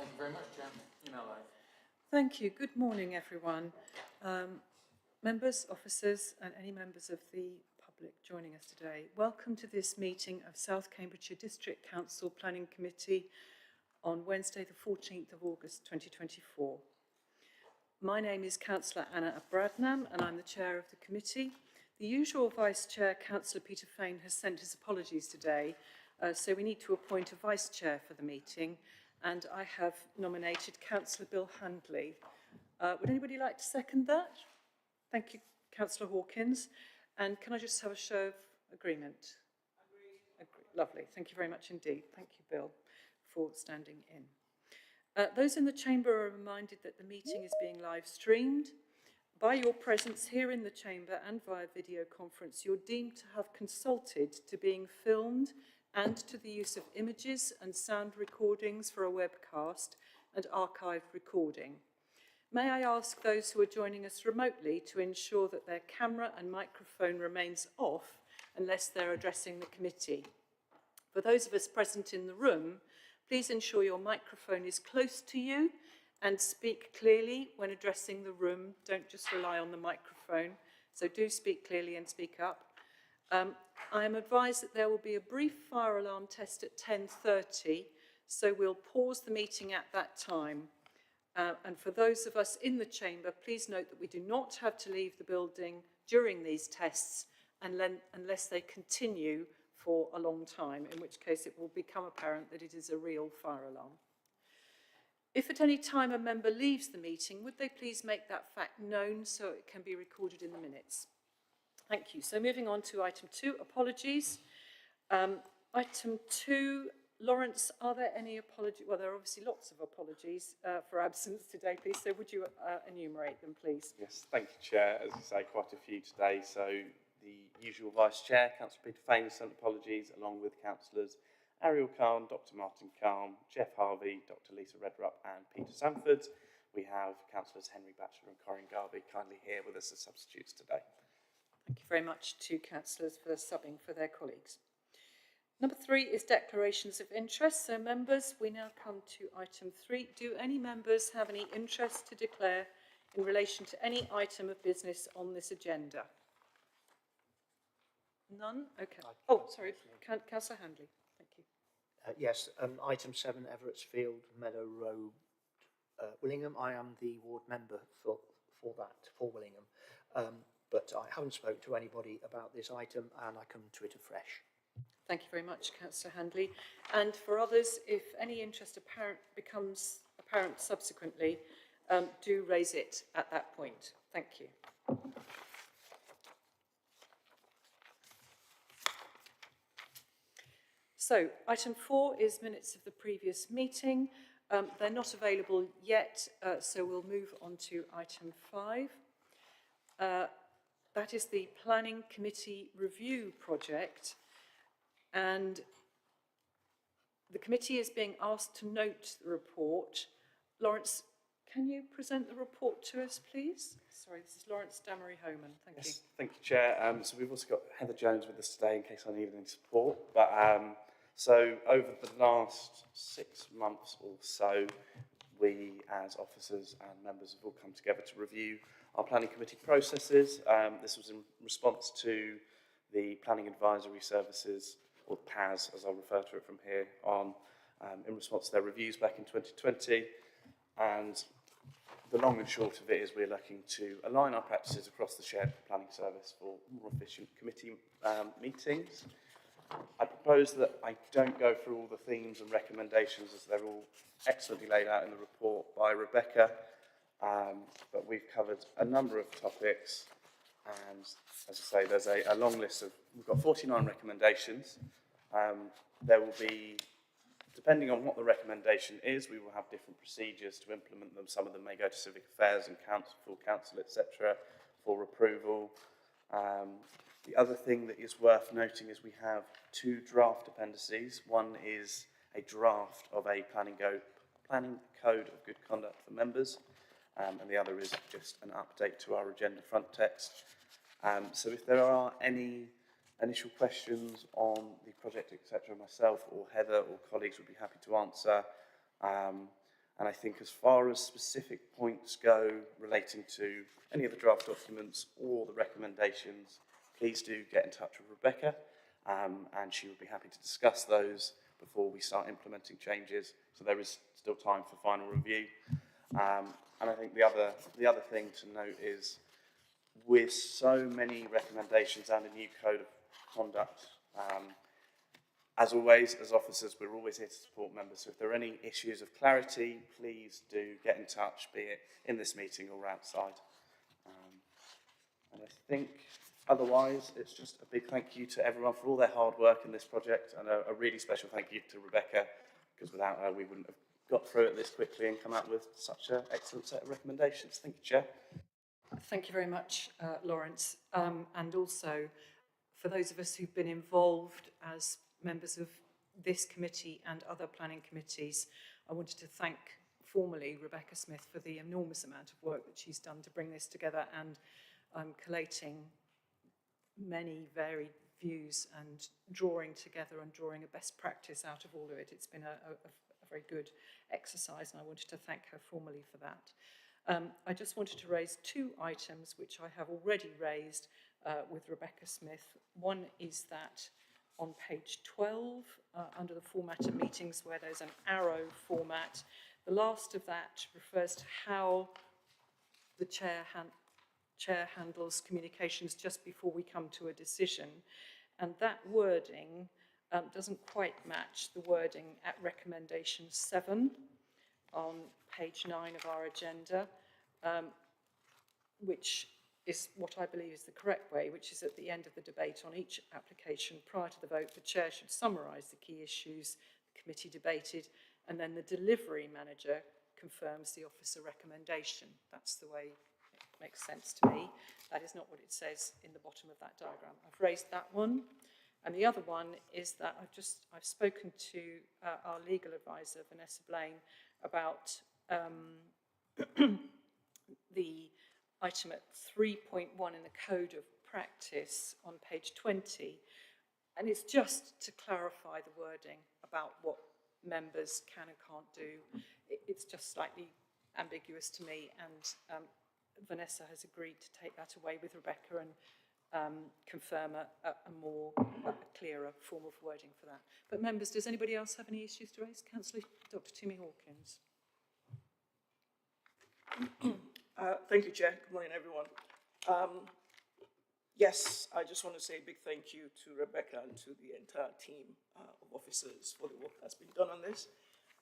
Thank you very much, Chair. You're now live. Thank you. Good morning, everyone. Members, officers, and any members of the public joining us today. Welcome to this meeting of South Cambridgeshire District Council Planning Committee on Wednesday, the 14th of August 2024. My name is Councillor Anna Bradnam, and I'm the chair of the committee. The usual vice chair, Councillor Peter Fain, has sent his apologies today, so we need to appoint a vice chair for the meeting, and I have nominated Councillor Bill Handley. Would anybody like to second that? Thank you, Councillor Hawkins. And can I just have a show of agreement? Agreed. Lovely. Thank you very much indeed. Thank you, Bill, for standing in. Those in the chamber are reminded that the meeting is being live streamed. By your presence here in the chamber and via video conference, you're deemed to have consulted to being filmed and to the use of images and sound recordings for a webcast and archived recording. May I ask those who are joining us remotely to ensure that their camera and microphone remains off unless they're addressing the committee. For those of us present in the room, please ensure your microphone is close to you and speak clearly when addressing the room. Don't just rely on the microphone, so do speak clearly and speak up. I am advised that there will be a brief fire alarm test at 10:30, so we'll pause the meeting at that time. And for those of us in the chamber, please note that we do not have to leave the building during these tests unless they continue for a long time, in which case it will become apparent that it is a real fire alarm. If at any time a member leaves the meeting, would they please make that fact known so it can be recorded in the minutes? Thank you. So moving on to item 2, apologies. Item 2, Lawrence, are there any apologies? Well, there are obviously lots of apologies for absence today, please. So would you enumerate them, please? Yes, thank you, Chair. As you say, quite a few today. So the usual Vice Chair, Councillor Peter Fain, sent apologies, along with Councillors Ariel Khan, Dr Martin Calm, Jeff Harvey, Dr Lisa Redrup and Peter Sanford. We have Councillors Henry Batchelor and Corinne Garvey kindly here with us as substitutes today. Thank you very much to councillors for subbing for their colleagues. Number 3 is declarations of interest. So members, we now come to item 3. Do any members have any interest to declare in relation to any item of business on this agenda? None? Okay. Oh, sorry, Councillor Handley. Thank you. Yes, item 7, Everettsfield Meadow Road, Willingham. I am the ward member for Willingham, but I haven't spoken to anybody about this item and I come to it afresh. Thank you very much, Councillor Handley. And for others, if any interest becomes apparent subsequently, do raise it at that point. Thank you. So, item 4 is minutes of the previous meeting. They're not available yet, so we'll move on to item 5. That is the Planning Committee Review Project. And the committee is being asked to note the report. Lawrence, can you present the report to us, please? Sorry, this is Lawrence Damery-Homan. Thank you. Thank you, Chair. So we've also got Heather Jones with us today in case I need any support. But so over the last 6 months or so, we as officers and members have all come together to review our planning committee processes. This was in response to the Planning Advisory Services, or PAS, as I'll refer to it from here on, in response to their reviews back in 2020. And the long and short of it is we're looking to align our practices across the shared planning service for more efficient committee meetings. I propose that I don't go through all the themes and recommendations as they're all excellently laid out in the report by Rebecca, but we've covered a number of topics. And as I say, there's a long list of, we've got 49 recommendations. There will be, depending on what the recommendation is, we will have different procedures to implement them. Some of them may go to Civic Affairs and full council, etc., for approval. The other thing that is worth noting is we have 2 draft appendices. One is a draft of a planning code of good conduct for members, and the other is just an update to our agenda front text. So if there are any initial questions on the project, etc., myself or Heather or colleagues would be happy to answer. And I think as far as specific points go relating to any of the draft documents or the recommendations, please do get in touch with Rebecca, and she would be happy to discuss those before we start implementing changes. So there is still time for final review. And I think the other thing to note is, with so many recommendations and a new code of conduct, as always, as officers, we're always here to support members. So if there are any issues of clarity, please do get in touch, be it in this meeting or outside. And I think otherwise, it's just a big thank you to everyone for all their hard work in this project, and a really special thank you to Rebecca, because without her, we wouldn't have got through it this quickly and come out with such an excellent set of recommendations. Thank you, Chair. Thank you very much, Lawrence. And also, for those of us who've been involved as members of this committee and other planning committees, I wanted to thank formally Rebecca Smith for the enormous amount of work that she's done to bring this together and collating many varied views and drawing together and drawing a best practice out of all of it. It's been a very good exercise, and I wanted to thank her formally for that. I just wanted to raise two items which I have already raised with Rebecca Smith. One is that on page 12, under the format of meetings, where there's an arrow format, the last of that refers to how the chair handles communications just before we come to a decision. And that wording doesn't quite match the wording at recommendation 7 on page 9 of our agenda, which is what I believe is the correct way, which is at the end of the debate on each application prior to the vote, the chair should summarise the key issues the committee debated, and then the delivery manager confirms the officer recommendation. That's the way it makes sense to me. That is not what it says in the bottom of that diagram. I've raised that one. And the other one is that I've spoken to our legal advisor, Vanessa Blaine, about the item at 3.1 in the Code of Practice on page 20. And it's just to clarify the wording about what members can and can't do. It's just slightly ambiguous to me, and Vanessa has agreed to take that away with Rebecca and confirm a clearer form of wording for that. But members, does anybody else have any issues to raise? Councillor Dr. Timmy Hawkins. Thank you, Chair. Good morning, everyone. Yes, I just want to say a big thank you to Rebecca and to the entire team of officers for the work that's been done on this.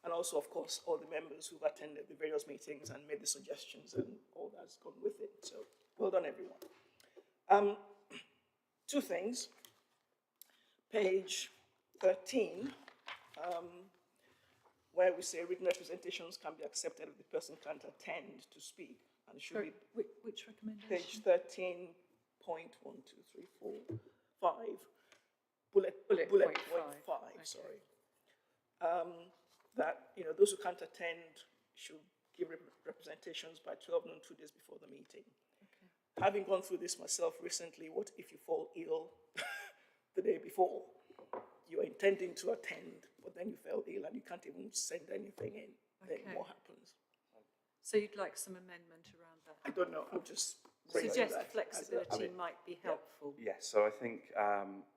And also, of course, all the members who've attended the various meetings and made the suggestions and all that's gone with it. So, well done, everyone. Two things. Page 13, where we say written representations can be accepted if the person can't attend to speak. And it should be which recommendation? page 13.1, 2, 3, 4, 5. Bullet point five. Okay. Sorry. That, you know, those who can't attend should give representations by 12 noon 2 days before the meeting. Okay. Having gone through this myself recently, what if you fall ill the day before? You're intending to attend, but then you fell ill and you can't even send anything in. Okay. Then what happens? So you'd like some amendment around that? I don't know. I'm just suggest flexibility might be helpful. Yes, so I think,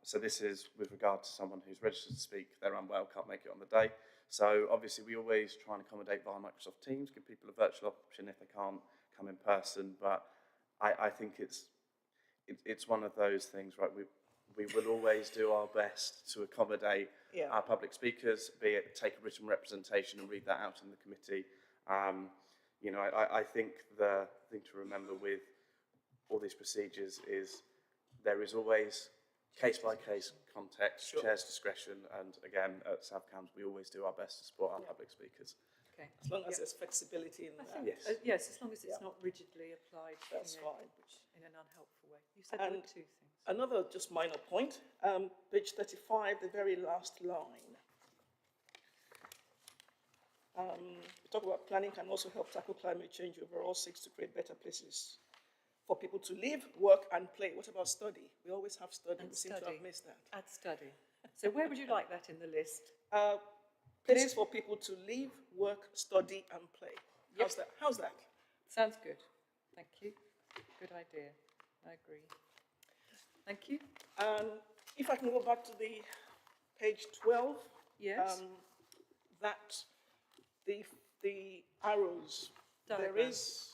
so this is with regard to someone who's registered to speak, they're unwell, can't make it on the day. So obviously we always try and accommodate via Microsoft Teams, give people a virtual option if they can't come in person. But I think it's one of those things, right? We will always do our best to accommodate our public speakers, be it take a written representation and read that out in the committee. You know, I think the thing to remember with all these procedures is there is always case-by-case context, chair's discretion, and again, at South Cambs, we always do our best to support our public speakers. Okay. As long as there's flexibility in that. Yes. Yes, as long as it's not rigidly applied. That's fine. In an unhelpful way. You said there were two things. Another just minor point, page 35, the very last line. We talk about planning can also help tackle climate change overall, seeks to create better places for people to live, work and play. What about study? We always have study. We seem to have missed that. Add study. So where would you like that in the list? Places for people to live, work, study, and play. How's that? How's that? Sounds good. Thank you. Good idea. I agree. Thank you. And if I can go back to the page 12, Yes. that the arrows, Diagram. there is,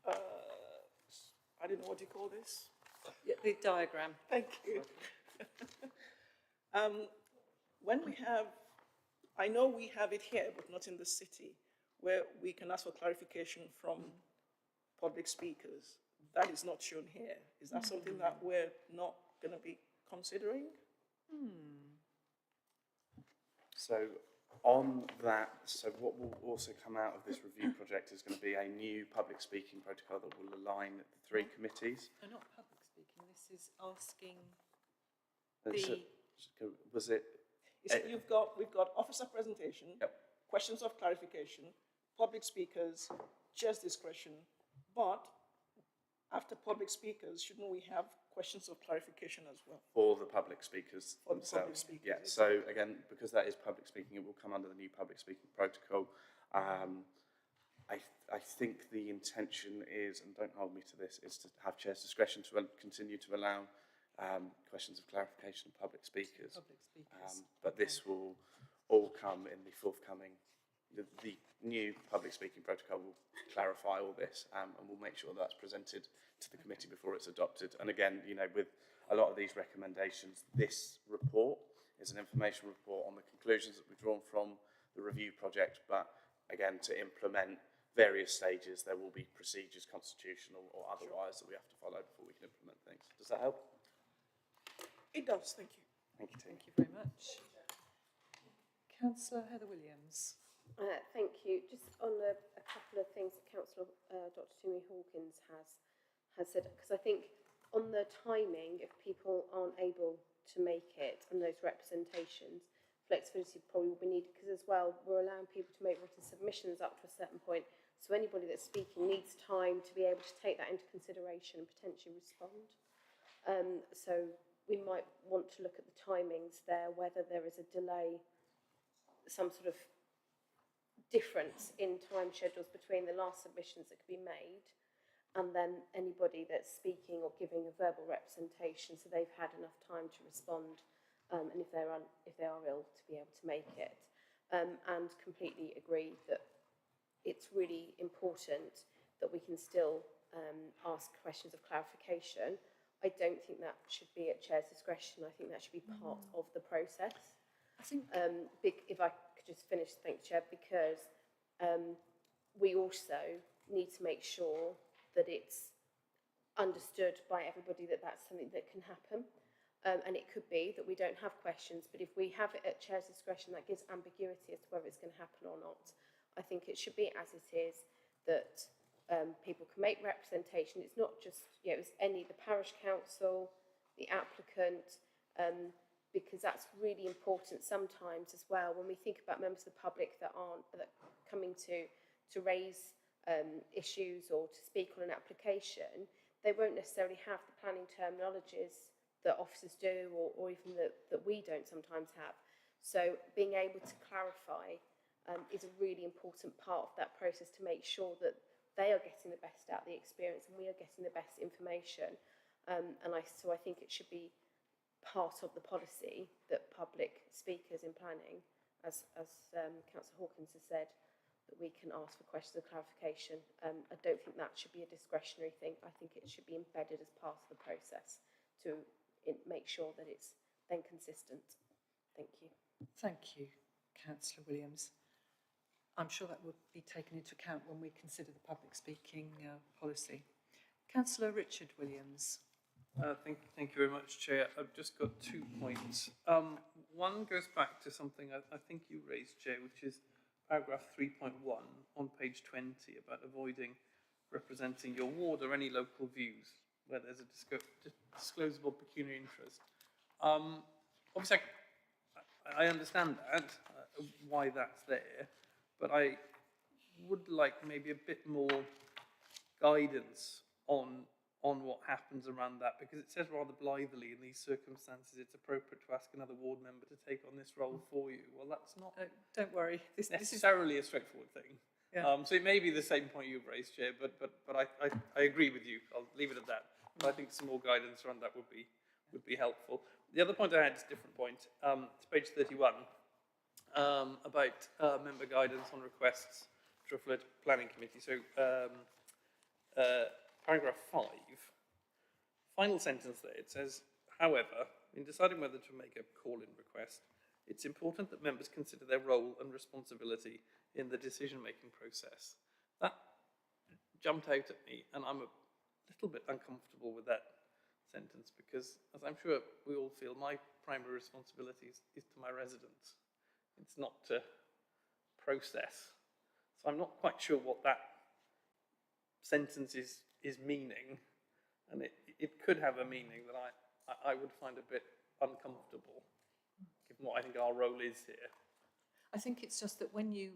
I don't know what you call this. Yeah, the diagram. Thank you. When we have, I know we have it here, but not in the city, where we can ask for clarification from public speakers. That is not shown here. Is that something that we're not going to be considering? So on that, so what will also come out of this review project is going to be a new public speaking protocol that will align the three committees. No, not public speaking. This is asking And so- the... was it? We've got officer presentation, Yep. questions of clarification, public speakers, chair's discretion, but after public speakers, shouldn't we have questions of clarification as well? For the public speakers For the themselves. public speakers, Yeah, yes. so again, because that is public speaking, it will come under the new public speaking protocol. I think the intention is, and don't hold me to this, is to have chair's discretion to continue to allow questions of clarification of public speakers. Public speakers. But this will all come in the forthcoming, the new public speaking protocol will clarify all this, and we'll make sure that's presented to the committee before it's adopted. And again, you know, with a lot of these recommendations, this report is an information report on the conclusions that we've drawn from the review project, but again, to implement various stages, there will be procedures, constitutional or otherwise, that we have to follow before we can implement things. Does that help? It does, thank you. Thank you, Tim. Thank you very much. Councillor Heather Williams. Thank you. Just on a couple of things that Councillor Dr. Tumi Hawkins has said, because I think on the timing, if people aren't able to make it and those representations, flexibility probably will be needed, because as well, we're allowing people to make written submissions up to a certain point. So anybody that's speaking needs time to be able to take that into consideration and potentially respond. So we might want to look at the timings there, whether there is a delay, some sort of difference in time schedules between the last submissions that could be made and then anybody that's speaking or giving a verbal representation, so they've had enough time to respond, and if they are ill, to be able to make it. And completely agree that it's really important that we can still ask questions of clarification. I don't think that should be at chair's discretion. I think that should be part of the process. I think If I could just finish, thank you, Chair, because we also need to make sure that it's understood by everybody that that's something that can happen. And it could be that we don't have questions, but if we have it at chair's discretion, that gives ambiguity as to whether it's going to happen or not. I think it should be as it is, that people can make representation. It's not just, it's the parish council, the applicant, because that's really important sometimes as well when we think about members of the public that are coming to raise issues or to speak on an application. They won't necessarily have the planning terminologies that officers do or even that we don't sometimes have. So being able to clarify is a really important part of that process to make sure that they are getting the best out of the experience and we are getting the best information. So I think it should be part of the policy that public speakers in planning, as Councillor Hawkins has said, that we can ask for questions of clarification. I don't think that should be a discretionary thing. I think it should be embedded as part of the process to make sure that it's then consistent. Thank you. Thank you, Councillor Williams. I'm sure that will be taken into account when we consider the public speaking policy. Councillor Richard Williams. Thank you very much, Chair. I've just got 2 points. One goes back to something I think you raised, Chair, which is paragraph 3.1 on page 20 about avoiding representing your ward or any local views where there's a disclosable pecuniary interest. Obviously, I understand that, why that's there, but I would like maybe a bit more guidance on on what happens around that, because it says rather blithely, in these circumstances, it's appropriate to ask another ward member to take on this role for you. Well, that's not Don't worry. This is necessarily a straightforward thing. Yeah. So it may be the same point you've raised, Chair, but I agree with you. I'll leave it at that. But I think some more guidance around that would be helpful. The other point I had is a different point. It's page 31, about member guidance on requests to refer to planning committee. So paragraph 5, final sentence there, it says, however, in deciding whether to make a call-in request, it's important that members consider their role and responsibility in the decision-making process. That jumped out at me, and I'm a little bit uncomfortable with that sentence, because, as I'm sure we all feel, my primary responsibility is to my residents. It's not to process. So I'm not quite sure what that sentence is meaning, and it could have a meaning that I would find a bit uncomfortable, given what I think our role is here. I think it's just that when you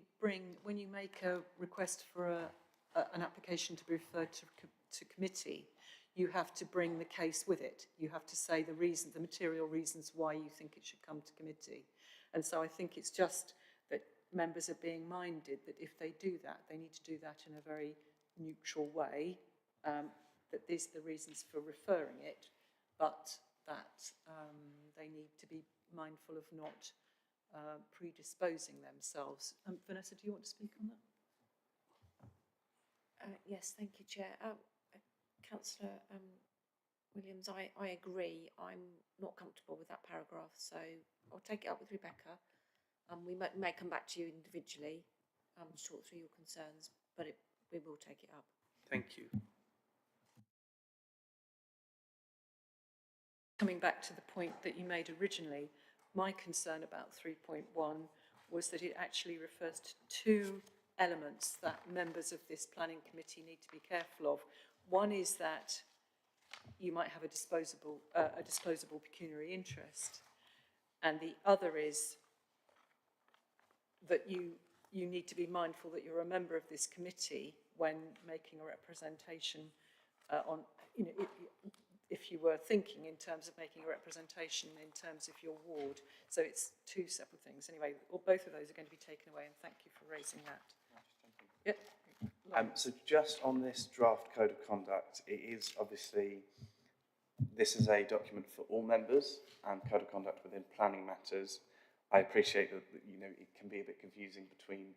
make a request for an application to be referred to committee, you have to bring the case with it. You have to say the material reasons why you think it should come to committee. And so I think it's just that members are being minded that if they do that, they need to do that in a very neutral way, that these are the reasons for referring it, but that they need to be mindful of not predisposing themselves. Vanessa, do you want to speak on that? Yes, thank you, Chair. Councillor Williams, I agree. I'm not comfortable with that paragraph, so I'll take it up with Rebecca. We may come back to you individually to talk through your concerns, but we will take it up. Thank you. Coming back to the point that you made originally, my concern about 3.1 was that it actually refers to two elements that members of this planning committee need to be careful of. One is that you might have a disposable pecuniary interest, and the other is that you need to be mindful that you're a member of this committee when making a representation on, if you were thinking in terms of making a representation in terms of your ward. So it's two separate things. Anyway, both of those are going to be taken away, and thank you for raising that. Yep. So just on this draft code of conduct, it is obviously, this is a document for all members, and code of conduct within planning matters. I appreciate that, it can be a bit confusing between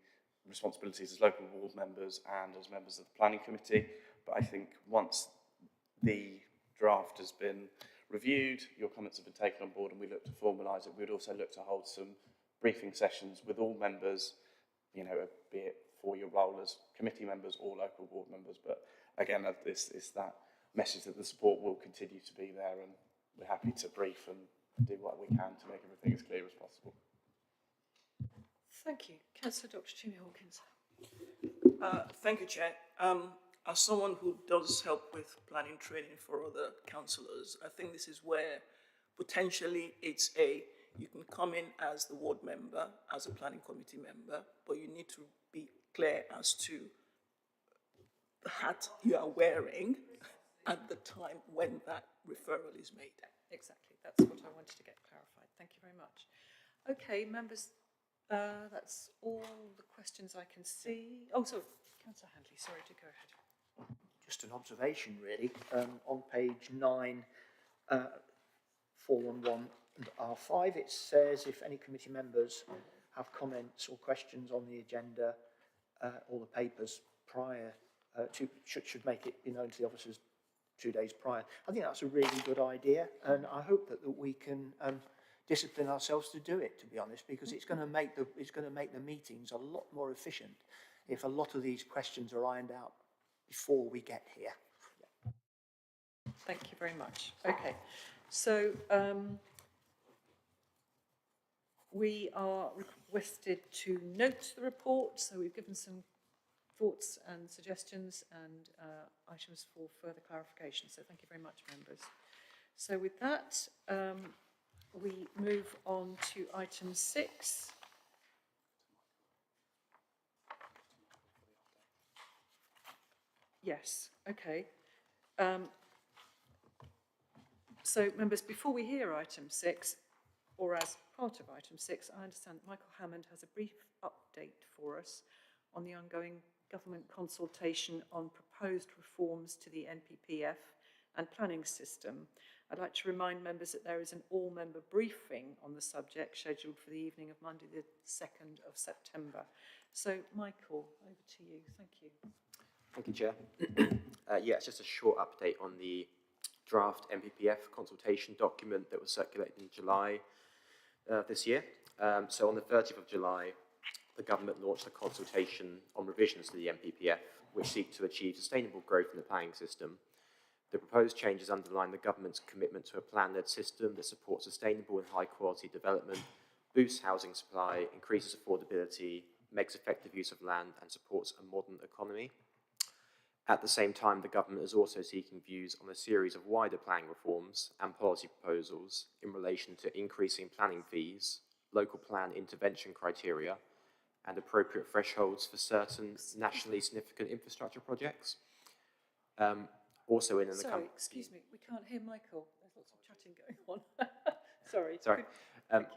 responsibilities as local ward members and as members of the planning committee, but I think once the draft has been reviewed, your comments have been taken on board, and we look to formalise it, we would also look to hold some briefing sessions with all members, be it for your role as committee members or local board members. But again, it's that message that the support will continue to be there, and we're happy to brief and do what we can to make everything as clear as possible. Thank you. Councillor Dr. Jimmy Hawkins. Thank you, Chair. As someone who does help with planning training for other councillors, I think this is where potentially you can come in as the ward member, as a planning committee member, but you need to be clear as to the hat you are wearing at the time when that referral is made. Exactly. That's what I wanted to get clarified. Thank you very much. Okay, members, that's all the questions I can see. Oh, sorry, Councillor Handley, sorry to go ahead. Just an observation, really. On page 9, 411 and R5, it says if any committee members have comments or questions on the agenda or the papers prior should make it known to the officers 2 days prior. I think that's a really good idea, and I hope that we can discipline ourselves to do it, to be honest, because it's going to make the meetings a lot more efficient if a lot of these questions are ironed out before we get here. Yeah. Thank you very much. Okay, so we are requested to note the report, so we've given some thoughts and suggestions and items for further clarification. So thank you very much, members. So with that, we move on to item 6. Yes, okay. So, members, before we hear item 6, or as part of item 6, I understand that Michael Hammond has a brief update for us on the ongoing government consultation on proposed reforms to the NPPF and planning system. I'd like to remind members that there is an all-member briefing on the subject scheduled for the evening of Monday the 2nd of September. So, Michael, over to you. Thank you. Thank you, Chair. Yeah, it's just a short update on the draft NPPF consultation document that was circulated in July this year. So on the 30th of July, the government launched a consultation on revisions to the NPPF, which seek to achieve sustainable growth in the planning system. The proposed changes underline the government's commitment to a plan-led system that supports sustainable and high-quality development, boosts housing supply, increases affordability, makes effective use of land, and supports a modern economy. At the same time, the government is also seeking views on a series of wider planning reforms and policy proposals in relation to increasing planning fees, local plan intervention criteria, and appropriate thresholds for certain nationally significant infrastructure projects. Also in the Sorry, excuse me, we can't hear Michael. There's lots of chatting going on. Sorry.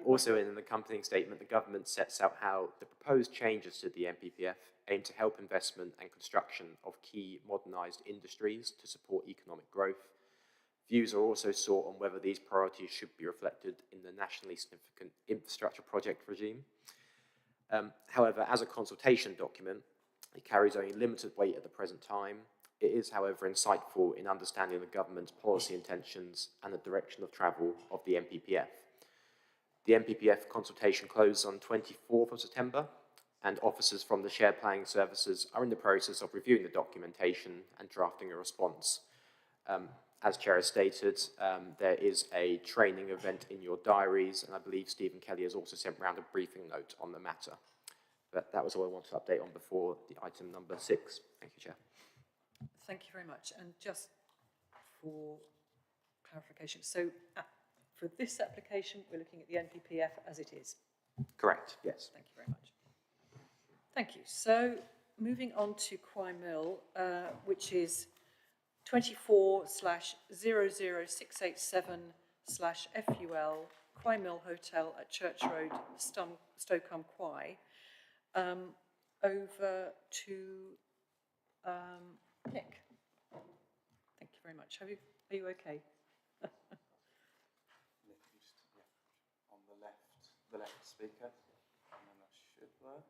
Also in an accompanying statement, the government sets out how the proposed changes to the NPPF aim to help investment and construction of key modernised industries to support economic growth. Views are also sought on whether these priorities should be reflected in the nationally significant infrastructure project regime. However, as a consultation document, it carries only limited weight at the present time. It is, however, insightful in understanding the government's policy intentions and the direction of travel of the NPPF. The NPPF consultation closes on 24th of September, and officers from the shared planning services are in the process of reviewing the documentation and drafting a response. As Chair has stated, there is a training event in your diaries, and I believe Stephen Kelly has also sent round a briefing note on the matter. But that was all I wanted to update on before the item number 6. Thank you, Chair. Thank you very much. And just for clarification, so for this application, we're looking at the NPPF as it is. Correct, yes. Thank you very much. Thank you. So moving on to Quai Mill, which is 24/00687/FUL, Quai Mill Hotel at Church Road, Stoke-on-Quay. Over to Nick. Thank you very much. Are you okay? Nick, on the left speaker, and then that should work.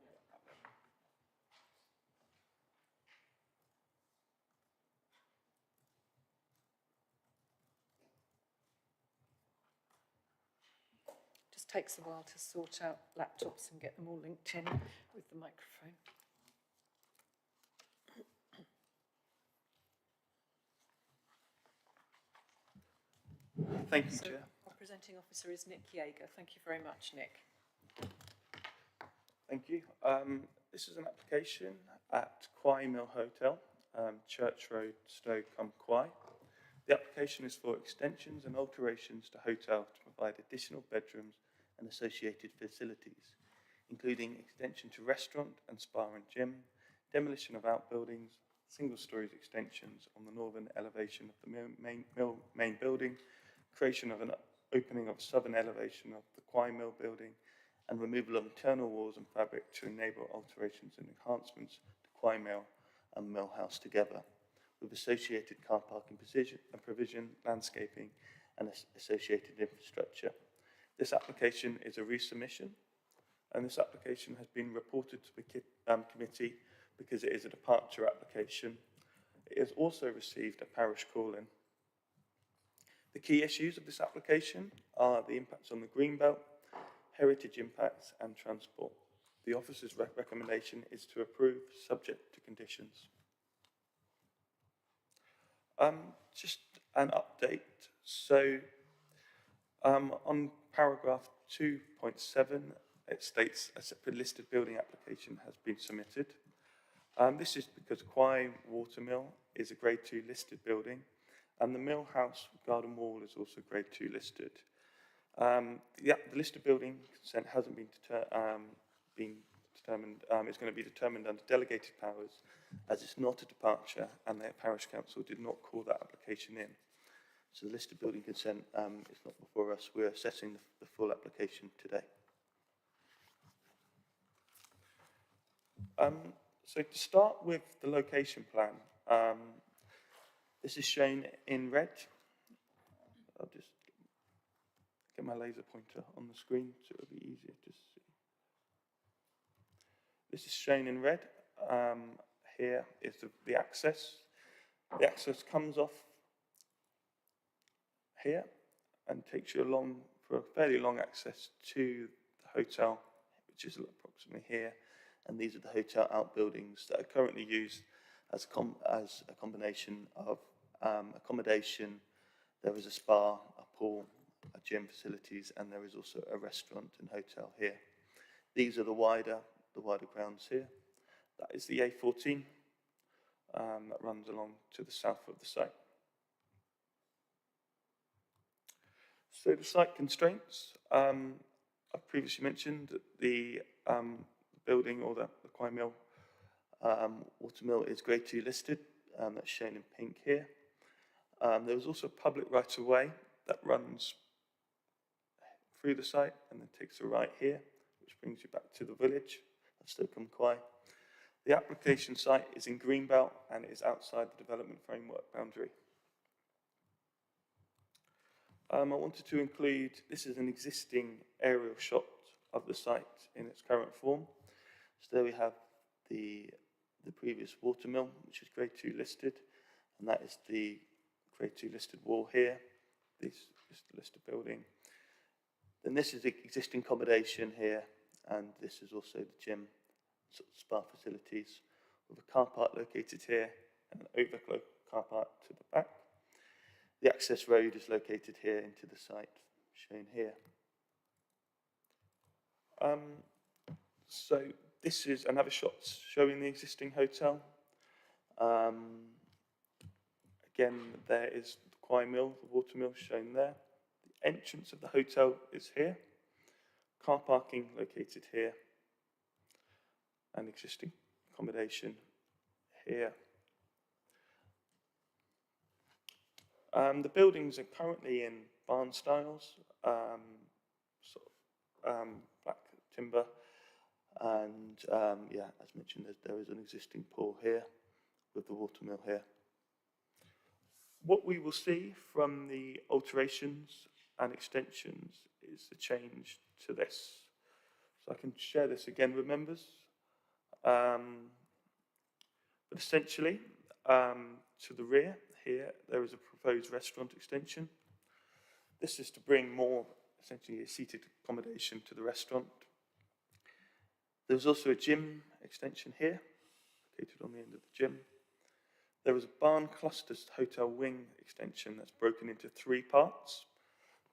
Just takes a while to sort out laptops and get them all linked in with the microphone. Thank you, So Chair. our presenting officer is Nick Yeager. Thank you very much, Nick. Thank you. This is an application at Quai Mill Hotel, Church Road, Stoke-on-Quay. The application is for extensions and alterations to hotel to provide additional bedrooms and associated facilities, including extension to restaurant and spa and gym, demolition of outbuildings, single stories extensions on the northern elevation of the main building, creation of an opening of southern elevation of the Quai Mill building, and removal of internal walls and fabric to enable alterations and enhancements to Quai Mill and Mill House together, with associated car parking provision, landscaping, and associated infrastructure. This application is a resubmission, and this application has been reported to the committee because it is a departure application. It has also received a parish call-in. The key issues of this application are the impacts on the Greenbelt, heritage impacts, and transport. The officer's recommendation is to approve, subject to conditions. Just an update. So on paragraph 2.7, it states a separate listed building application has been submitted. This is because Quai Watermill is a Grade 2 listed building, and the Mill House Garden Wall is also Grade 2 listed. The listed building consent hasn't been determined. It's going to be determined under delegated powers, as it's not a departure, and the parish council did not call that application in. So the listed building consent is not before us. We're assessing the full application today. So to start with the location plan, this is shown in red. I'll just get my laser pointer on the screen so it'll be easier to see. This is shown in red. Here is the access. The access comes off here and takes you along for a fairly long access to the hotel, which is approximately here. And these are the hotel outbuildings that are currently used as a combination of accommodation. There is a spa, a pool, a gym facilities, and there is also a restaurant and hotel here. These are the wider grounds here. That is the A14 that runs along to the south of the site. So the site constraints, I've previously mentioned that the building or the Quay Mill watermill is Grade 2 listed, that's shown in pink here. There is also a public right-of-way that runs through the site and then takes a right here, which brings you back to the village of Stoke-on Quay. The application site is in Greenbelt and is outside the development framework boundary. I wanted to include, this is an existing aerial shot of the site in its current form. So there we have the previous watermill, which is Grade 2 listed, and that is the Grade 2 listed wall here. This is the listed building. Then this is the existing accommodation here, and this is also the gym, sort of spa facilities, with a car park located here and an overflow car park to the back. The access road is located here into the site, shown here. So this is another shot showing the existing hotel. Again, there is the Quay Mill, the watermill shown there. The entrance of the hotel is here. Car parking located here. And existing accommodation here. The buildings are currently in barn styles, black timber, and yeah, as mentioned, there is an existing pool here with the watermill here. What we will see from the alterations and extensions is the change to this. So I can share this again with members. But essentially, to the rear here, there is a proposed restaurant extension. This is to bring more, essentially, a seated accommodation to the restaurant. There's also a gym extension here, located on the end of the gym. There is a barn clusters hotel wing extension that's broken into 3 parts.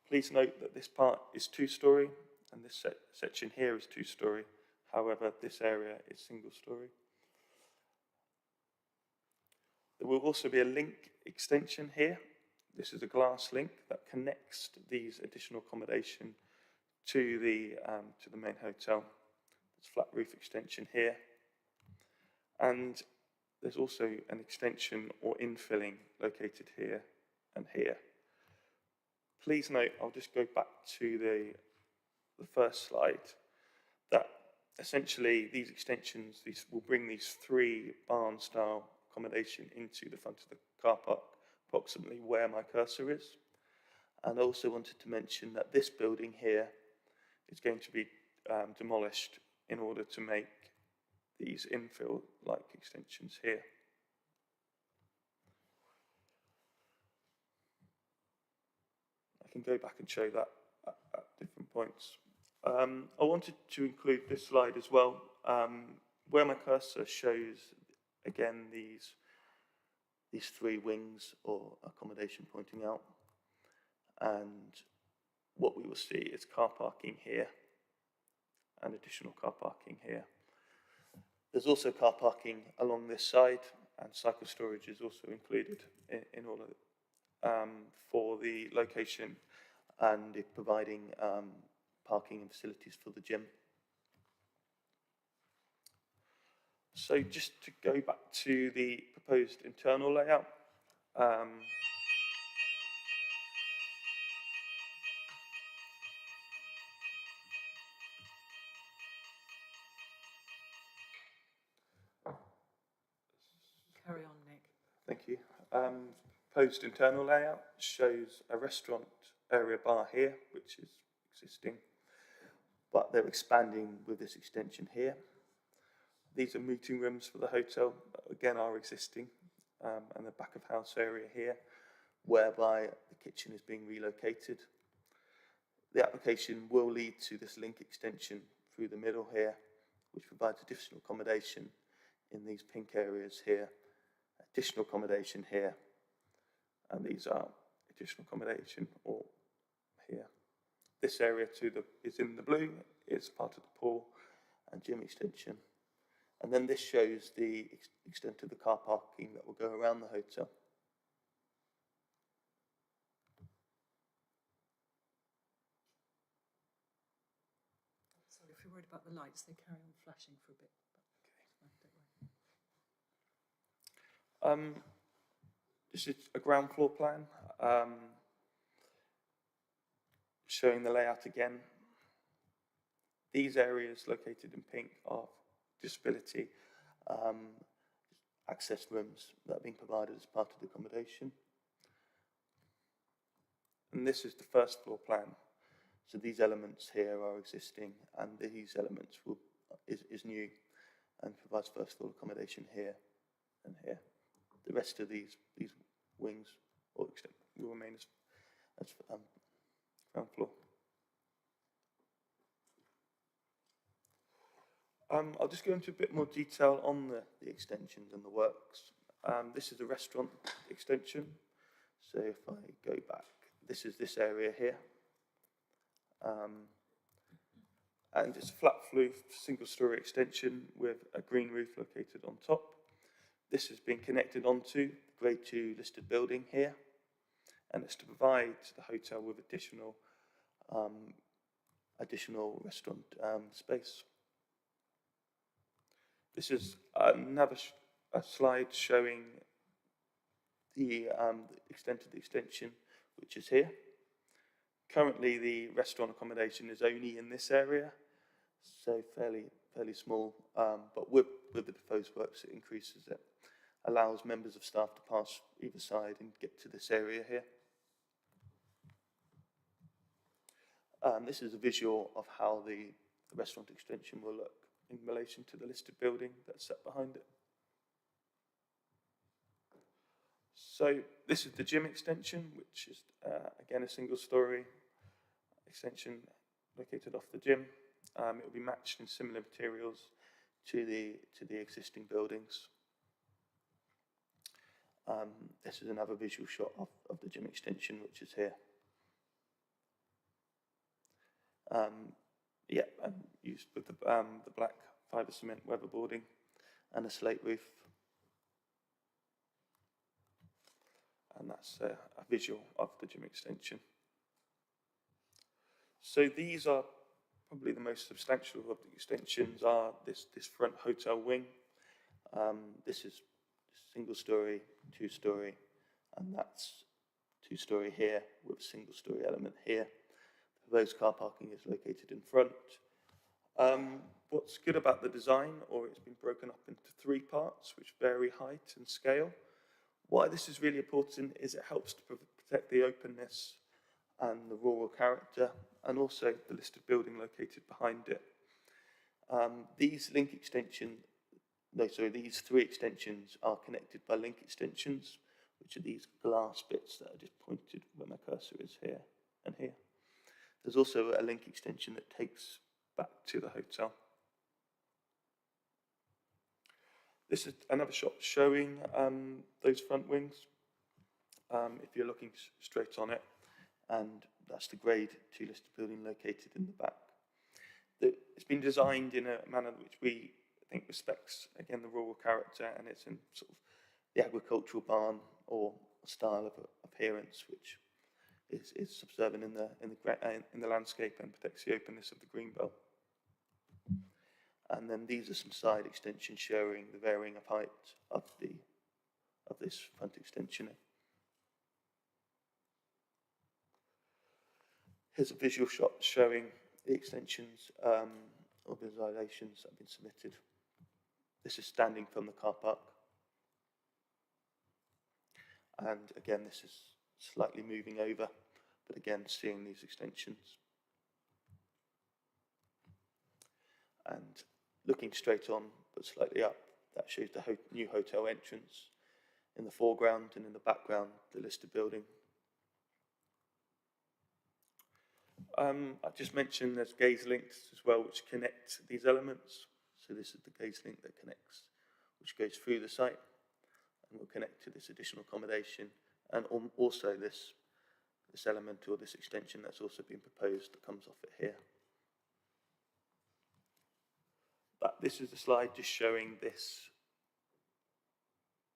Please note that this part is 2-storey, and this section here is 2-storey. However, this area is single-storey. There will also be a link extension here. This is a glass link that connects these additional accommodation to the main hotel. There's flat roof extension here. And there's also an extension or infilling located here and here. Please note, I'll just go back to the first slide, that essentially these extensions, these will bring these 3 barn-style accommodation into the front of the car park, approximately where my cursor is. And I also wanted to mention that this building here is going to be demolished in order to make these infill-like extensions here. I can go back and show that at different points. I wanted to include this slide as well, where my cursor shows, again, these 3 wings or accommodation pointing out. And what we will see is car parking here and additional car parking here. There's also car parking along this side, and cycle storage is also included in all of for the location and providing parking and facilities for the gym. So just to go back to the proposed internal layout, Thank you. Proposed internal layout shows a restaurant area bar here, which is existing, but they're expanding with this extension here. These are meeting rooms for the hotel, again are existing, and the back of house area here, whereby the kitchen is being relocated. The application will lead to this link extension through the middle here, which provides additional accommodation in these pink areas here, additional accommodation here, and these are additional accommodation all here. This area is in the blue, it's part of the pool and gym extension. And then this shows the extent of the car parking that will go around the hotel. Sorry, if you're worried about the lights, they carry on flashing for a bit. But don't worry. This is a ground floor plan, showing the layout again. These areas located in pink are disability access rooms that are being provided as part of the accommodation. And this is the first floor plan. So these elements here are existing, and these elements is new and provides first floor accommodation here and here. The rest of these wings or extent will remain as ground floor. I'll just go into a bit more detail on the extensions and the works. This is a restaurant extension. So if I go back, this is this area here. And it's a flat roof, single story extension with a green roof located on top. This has been connected onto the Grade 2 listed building here, and it's to provide the hotel with additional restaurant space. This is another slide showing the extent of the extension, which is here. Currently, the restaurant accommodation is only in this area, so fairly small, but with the proposed works, it increases it. Allows members of staff to pass either side and get to this area here. This is a visual of how the restaurant extension will look in relation to the listed building that's set behind it. So this is the gym extension, which is again a single story extension located off the gym. It will be matched in similar materials to the existing buildings. This is another visual shot of the gym extension, which is here. And used with the black fibre cement weatherboarding and a slate roof. And that's a visual of the gym extension. So these are probably the most substantial of the extensions are this front hotel wing. This is single story, 2-story, and that's 2-story here with a single story element here. The proposed car parking is located in front. What's good about the design, or it's been broken up into 3 parts which vary height and scale. Why this is really important is it helps to protect the openness and the rural character, and also the listed building located behind it. These 3 extensions are connected by link extensions, which are these glass bits that are just pointed where my cursor is here and here. There's also a link extension that takes back to the hotel. This is another shot showing those front wings, if you're looking straight on it, and that's the Grade 2 listed building located in the back. It's been designed in a manner which we think respects, again, the rural character, and it's in sort of the agricultural barn or style of appearance, which is subservient in the landscape and protects the openness of the green belt. And then these are some side extensions showing the varying of height of this front extension. Here's a visual shot showing the extensions or visualizations that have been submitted. This is standing from the car park. And again, this is slightly moving over, but again, seeing these extensions. And looking straight on, but slightly up, that shows the new hotel entrance. In the foreground and in the background, the listed building. I just mentioned there's gaze links as well, which connect these elements. So this is the gaze link that connects, which goes through the site and will connect to this additional accommodation, and also this element or this extension that's also been proposed that comes off it here. But this is a slide just showing this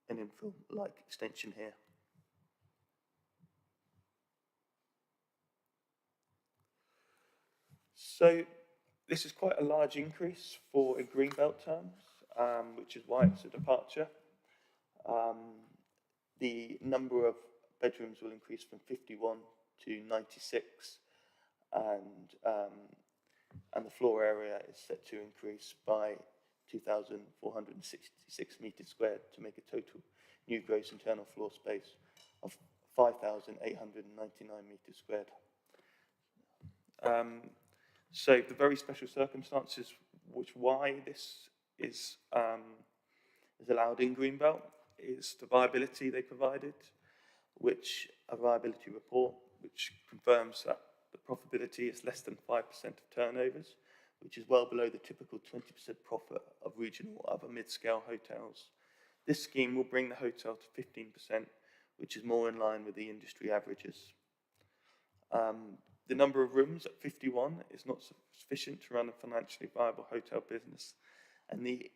an infill-like extension here. So this is quite a large increase in Greenbelt terms, which is why it's a departure. The number of bedrooms will increase from 51 to 96, and the floor area is set to increase by 2,466 metres squared to make a total new gross internal floor space of 5,899 metres squared. So the very special circumstances why this is allowed in Greenbelt is the viability they provided, a viability report which confirms that the profitability is less than 5% of turnovers, which is well below the typical 20% profit of regional or other mid-scale hotels. This scheme will bring the hotel to 15%, which is more in line with the industry averages. The number of rooms at 51 is not sufficient to run a financially viable hotel business, and the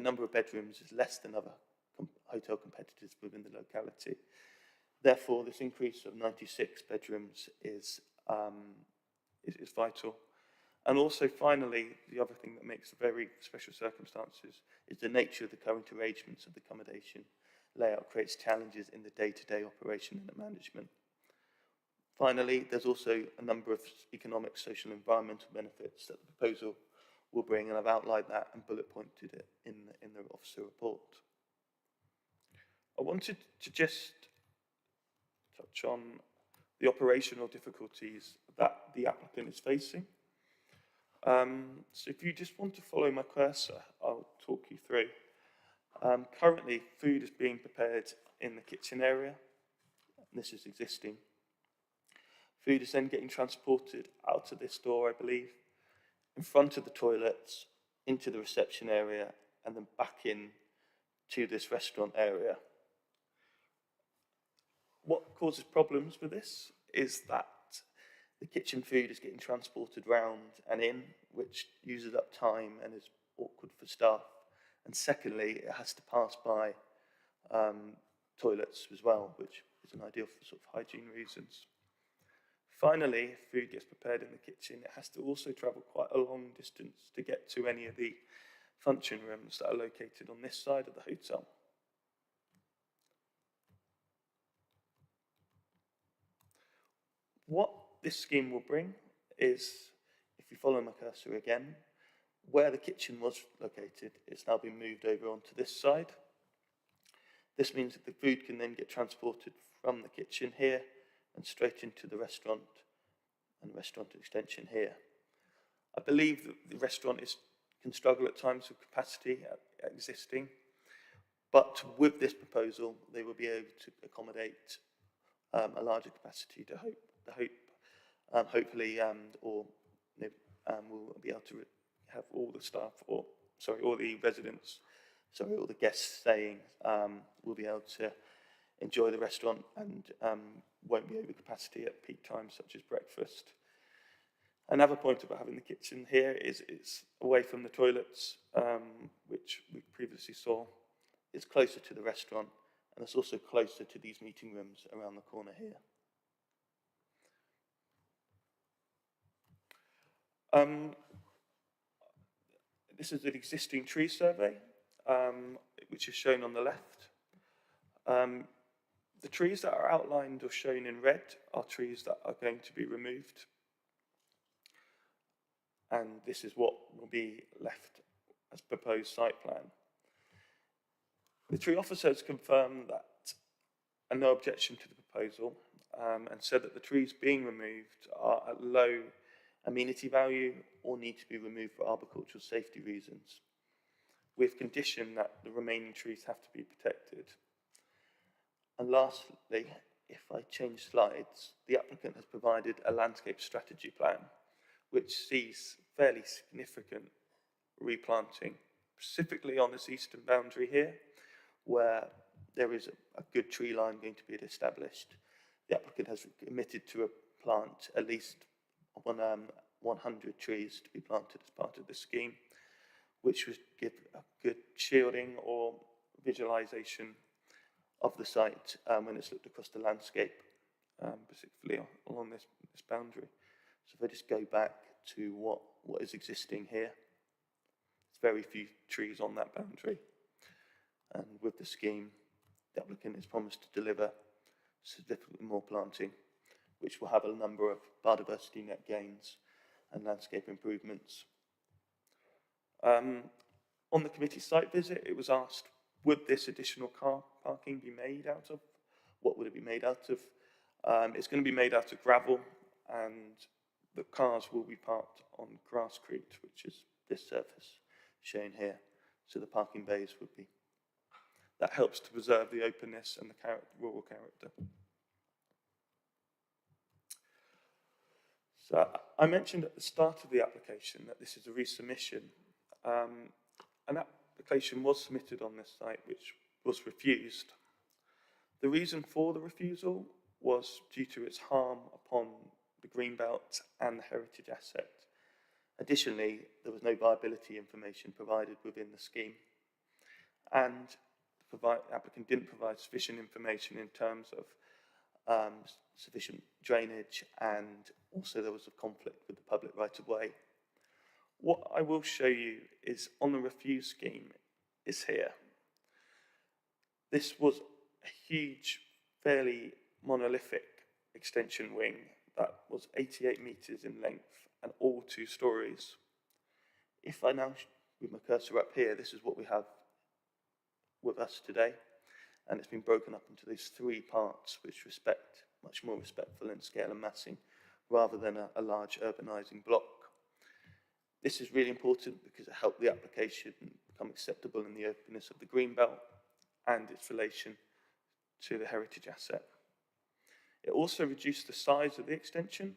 number of bedrooms is less than other hotel competitors within the locality. Therefore, this increase of 96 bedrooms is vital. And also, finally, the other thing that makes the very special circumstances is the nature of the current arrangements of the accommodation layout creates challenges in the day-to-day operation and the management. Finally, there's also a number of economic, social, and environmental benefits that the proposal will bring, and I've outlined that and bullet pointed it in the officer report. I wanted to just touch on the operational difficulties that the applicant is facing. So if you just want to follow my cursor, I'll talk you through. Currently, food is being prepared in the kitchen area, and this is existing. Food is then getting transported out of this door, I believe, in front of the toilets, into the reception area, and then back in to this restaurant area. What causes problems with this is that the kitchen food is getting transported round and in, which uses up time and is awkward for staff. And secondly, it has to pass by toilets as well, which isn't ideal for sort of hygiene reasons. Finally, if food gets prepared in the kitchen, it has to also travel quite a long distance to get to any of the function rooms that are located on this side of the hotel. What this scheme will bring is, if you follow my cursor again, where the kitchen was located, it's now been moved over onto this side. This means that the food can then get transported from the kitchen here and straight into the restaurant and restaurant extension here. I believe that the restaurant can struggle at times with capacity existing, but with this proposal, they will be able to accommodate a larger capacity hopefully, will be able to have all the staff, all the residents, all the guests staying will be able to enjoy the restaurant and won't be over capacity at peak times such as breakfast. Another point about having the kitchen here is it's away from the toilets, which we previously saw. It's closer to the restaurant, and it's also closer to these meeting rooms around the corner here. This is an existing tree survey, which is shown on the left. The trees that are outlined or shown in red are trees that are going to be removed. And this is what will be left as proposed site plan. The tree officer has confirmed that and no objection to the proposal, and said that the trees being removed are at low amenity value or need to be removed for arboricultural safety reasons, with condition that the remaining trees have to be protected. And lastly, if I change slides, the applicant has provided a landscape strategy plan which sees fairly significant replanting, specifically on this eastern boundary here, where there is a good tree line going to be established. The applicant has committed to plant at least 100 trees to be planted as part of the scheme, which would give a good shielding or visualization of the site when it's looked across the landscape, particularly along this boundary. So if I just go back to what is existing here, there's very few trees on that boundary. And with the scheme, the applicant is promised to deliver significantly more planting, which will have a number of biodiversity net gains and landscape improvements. On the committee site visit, it was asked, would this additional car parking be made out of? What would it be made out of? It's going to be made out of gravel, and the cars will be parked on grasscrete, which is this surface shown here. So the parking bays would be. That helps to preserve the openness and the rural character. So I mentioned at the start of the application that this is a resubmission. An application was submitted on this site which was refused. The reason for the refusal was due to its harm upon the greenbelt and the heritage asset. Additionally, there was no viability information provided within the scheme, and the applicant didn't provide sufficient information in terms of sufficient drainage, and also there was a conflict with the public right-of-way. What I will show you is on the refuse scheme is here. This was a huge, fairly monolithic extension wing that was 88 metres in length and all 2 stories. If I now, with my cursor up here, this is what we have with us today, and it's been broken up into these 3 parts which respect, much more respectful in scale and massing, rather than a large urbanising block. This is really important because it helped the application become acceptable in the openness of the greenbelt and its relation to the heritage asset. It also reduced the size of the extension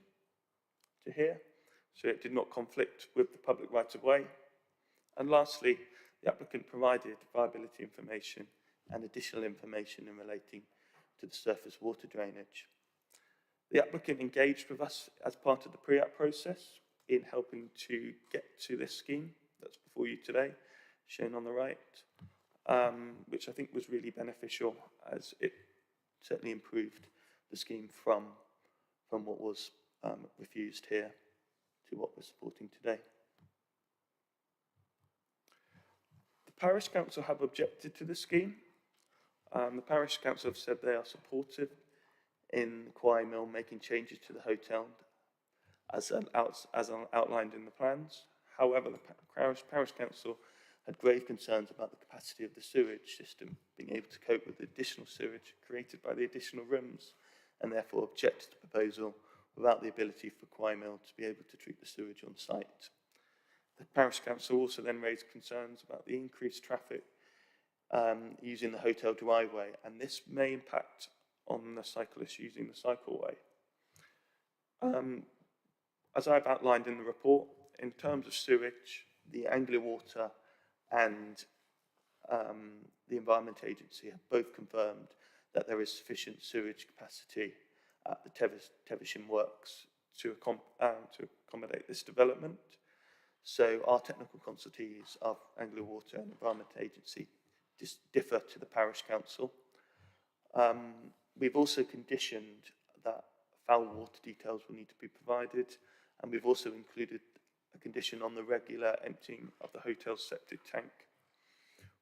to here, so it did not conflict with the public right-of-way. And lastly, the applicant provided viability information and additional information in relating to the surface water drainage. The applicant engaged with us as part of the pre-app process in helping to get to this scheme that's before you today, shown on the right, which I think was really beneficial as it certainly improved the scheme from what was refused here to what we're supporting today. The Parish Council have objected to the scheme. The Parish Council have said they are supportive in Quay Mill making changes to the hotel as outlined in the plans. However, the Parish Council had grave concerns about the capacity of the sewage system being able to cope with the additional sewage created by the additional rooms, and therefore objected to the proposal without the ability for Quay Mill to be able to treat the sewage on site. The Parish Council also then raised concerns about the increased traffic using the hotel driveway, and this may impact on the cyclists using the cycleway. As I've outlined in the report, in terms of sewage, the Anglia Water and the Environment Agency have both confirmed that there is sufficient sewage capacity at the Tevisham Works to accommodate this development. So our technical consultees of Anglia Water and Environment Agency differ to the Parish Council. We've also conditioned that foul water details will need to be provided, and we've also included a condition on the regular emptying of the hotel's septic tank.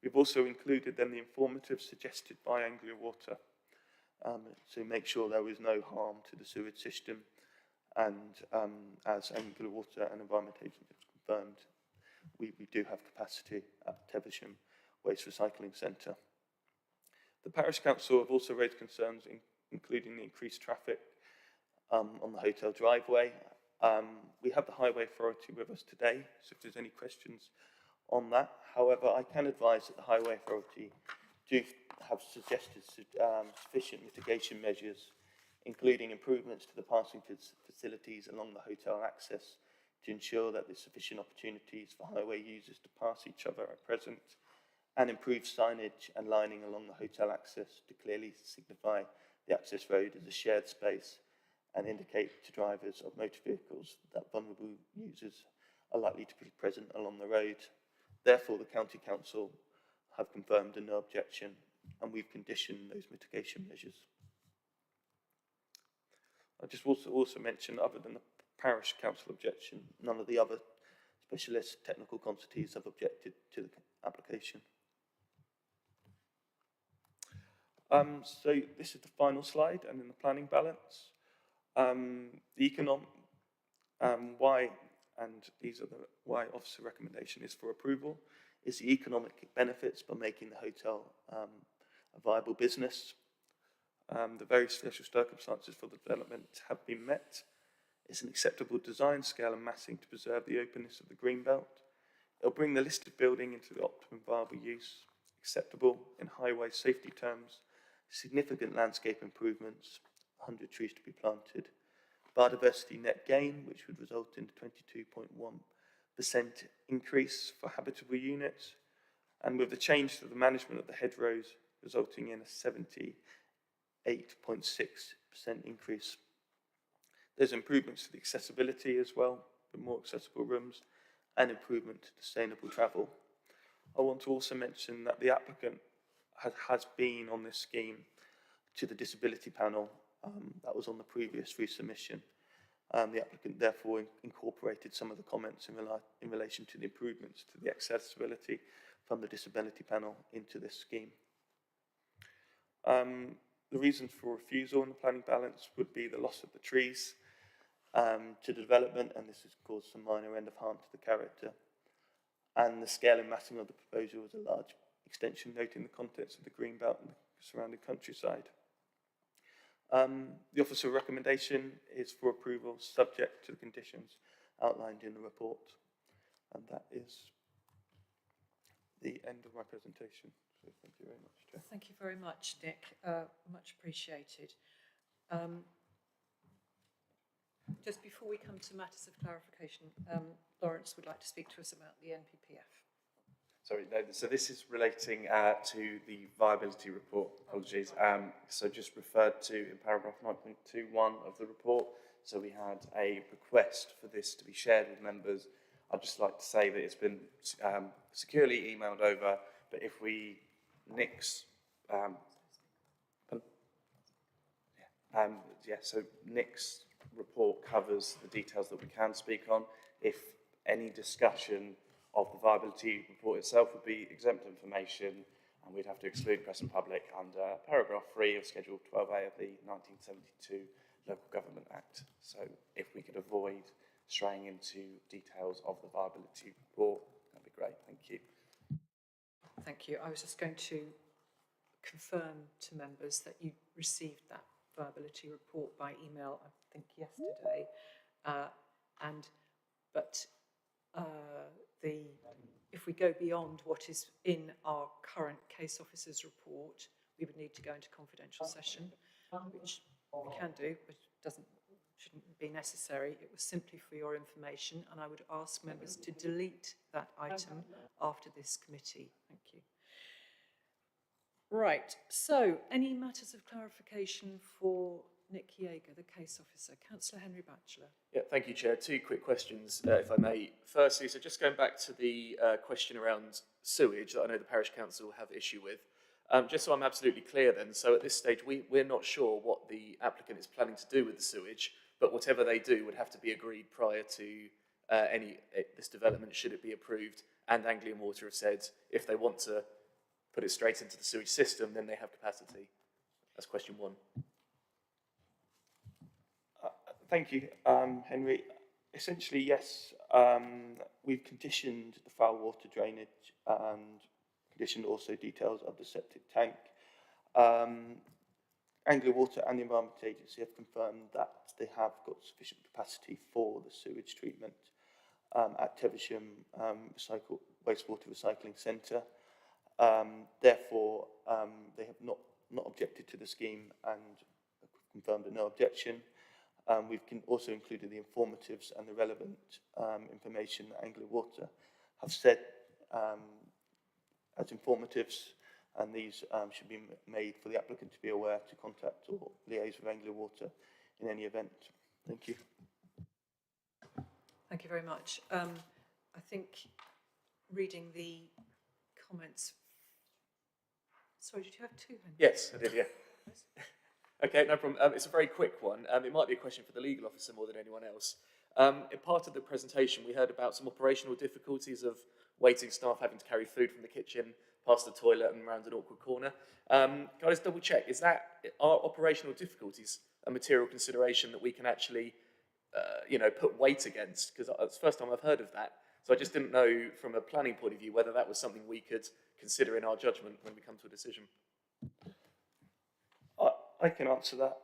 We've also included then the informative suggested by Anglia Water to make sure there is no harm to the sewage system, and as Anglia Water and Environment Agency have confirmed, we do have capacity at Tevisham Waste Recycling Centre. The Parish Council have also raised concerns, including the increased traffic on the hotel driveway. We have the Highway Authority with us today, so if there's any questions on that. However, I can advise that the Highway Authority do have suggested sufficient mitigation measures, including improvements to the passing facilities along the hotel access to ensure that there's sufficient opportunities for highway users to pass each other at present, and improved signage and lining along the hotel access to clearly signify the access road as a shared space and indicate to drivers of motor vehicles that vulnerable users are likely to be present along the road. Therefore, the County Council have confirmed a no objection, and we've conditioned those mitigation measures. I just also mention, other than the Parish Council objection, none of the other specialist technical quantities have objected to the application. So this is the final slide, and in the planning balance, the economic why, and these are the why officer recommendation is for approval, is the economic benefits by making the hotel a viable business. The very special circumstances for the development have been met. It's an acceptable design, scale and massing to preserve the openness of the greenbelt. It'll bring the listed building into the optimum viable use, acceptable in highway safety terms, significant landscape improvements, 100 trees to be planted, biodiversity net gain, which would result in a 22.1% increase for habitable units, and with the change to the management of the hedgerows, resulting in a 78.6% increase. There's improvements to the accessibility as well, with more accessible rooms, and improvement to sustainable travel. I want to also mention that the applicant has been on this scheme to the disability panel that was on the previous resubmission. The applicant therefore incorporated some of the comments in relation to the improvements to the accessibility from the disability panel into this scheme. The reasons for refusal in the planning balance would be the loss of the trees to the development, and this has caused some minor end of harm to the character, and the scale and massing of the proposal was a large extension noting the contents of the greenbelt and the surrounding countryside. The officer recommendation is for approval subject to the conditions outlined in the report, and that is the end of my presentation. So thank you very much, Chair. Thank you very much, Nick. Much appreciated. Just before we come to matters of clarification, Lawrence would like to speak to us about the NPPF. Sorry, no, so this is relating to the viability report, apologies. So just referred to in paragraph 9.21 of the report. So we had a request for this to be shared with members. I'd just like to say that it's been securely emailed over, but if we Nick's, so Nick's report covers the details that we can speak on. If any discussion of the viability report itself would be exempt information, and we'd have to exclude press and public under paragraph 3 of Schedule 12A of the 1972 Local Government Act. So if we could avoid straying into details of the viability report, that'd be great. Thank you. Thank you. I was just going to confirm to members that you received that viability report by email, I think yesterday, if we go beyond what is in our current case officer's report, we would need to go into confidential session, which we can do, but shouldn't be necessary. It was simply for your information, and I would ask members to delete that item after this committee. Thank you. Right, so any matters of clarification for Nick Yeager, the case officer? Councillor Henry Batchelor. Yeah, thank you, Chair. Two quick questions, if I may. Firstly, so just going back to the question around sewage that I know the Parish Council have issue with. Just so I'm absolutely clear then, so at this stage we're not sure what the applicant is planning to do with the sewage, but whatever they do would have to be agreed prior to this development, should it be approved, and Anglian Water have said if they want to put it straight into the sewage system, then they have capacity. That's question one. Thank you, Henry. Essentially, yes, we've conditioned the foul water drainage and conditioned also details of the septic tank. Anglia Water and the Environment Agency have confirmed that they have got sufficient capacity for the sewage treatment at Tevisham Wastewater Recycling Centre. Therefore, they have not objected to the scheme and confirmed a no objection. We've also included the informatives and the relevant information that Anglia Water have said as informatives, and these should be made for the applicant to be aware to contact or liaise with Anglia Water in any event. Thank you. Thank you very much. I think reading the comments. Sorry, did you have two hands? Yes, I did, yeah. Okay, no problem. It's a very quick one. It might be a question for the legal officer more than anyone else. In part of the presentation, we heard about some operational difficulties of waiting staff having to carry food from the kitchen past the toilet and around an awkward corner. Can I just double check, are operational difficulties a material consideration that we can actually, put weight against? Because it's the first time I've heard of that. So I just didn't know from a planning point of view whether that was something we could consider in our judgment when we come to a decision. I can answer that.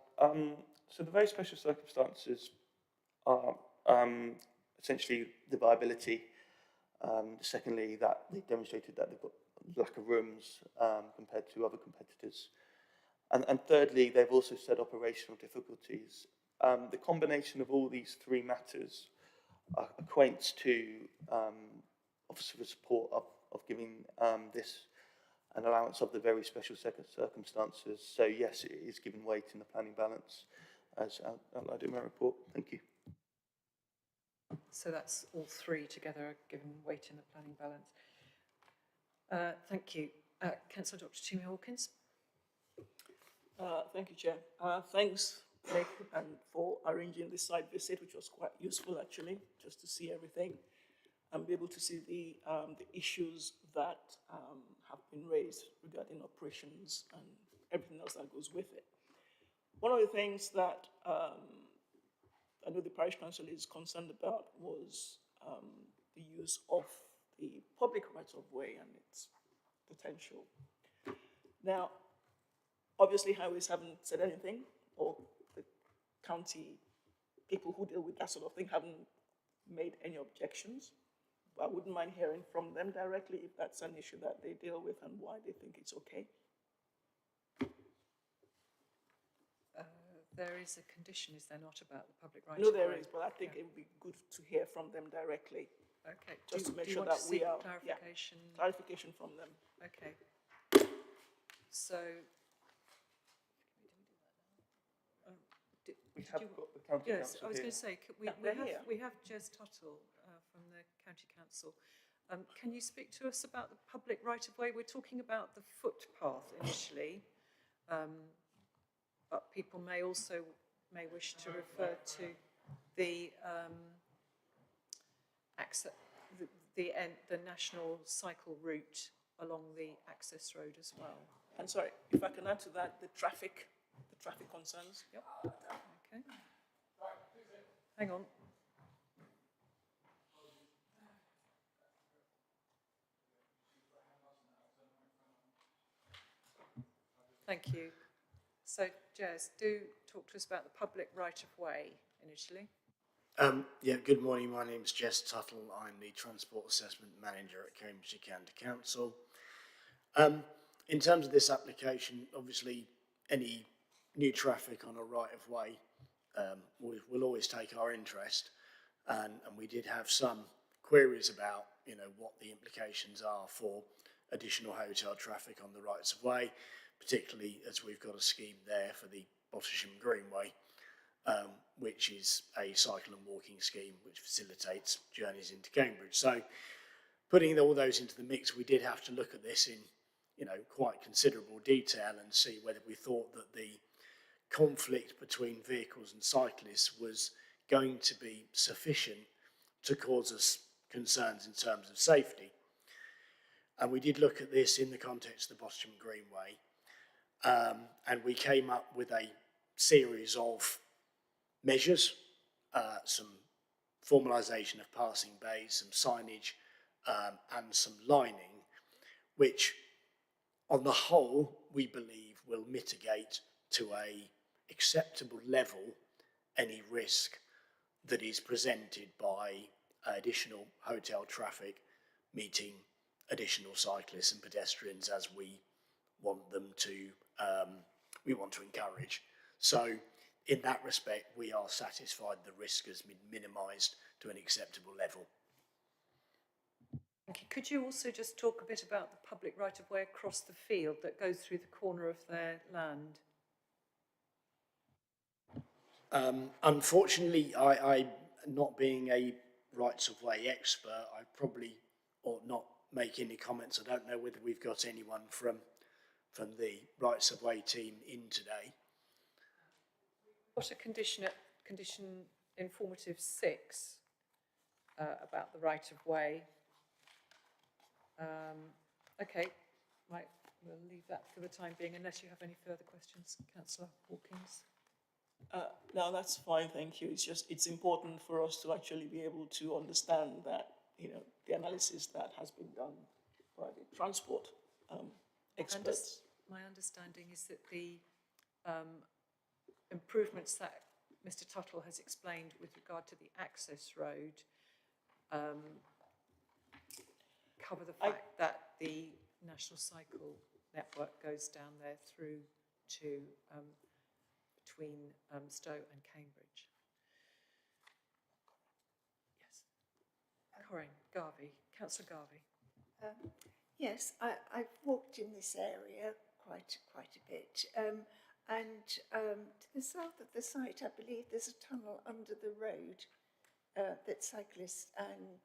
So the very special circumstances are essentially the viability. Secondly, that they've demonstrated that they've got lack of rooms compared to other competitors. And thirdly, they've also said operational difficulties. The combination of all these three matters acquaints to officer of support of giving this an allowance of the very special circumstances. So yes, it is given weight in the planning balance as outlined in my report. Thank you. So that's all three together given weight in the planning balance. Thank you. Councillor Dr. Toomey Hawkins. Thank you, Chair. Thanks, Nick, and for arranging this site visit, which was quite useful actually, just to see everything and be able to see the issues that have been raised regarding operations and everything else that goes with it. One of the things that I know the parish council is concerned about was the use of the public rights of way and its potential. Now, obviously, highways haven't said anything, or the county people who deal with that sort of thing haven't made any objections. But I wouldn't mind hearing from them directly if that's an issue that they deal with and why they think it's okay. There is a condition, is there not, about the public rights? No, there is, but I think it would be good to hear from them directly. Okay. Just to make do you sure want that to we seek are clarification. Yeah, clarification from them. Okay. So We have got the county yes, council I was here. going to say we have Jez Tuttle from the county council. Can you speak to us about the public right of way? We're talking about the footpath initially, but people may wish to refer to the the national cycle route along the access road as well. And sorry, if I can add to that, the traffic concerns. Yep. Okay. Hang on. Thank you. So, Jez, do talk to us about the public right of way initially. Yeah, good morning. My name is Jez Tuttle. I'm the Transport Assessment Manager at Cambridgeshire County Council. In terms of this application, obviously any new traffic on a right of way will always take our interest, and we did have some queries about what the implications are for additional hotel traffic on the rights of way, particularly as we've got a scheme there for the Bottisham Greenway, which is a cycle and walking scheme which facilitates journeys into Cambridge. So putting all those into the mix, we did have to look at this in quite considerable detail and see whether we thought that the conflict between vehicles and cyclists was going to be sufficient to cause us concerns in terms of safety. And we did look at this in the context of the Bottisham Greenway, and we came up with a series of measures, some formalisation of passing bays, some signage, and some lining, which on the whole we believe will mitigate to a acceptable level any risk that is presented by additional hotel traffic meeting additional cyclists and pedestrians as we want them to, we want to encourage. So in that respect, we are satisfied the risk has been minimised to an acceptable level. Thank you. Could you also just talk a bit about the public right-of-way across the field that goes through the corner of their land? Unfortunately, I, not being a rights-of-way expert, I probably ought not make any comments. I don't know whether we've got anyone from the rights-of-way team in today. What a condition informative 6 about the right-of-way. Okay, right, we'll leave that for the time being, unless you have any further questions, Councillor Hawkins. No, that's fine, thank you. It's just, it's important for us to actually be able to understand that, you know, the analysis that has been done by the transport experts. My understanding is that the improvements that Mr. Tuttle has explained with regard to the access road cover the fact that the National Cycle Network goes down there through to between Stowe and Cambridge. Yes. Corinne Garvey, Councillor Garvey. Yes, I've walked in this area quite a bit, and to the south of the site, I believe there's a tunnel under the road that cyclists and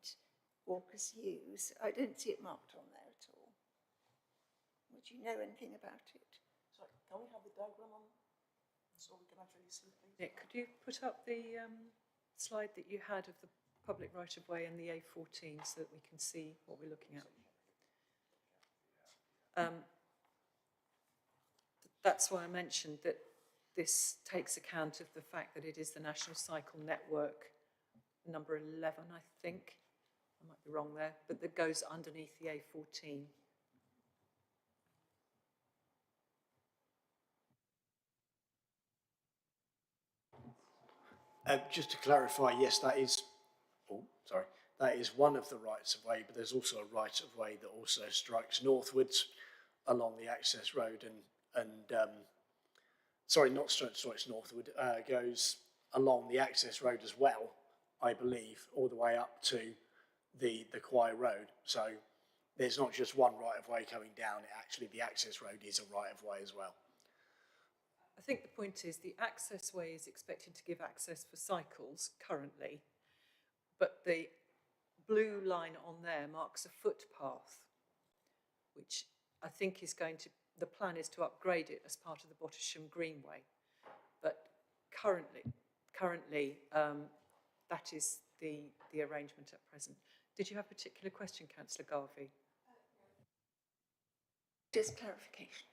walkers use. I don't see it marked on there at all. Would you know anything about it? Sorry, can we have the diagram on so we can actually see, please? Nick, could you put up the slide that you had of the public right-of-way and the A14 so that we can see what we're looking at? That's why I mentioned that this takes account of the fact that it is the National Cycle Network number 11, I think. I might be wrong there, but that goes underneath the A14. Just to clarify, yes, that is, that is one of the rights of way, but there's also a right of way that also strikes northwards along the access road sorry, not strikes northward, goes along the access road as well, I believe, all the way up to the Quay Road. So there's not just one right of way coming down, actually the access road is a right of way as well. I think the point is the access way is expected to give access for cycles currently, but the blue line on there marks a footpath, which I think is going to, the plan is to upgrade it as part of the Bottisham Greenway. But currently that is the arrangement at present. Did you have a particular question, Councillor Garvey? Just clarification.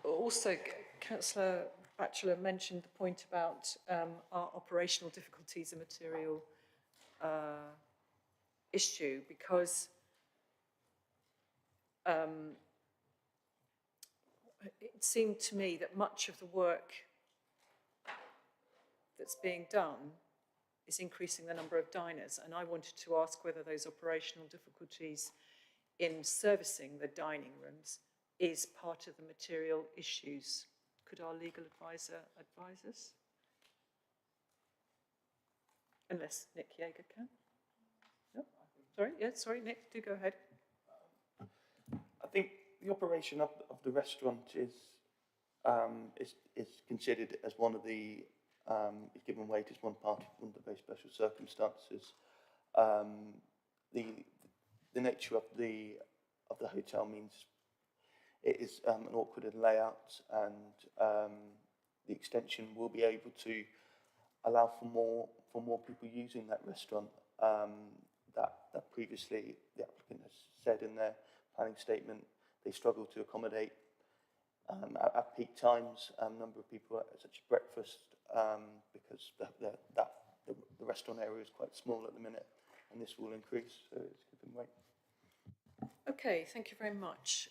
Also, Councillor Batchelor mentioned the point about our operational difficulties and material issue, because it seemed to me that much of the work that's being done is increasing the number of diners, and I wanted to ask whether those operational difficulties in servicing the dining rooms is part of the material issues. Could our legal advisor advise us? Unless Nick Yeager can. No? Sorry, yeah, sorry, Nick, do go ahead. I think the operation of the restaurant is considered as one of the, is given weight as one part of one of the very special circumstances. The nature of the hotel means it is an awkward layout, and the extension will be able to allow for more people using that restaurant. That previously the applicant has said in their planning statement they struggle to accommodate at peak times a number of people at such a breakfast because the restaurant area is quite small at the minute. and this will increase, so it's good and wait. Okay, thank you very much.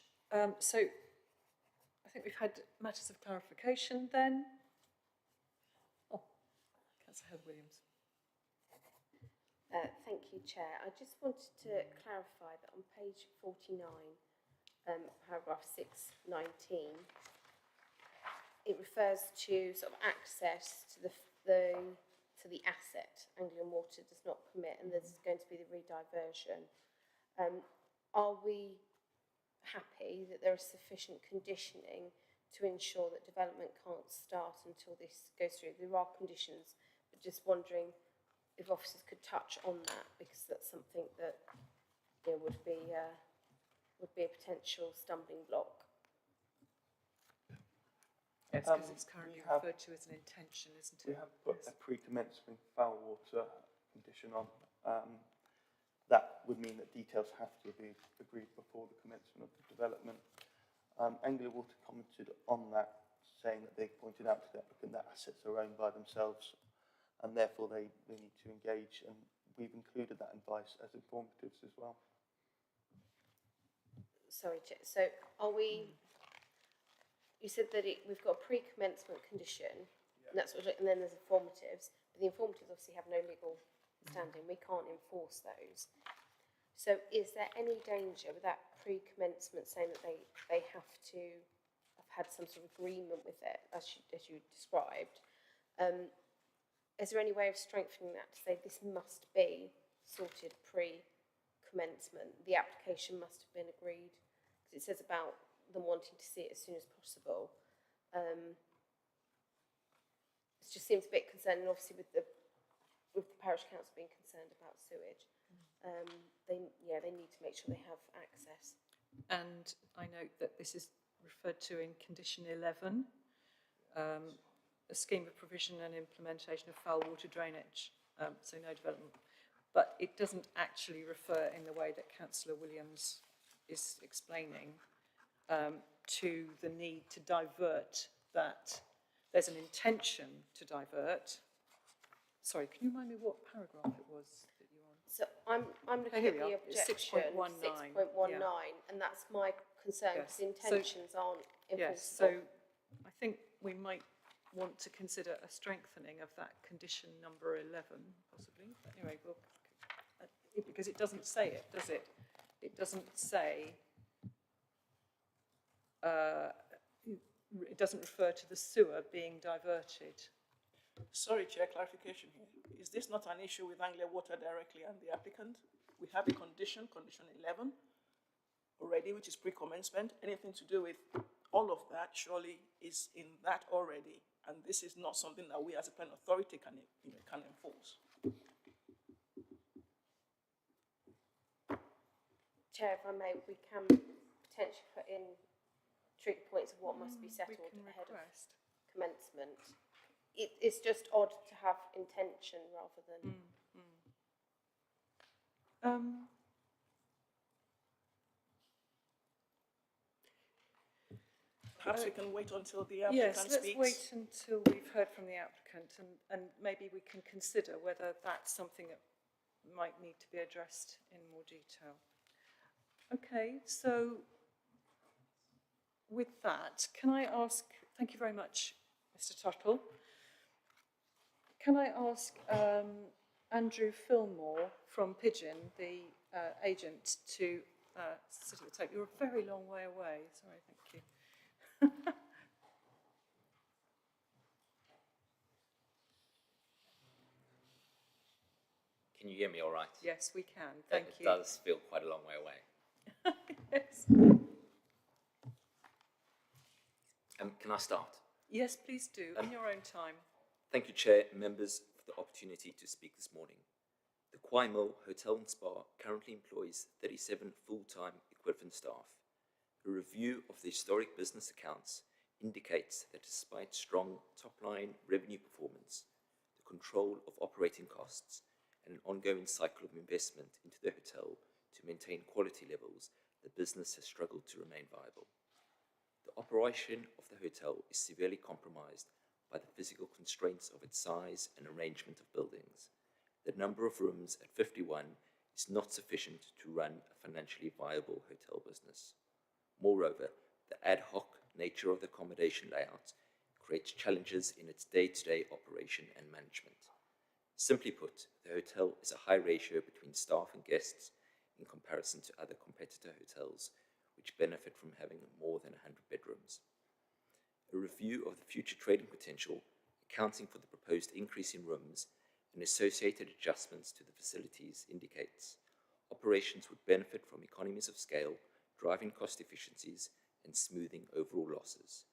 So I think we've had matters of clarification then. Oh, Councillor Heather Williams. Thank you, Chair. I just wanted to clarify that on page 49, paragraph 619, it refers to sort of access to the asset. Anglian Water does not permit, and there's going to be the rediversion. Are we happy that there is sufficient conditioning to ensure that development can't start until this goes through? There are conditions, but just wondering if officers could touch on that, because that's something that would be a potential stumbling block. Yes, because it's currently referred to as an intention, isn't it? We have put a pre-commencement foul water condition on. That would mean that details have to be agreed before the commencement of the development. Anglian Water commented on that, saying that they pointed out to the applicant that assets are owned by themselves, and therefore they need to engage, and we've included that advice as informatives as well. Sorry, Chair. So are we? You said that we've got a pre-commencement condition, and that's what, and then there's informatives. But the informatives obviously have no legal standing. We can't enforce those. So is there any danger with that pre-commencement saying that they have to have had some sort of agreement with it, as you described? Is there any way of strengthening that to say this must be sorted pre-commencement? The application must have been agreed, because it says about them wanting to see it as soon as possible. It just seems a bit concerning, obviously, with the parish council being concerned about sewage. They need to make sure they have access. And I note that this is referred to in condition 11. A scheme of provision and implementation of foul water drainage, so no development. But it doesn't actually refer in the way that Councillor Williams is explaining to the need to divert that. There's an intention to divert. Sorry, can you remind me what paragraph it was that you were on? So I'm looking at the objection, 6.19, and that's my concern, because intentions aren't enforceable. Yes, so I think we might want to consider a strengthening of that condition number 11, possibly. But anyway, because it doesn't say it, does it? It doesn't say, it doesn't refer to the sewer being diverted. Sorry, Chair, clarification here. Is this not an issue with Anglian Water directly and the applicant? We have a condition 11, already, which is pre-commencement. Anything to do with all of that surely is in that already. And this is not something that we as a planning authority can enforce. Chair, if I may, we can potentially put in trigger points of what must be settled ahead of commencement. It's just odd to have intention rather than... Perhaps we can wait until the applicant speaks. Yes, let's wait until we've heard from the applicant, and maybe we can consider whether that's something that might need to be addressed in more detail. Okay, so with that, can I ask, thank you very much, Mr. Tuttle. Can I ask Andrew Fillmore from Pigeon, the agent, to sit at the table? You're a very long way away. Sorry, thank you. Can you hear me all right? Yes, we can. Thank you. It does feel quite a long way away. Yes. Can I start? Yes, please do, in your own time. Thank you, Chair and members, for the opportunity to speak this morning. The Kwai Mill Hotel and Spa currently employs 37 full-time equivalent staff. A review of the historic business accounts indicates that despite strong top-line revenue performance, the control of operating costs, and an ongoing cycle of investment into the hotel to maintain quality levels, the business has struggled to remain viable. The operation of the hotel is severely compromised by the physical constraints of its size and arrangement of buildings. The number of rooms at 51 is not sufficient to run a financially viable hotel business. Moreover, the ad hoc nature of the accommodation layout creates challenges in its day-to-day operation and management. Simply put, the hotel is a high ratio between staff and guests in comparison to other competitor hotels, which benefit from having more than 100 bedrooms. A review of the future trading potential, accounting for the proposed increase in rooms and associated adjustments to the facilities, indicates operations would benefit from economies of scale, driving cost efficiencies and smoothing overall losses.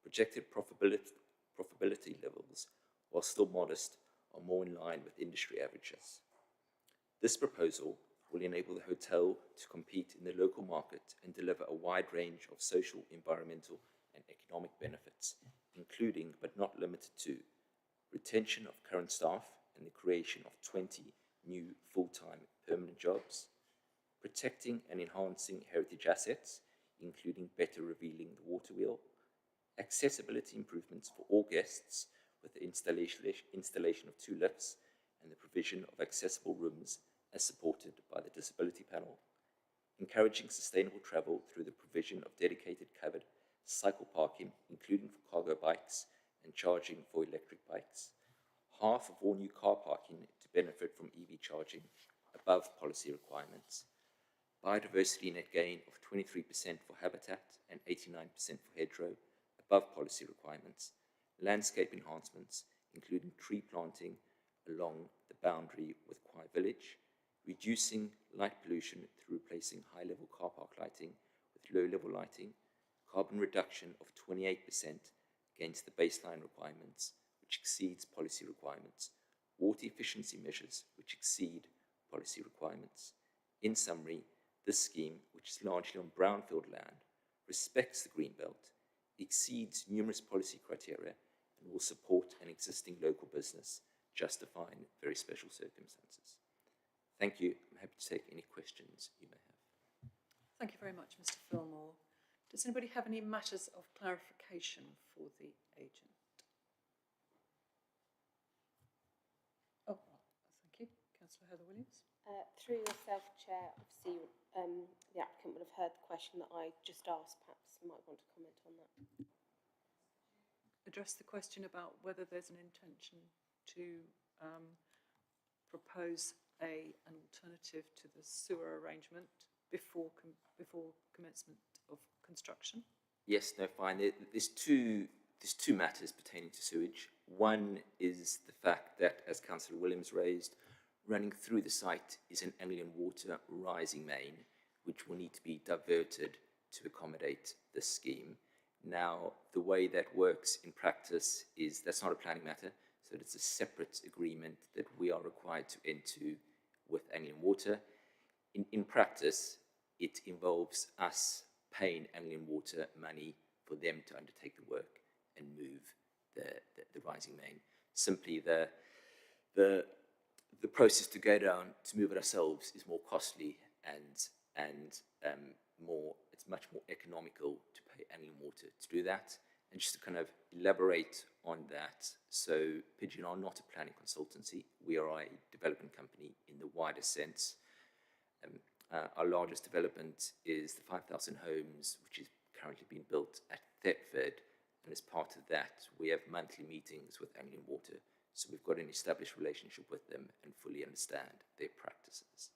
Projected profitability levels, while still modest, are more in line with industry averages. This proposal will enable the hotel to compete in the local market and deliver a wide range of social, environmental, and economic benefits, including but not limited to retention of current staff and the creation of 20 new full-time permanent jobs, protecting and enhancing heritage assets, including better revealing the water wheel, accessibility improvements for all guests with the installation of 2 lifts and the provision of accessible rooms as supported by the disability panel, encouraging sustainable travel through the provision of dedicated covered cycle parking, including for cargo bikes and charging for electric bikes, half of all new car parking to benefit from EV charging above policy requirements, biodiversity net gain of 23% for habitat and 89% for hedgerow above policy requirements, landscape enhancements, including tree planting along the boundary with Kwai Village, reducing light pollution through replacing high-level car park lighting with low-level lighting, carbon reduction of 28% against the baseline requirements, which exceeds policy requirements, water efficiency measures which exceed policy requirements. In summary, this scheme, which is largely on brownfield land, respects the Greenbelt, exceeds numerous policy criteria, and will support an existing local business, justifying very special circumstances. Thank you. I'm happy to take any questions you may have. Thank you very much, Mr. Fillmore. Does anybody have any matters of clarification for the agent? Oh, thank you. Councillor Heather Williams. Through yourself, Chair, obviously the applicant would have heard the question that I just asked. Perhaps you might want to comment on that. Address the question about whether there's an intention to propose an alternative to the sewer arrangement before commencement of construction. Yes, no, fine. There's two matters pertaining to sewage. One is the fact that, as Councillor Williams raised, running through the site is an Anglian water rising main, which will need to be diverted to accommodate this scheme. Now, the way that works in practice is that's not a planning matter, so it's a separate agreement that we are required to enter with Anglian Water. In practice, it involves us paying Anglian Water money for them to undertake the work and move the rising main. Simply the process to go down to move it ourselves is more costly and it's much more economical to pay Anglian Water to do that. And just to kind of elaborate on that, so Pigeon are not a planning consultancy. We are a development company in the wider sense. Our largest development is the 5,000 homes, which is currently being built at Thetford. And as part of that, we have monthly meetings with Anglian Water. So we've got an established relationship with them and fully understand their practices.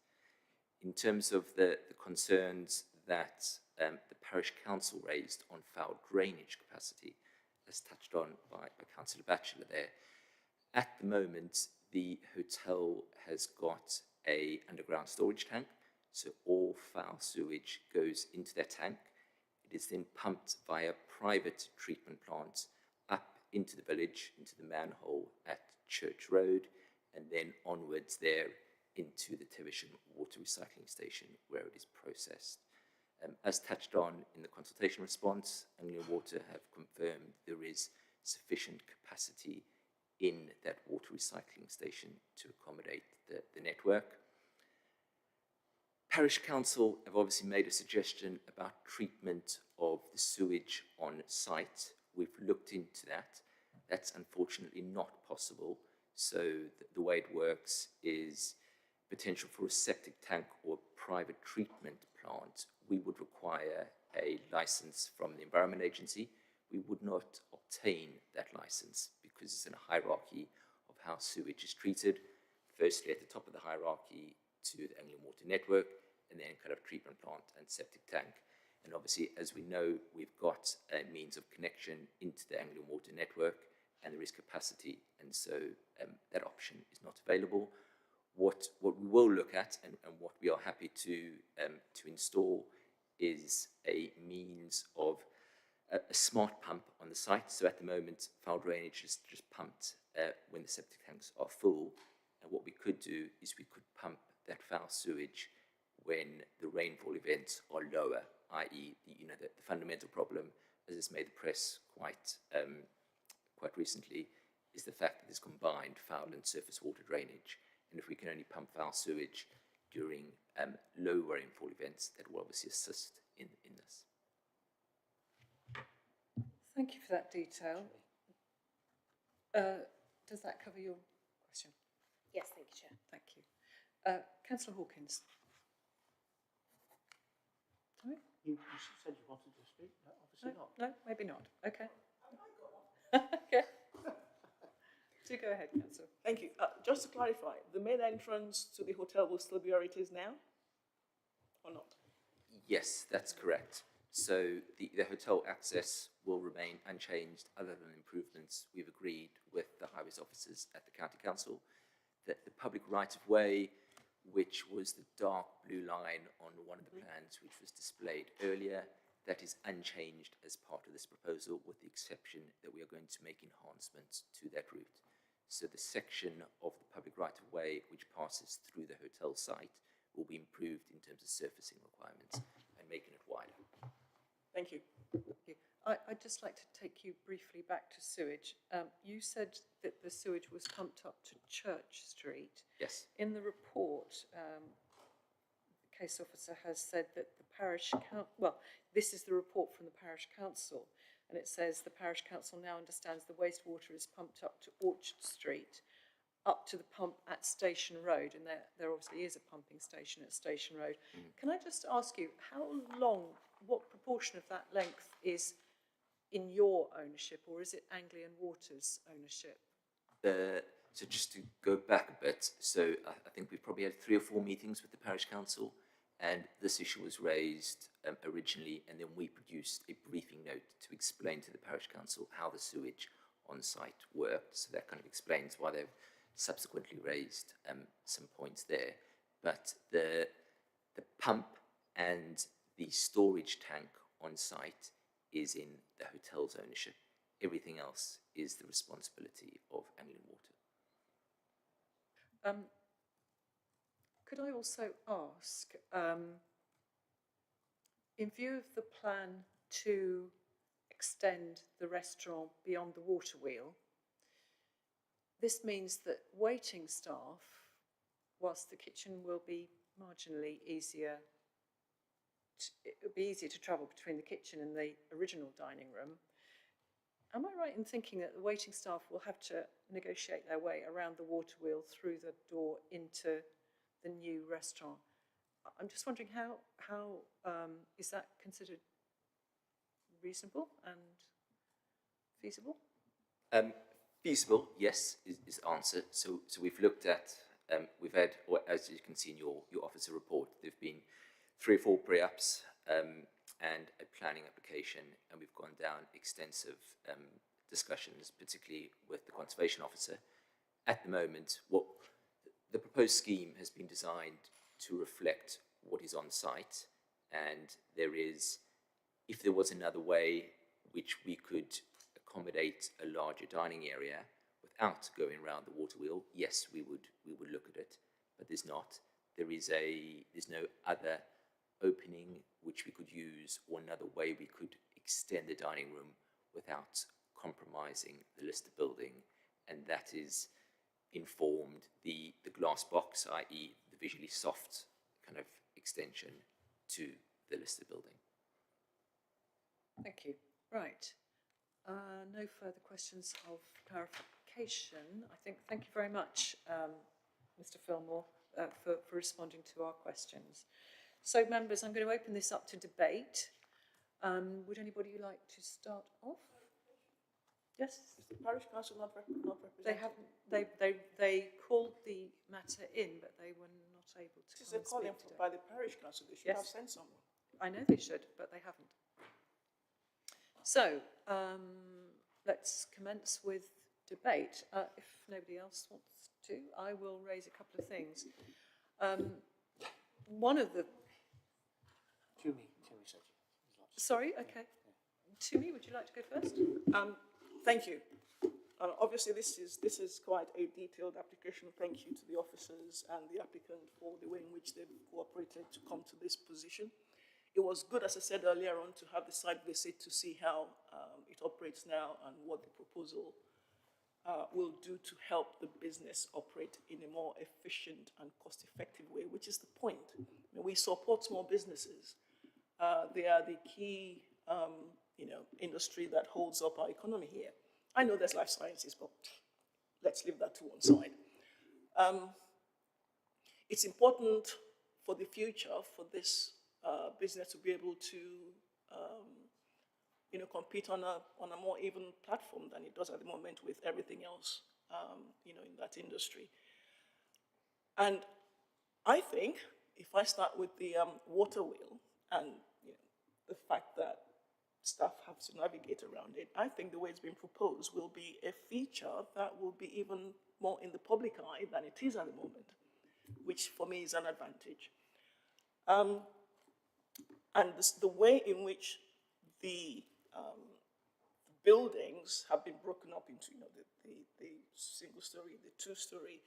In terms of the concerns that the parish council raised on foul drainage capacity, as touched on by Councillor Batchelor there, at the moment the hotel has got an underground storage tank, so all foul sewage goes into that tank. It is then pumped via private treatment plants up into the village, into the manhole at Church Road, and then onwards there into the Tevisham water recycling station where it is processed. As touched on in the consultation response, Anglian Water have confirmed there is sufficient capacity in that water recycling station to accommodate the network. Parish Council have obviously made a suggestion about treatment of the sewage on site. We've looked into that. That's unfortunately not possible. So the way it works is potential for a septic tank or private treatment plant, we would require a license from the Environment Agency. We would not obtain that license because it's in a hierarchy of how sewage is treated. Firstly, at the top of the hierarchy to the Anglian Water Network, and then kind of treatment plant and septic tank. And obviously, as we know, we've got a means of connection into the Anglian Water Network, and there is capacity, and so that option is not available. What we will look at, and what we are happy to install, is a means of a smart pump on the site. So at the moment, foul drainage is just pumped when the septic tanks are full. And what we could do is we could pump that foul sewage when the rainfall events are lower, i.e., the fundamental problem, as has made the press quite recently, is the fact that there's combined foul and surface water drainage. And if we can only pump foul sewage during low rainfall events, that will obviously assist in this. Thank you for that detail. Does that cover your question? Yes, thank you, Chair. Thank you. Councillor Hawkins. Sorry? You said you wanted to speak. No, obviously not. No, maybe not. Okay. Okay. Do go ahead, Councillor. Thank you. Just to clarify, the main entrance to the hotel will still be where it is now, or not? Yes, that's correct. So the hotel access will remain unchanged other than improvements we've agreed with the highways officers at the County Council. That the public right-of-way, which was the dark blue line on one of the plans which was displayed earlier, that is unchanged as part of this proposal, with the exception that we are going to make enhancements to that route. So the section of the public right-of-way which passes through the hotel site will be improved in terms of surfacing requirements and making it wider. Thank you. Thank you. I'd just like to take you briefly back to sewage. You said that the sewage was pumped up to Church Street. Yes. In the report, the case officer has said that the parish council, well, this is the report from the parish council, and it says the parish council now understands the wastewater is pumped up to Orchard Street, up to the pump at Station Road, and there obviously is a pumping station at Station Road. Can I just ask you, how long, what proportion of that length is in your ownership, or is it Anglian Water's ownership? So just to go back a bit, so I think we probably had 3 or 4 meetings with the parish council, and this issue was raised originally, and then we produced a briefing note to explain to the parish council how the sewage on site worked. So that kind of explains why they've subsequently raised some points there. But the pump and the storage tank on site is in the hotel's ownership. Everything else is the responsibility of Anglian Water. Could I also ask, in view of the plan to extend the restaurant beyond the water wheel, this means that waiting staff, whilst the kitchen will be marginally easier, it would be easier to travel between the kitchen and the original dining room. Am I right in thinking that the waiting staff will have to negotiate their way around the water wheel through the door into the new restaurant? I'm just wondering how is that considered reasonable and feasible? Feasible, yes, is the answer. So we've looked at, we've had, or as you can see in your officer report, there've been 3 or 4 pre-apps and a planning application, and we've gone down extensive discussions, particularly with the conservation officer. At the moment, what the proposed scheme has been designed to reflect what is on site, and there is, if there was another way which we could accommodate a larger dining area without going around the water wheel, yes, we would look at it, but there's not. There's no other opening which we could use, or another way we could extend the dining room without compromising the listed building, and that is informed the glass box, i.e. the visually soft kind of extension to the listed building. Thank you. Right. No further questions of clarification. I think, thank you very much, Mr. Fillmore. for responding to our questions. So, members, I'm going to open this up to debate. Would anybody like to start off? Yes? Is the parish council not represented? They haven't. They called the matter in, but they were not able to. Is a call in by the parish council? They should have sent someone. I know they should, but they haven't. So let's commence with debate. If nobody else wants to, I will raise a couple of things. One of the... Tumi said. Sorry, okay. Tumi, would you like to go first? Thank you. Obviously, this is quite a detailed application. Thank you to the officers and the applicant for the way in which they've cooperated to come to this position. It was good, as I said earlier on, to have the site visit to see how it operates now and what the proposal will do to help the business operate in a more efficient and cost-effective way, which is the point. I mean, we support small businesses. They are the key industry that holds up our economy here. I know there's life sciences, but let's leave that to one side. It's important for the future for this business to be able to, compete on a more even platform than it does at the moment with everything else, in that industry. And I think if I start with the water wheel and the fact that staff have to navigate around it, I think the way it's been proposed will be a feature that will be even more in the public eye than it is at the moment, which for me is an advantage. And the way in which the buildings have been broken up into the single story, the two-story,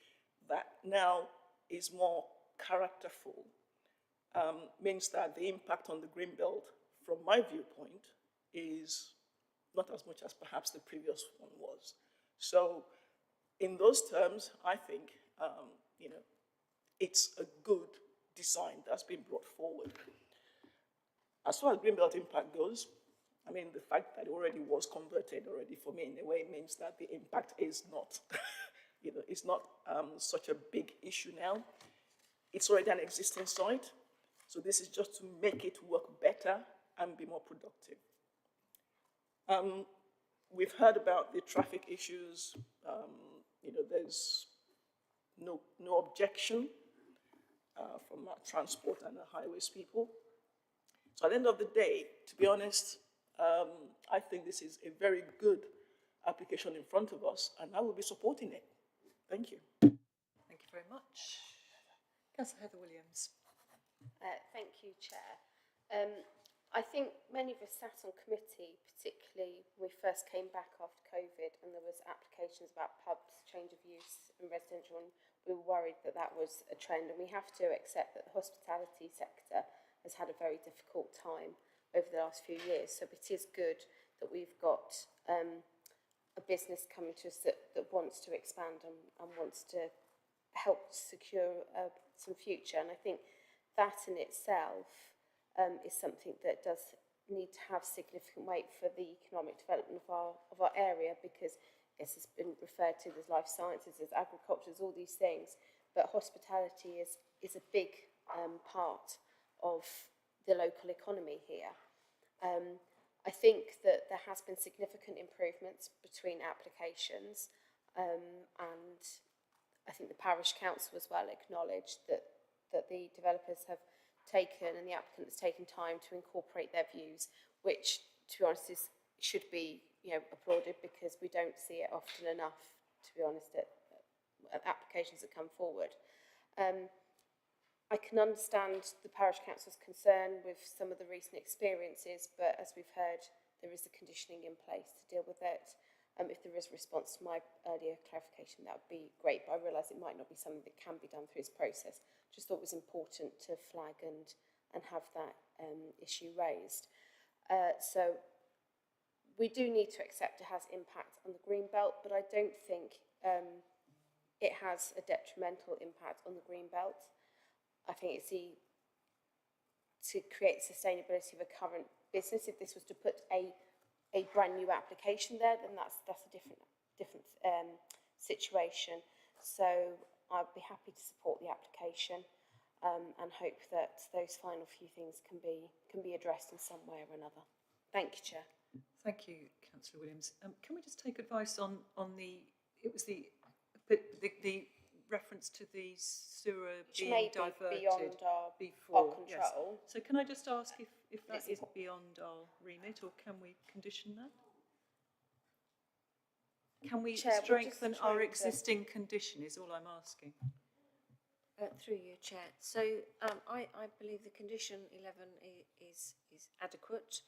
that now is more characterful, means that the impact on the green belt, from my viewpoint, is not as much as perhaps the previous one was. So in those terms, I think, it's a good design that's been brought forward. As far as Greenbelt impact goes, I mean, the fact that it already was converted already for me in a way means that the impact is not, it's not such a big issue now. It's already an existing site. So this is just to make it work better and be more productive. We've heard about the traffic issues. There's no objection from our transport and the highways people. So at the end of the day, to be honest, I think this is a very good application in front of us, and I will be supporting it. Thank you. Thank you very much. Councillor Heather Williams. Thank you, Chair. I think many of us sat on committee, particularly when we first came back after COVID, and there was applications about pubs, change of use and residential, and we were worried that that was a trend. And we have to accept that the hospitality sector has had a very difficult time over the last few years. So it is good that we've got a business coming to us that wants to expand and wants to help secure some future. And I think that in itself is something that does need to have significant weight for the economic development of our area, because this has been referred to as life sciences, as agriculture, as all these things, but hospitality is a big part of the local economy here. I think that there has been significant improvements between applications, and I think the parish council as well acknowledged that the developers have taken and the applicant has taken time to incorporate their views, which, to be honest, should be applauded, because we don't see it often enough, to be honest, at applications that come forward. I can understand the parish council's concern with some of the recent experiences, but as we've heard, there is a conditioning in place to deal with it. If there is a response to my earlier clarification, that would be great, but I realise it might not be something that can be done through this process. Just thought it was important to flag and have that issue raised. So we do need to accept it has impact on the green belt, but I don't think it has a detrimental impact on the green belt. I think it's to create sustainability of a current business. If this was to put a brand new application there, then that's a different situation. So I'd be happy to support the application and hope that those final few things can be addressed in some way or another. Thank you, Chair. Thank you, Councillor Williams. Can we just take advice on the reference to the sewer Which being may be diverted beyond our before? control. Yes. So can I just ask if that is beyond our remit, or can we condition that? Can we Chair, strengthen our existing condition, is all I'm asking. Through you, Chair. So I believe the condition 11 is adequate.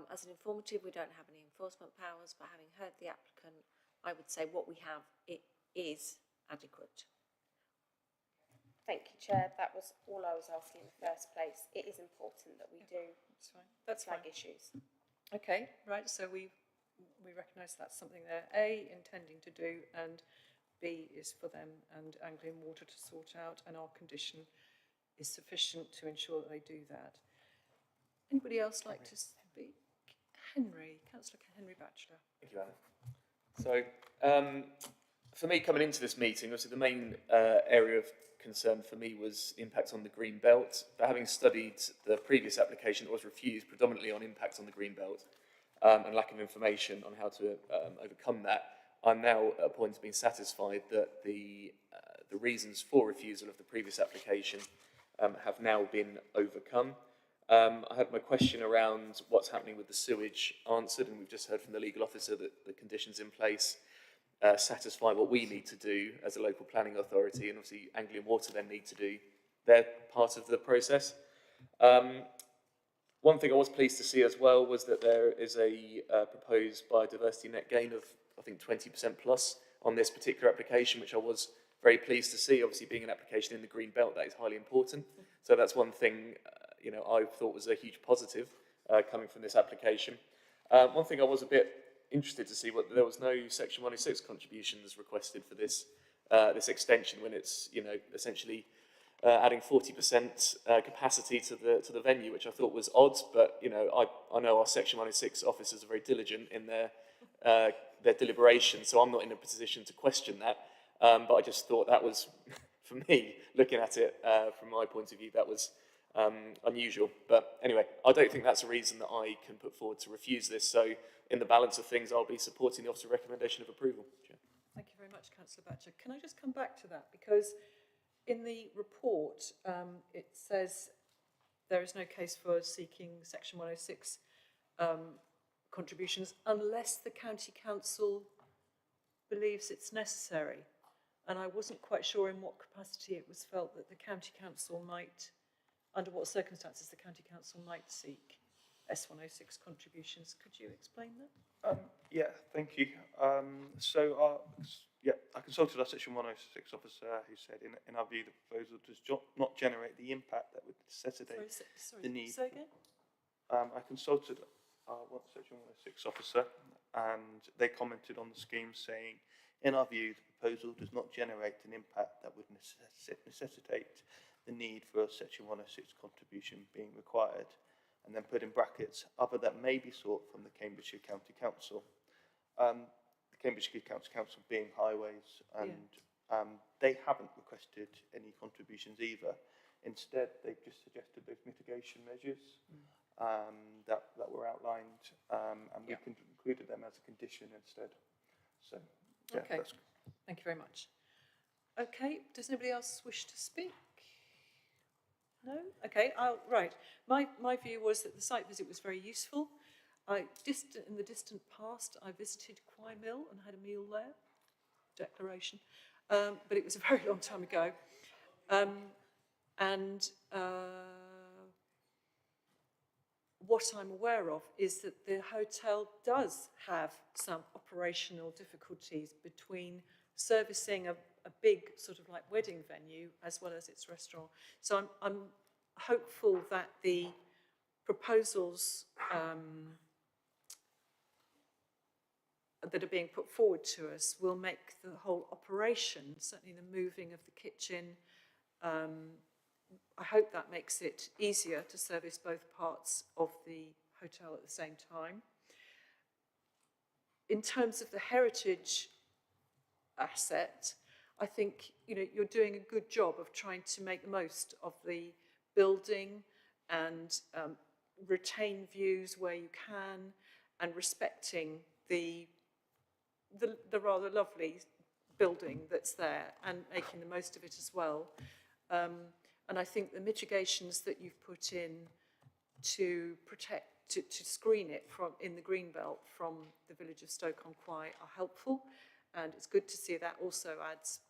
As an informative, we don't have any enforcement powers, but having heard the applicant, I would say what we have, it is adequate. Thank you, Chair. That was all I was asking in the first place. It is important that we do flag issues. Okay, right, so we recognise that's something they're A, intending to do, and B is for them and Anglian Water to sort out, and our condition is sufficient to ensure that they do that. Anybody else like to speak? Councillor Henry Batchelor. Thank you, Anna. So, for me, coming into this meeting, obviously the main area of concern for me was impact on the green belt. But having studied the previous application that was refused predominantly on impact on the green belt and lack of information on how to overcome that, I'm now at a point of being satisfied that the reasons for refusal of the previous application have now been overcome. I had my question around what's happening with the sewage answered, and we've just heard from the legal officer that the conditions in place satisfy what we need to do as a local planning authority, and obviously Anglian Water then need to do their part of the process. One thing I was pleased to see as well was that there is a proposed biodiversity net gain of, I think, 20% plus on this particular application, which I was very pleased to see. Obviously, being an application in the green belt, that is highly important. So that's one thing, I thought was a huge positive coming from this application. One thing I was a bit interested to see, there was no Section 106 contributions requested for this this extension, when it's essentially adding 40% capacity to the venue, which I thought was odd. But I know our Section 106 officers are very diligent in their deliberation, so I'm not in a position to question that. But I just thought that was, for me, looking at it from my point of view, that was unusual. But anyway, I don't think that's a reason that I can put forward to refuse this. So in the balance of things, I'll be supporting the officer recommendation of approval. Chair. Thank you very much, Councillor Batchelor. Can I just come back to that? Because in the report, it says there is no case for seeking Section 106 contributions unless the County Council believes it's necessary. And I wasn't quite sure in what capacity it was felt that the County Council might, under what circumstances the County Council might seek S106 contributions. Could you explain that? Yeah, thank you. I consulted our Section 106 officer, who said, in our view, the proposal does not generate the impact that would necessitate the need. Say again? I consulted our Section 106 officer, and they commented on the scheme, saying, in our view, the proposal does not generate an impact that would necessitate the need for a Section 106 contribution being required, and then put in brackets, other that may be sought from the Cambridgeshire County Council. The Cambridgeshire County Council being highways, and they haven't requested any contributions either. Instead, they've just suggested those mitigation measures that were outlined, and we included them as a condition instead. So, yeah, okay. That's... Thank you very much. Okay, does anybody else wish to speak? No? Okay, right. My view was that the site visit was very useful. In the distant past, I visited Quye Mill and had a meal there. Declaration. But it was a very long time ago. What I'm aware of is that the hotel does have some operational difficulties between servicing a big sort of like wedding venue as well as its restaurant. So I'm hopeful that the proposals that are being put forward to us will make the whole operation, certainly the moving of the kitchen, I hope that makes it easier to service both parts of the hotel at the same time. In terms of the heritage asset, I think, you know, you're doing a good job of trying to make the most of the building and retain views where you can, and respecting the rather lovely building that's there and making the most of it as well. And I think the mitigations that you've put in to protect, to screen it from in the green belt from the village of Stoke-on-Quye are helpful, and it's good to see that also adds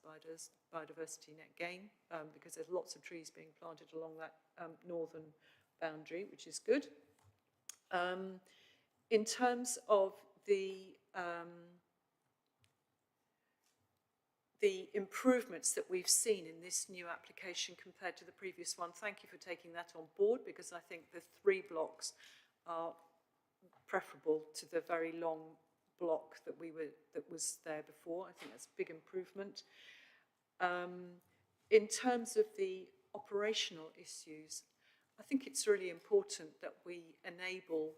biodiversity net gain, because there's lots of trees being planted along that northern boundary, which is good. In terms of the improvements that we've seen in this new application compared to the previous one, thank you for taking that on board, because I think the 3 blocks are preferable to the very long block that was there before. I think that's a big improvement. In terms of the operational issues, I think it's really important that we enable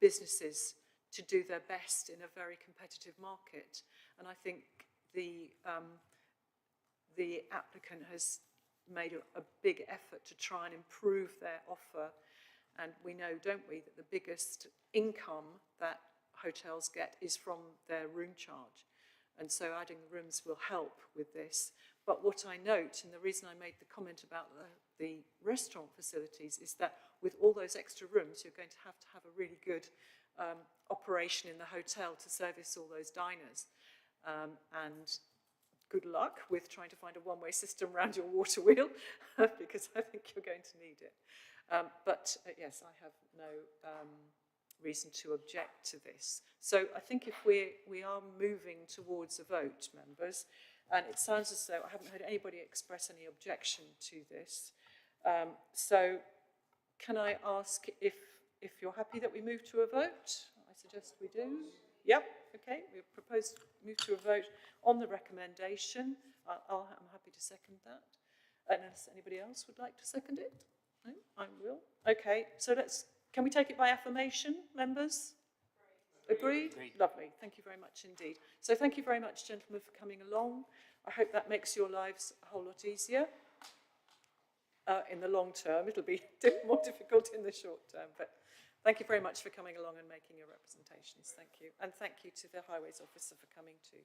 businesses to do their best in a very competitive market. And I think the applicant has made a big effort to try and improve their offer. And we know, don't we, that the biggest income that hotels get is from their room charge. And so adding the rooms will help with this. But what I note, and the reason I made the comment about the restaurant facilities, is that with all those extra rooms, you're going to have a really good operation in the hotel to service all those diners. And good luck with trying to find a one-way system around your water wheel, because I think you're going to need it. Yes, I have no reason to object to this. So I think if we are moving towards a vote, members, and it sounds as though I haven't heard anybody express any objection to this. So can I ask if you're happy that we move to a vote? I suggest we do. Yep, okay, we propose to move to a vote on the recommendation. I'm happy to second that. Unless anybody else would like to second it? No, I will. Okay, so can we take it by affirmation, members? Agreed? Lovely, thank you very much indeed. So thank you very much, gentlemen, for coming along. I hope that makes your lives a whole lot easier. In the long term, it'll be more difficult in the short term, but thank you very much for coming along and making your representations. Thank you. And thank you to the Highways Officer for coming too.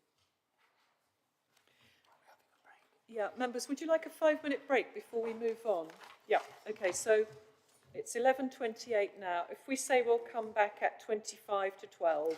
Yeah, members, would you like a 5-minute break before we move on? Yeah, okay, so it's 11:28 now. If we say we'll come back at 25 to 12.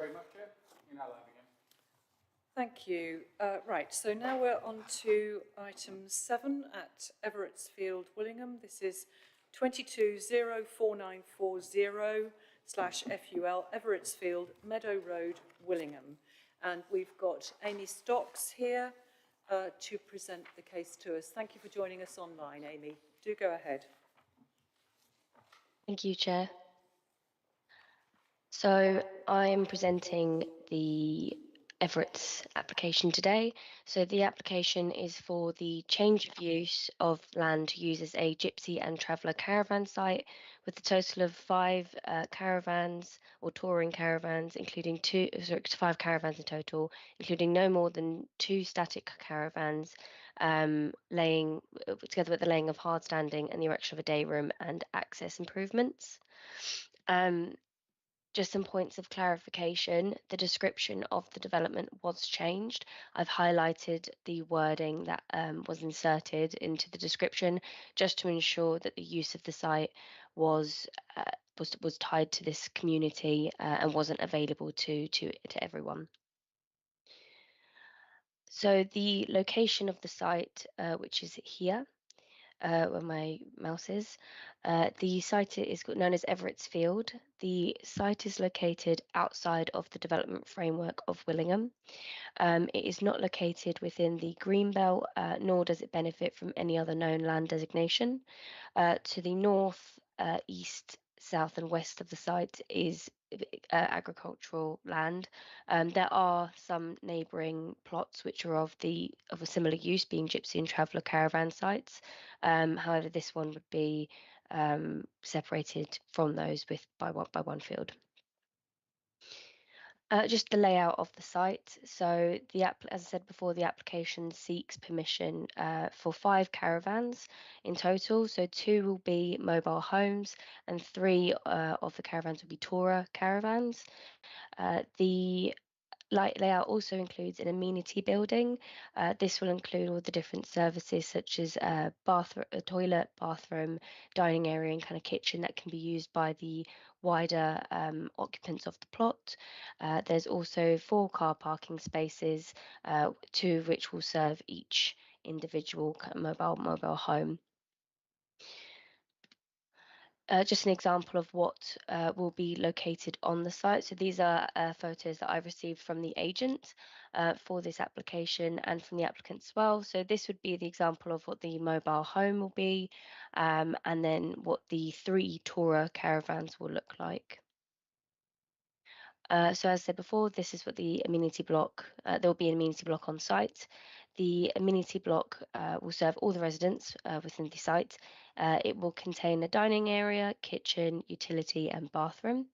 very much, Chair. You're now live again. Thank you. Right, so now we're on to item 7 at Everett's Field, Willingham. This is 22-04940/FUL, Everett's Field, Meadow Road, Willingham. And we've got Amy Stocks here to present the case to us. Thank you for joining us online, Amy. Do go ahead. Thank you, Chair. So I am presenting the Everett's application today. So the application is for the change of use of land to use as a gypsy and traveller caravan site with a total of 5 caravans or touring caravans, including 5 caravans in total, including no more than 2 static caravans, laying together with the laying of hard standing and the erection of a day room and access improvements. Just some points of clarification. The description of the development was changed. I've highlighted the wording that was inserted into the description just to ensure that the use of the site was tied to this community and wasn't available to everyone. So the location of the site, which is here, where my mouse is. The site is known as Everett's Field. The site is located outside of the development framework of Willingham. It is not located within the Greenbelt, nor does it benefit from any other known land designation. To the north, east, south and west of the site is agricultural land. There are some neighbouring plots which are of a similar use, being gypsy and traveller caravan sites. However, this one would be separated from those by one field. Just the layout of the site. So as I said before, the application seeks permission for 5 caravans in total. So 2 will be mobile homes and 3 of the caravans will be tourer caravans. The layout also includes an amenity building. This will include all the different services such as a toilet, bathroom, dining area and kind of kitchen that can be used by the wider occupants of the plot. There's also 4 car parking spaces, 2 of which will serve each individual mobile home. Just an example of what will be located on the site. So these are photos that I've received from the agent for this application and from the applicant as well. So this would be the example of what the mobile home will be, and then what the 3 tourer caravans will look like. So as I said before, this is what the amenity block, there will be an amenity block on site. The amenity block will serve all the residents within the site. It will contain a dining area, kitchen, utility and bathroom.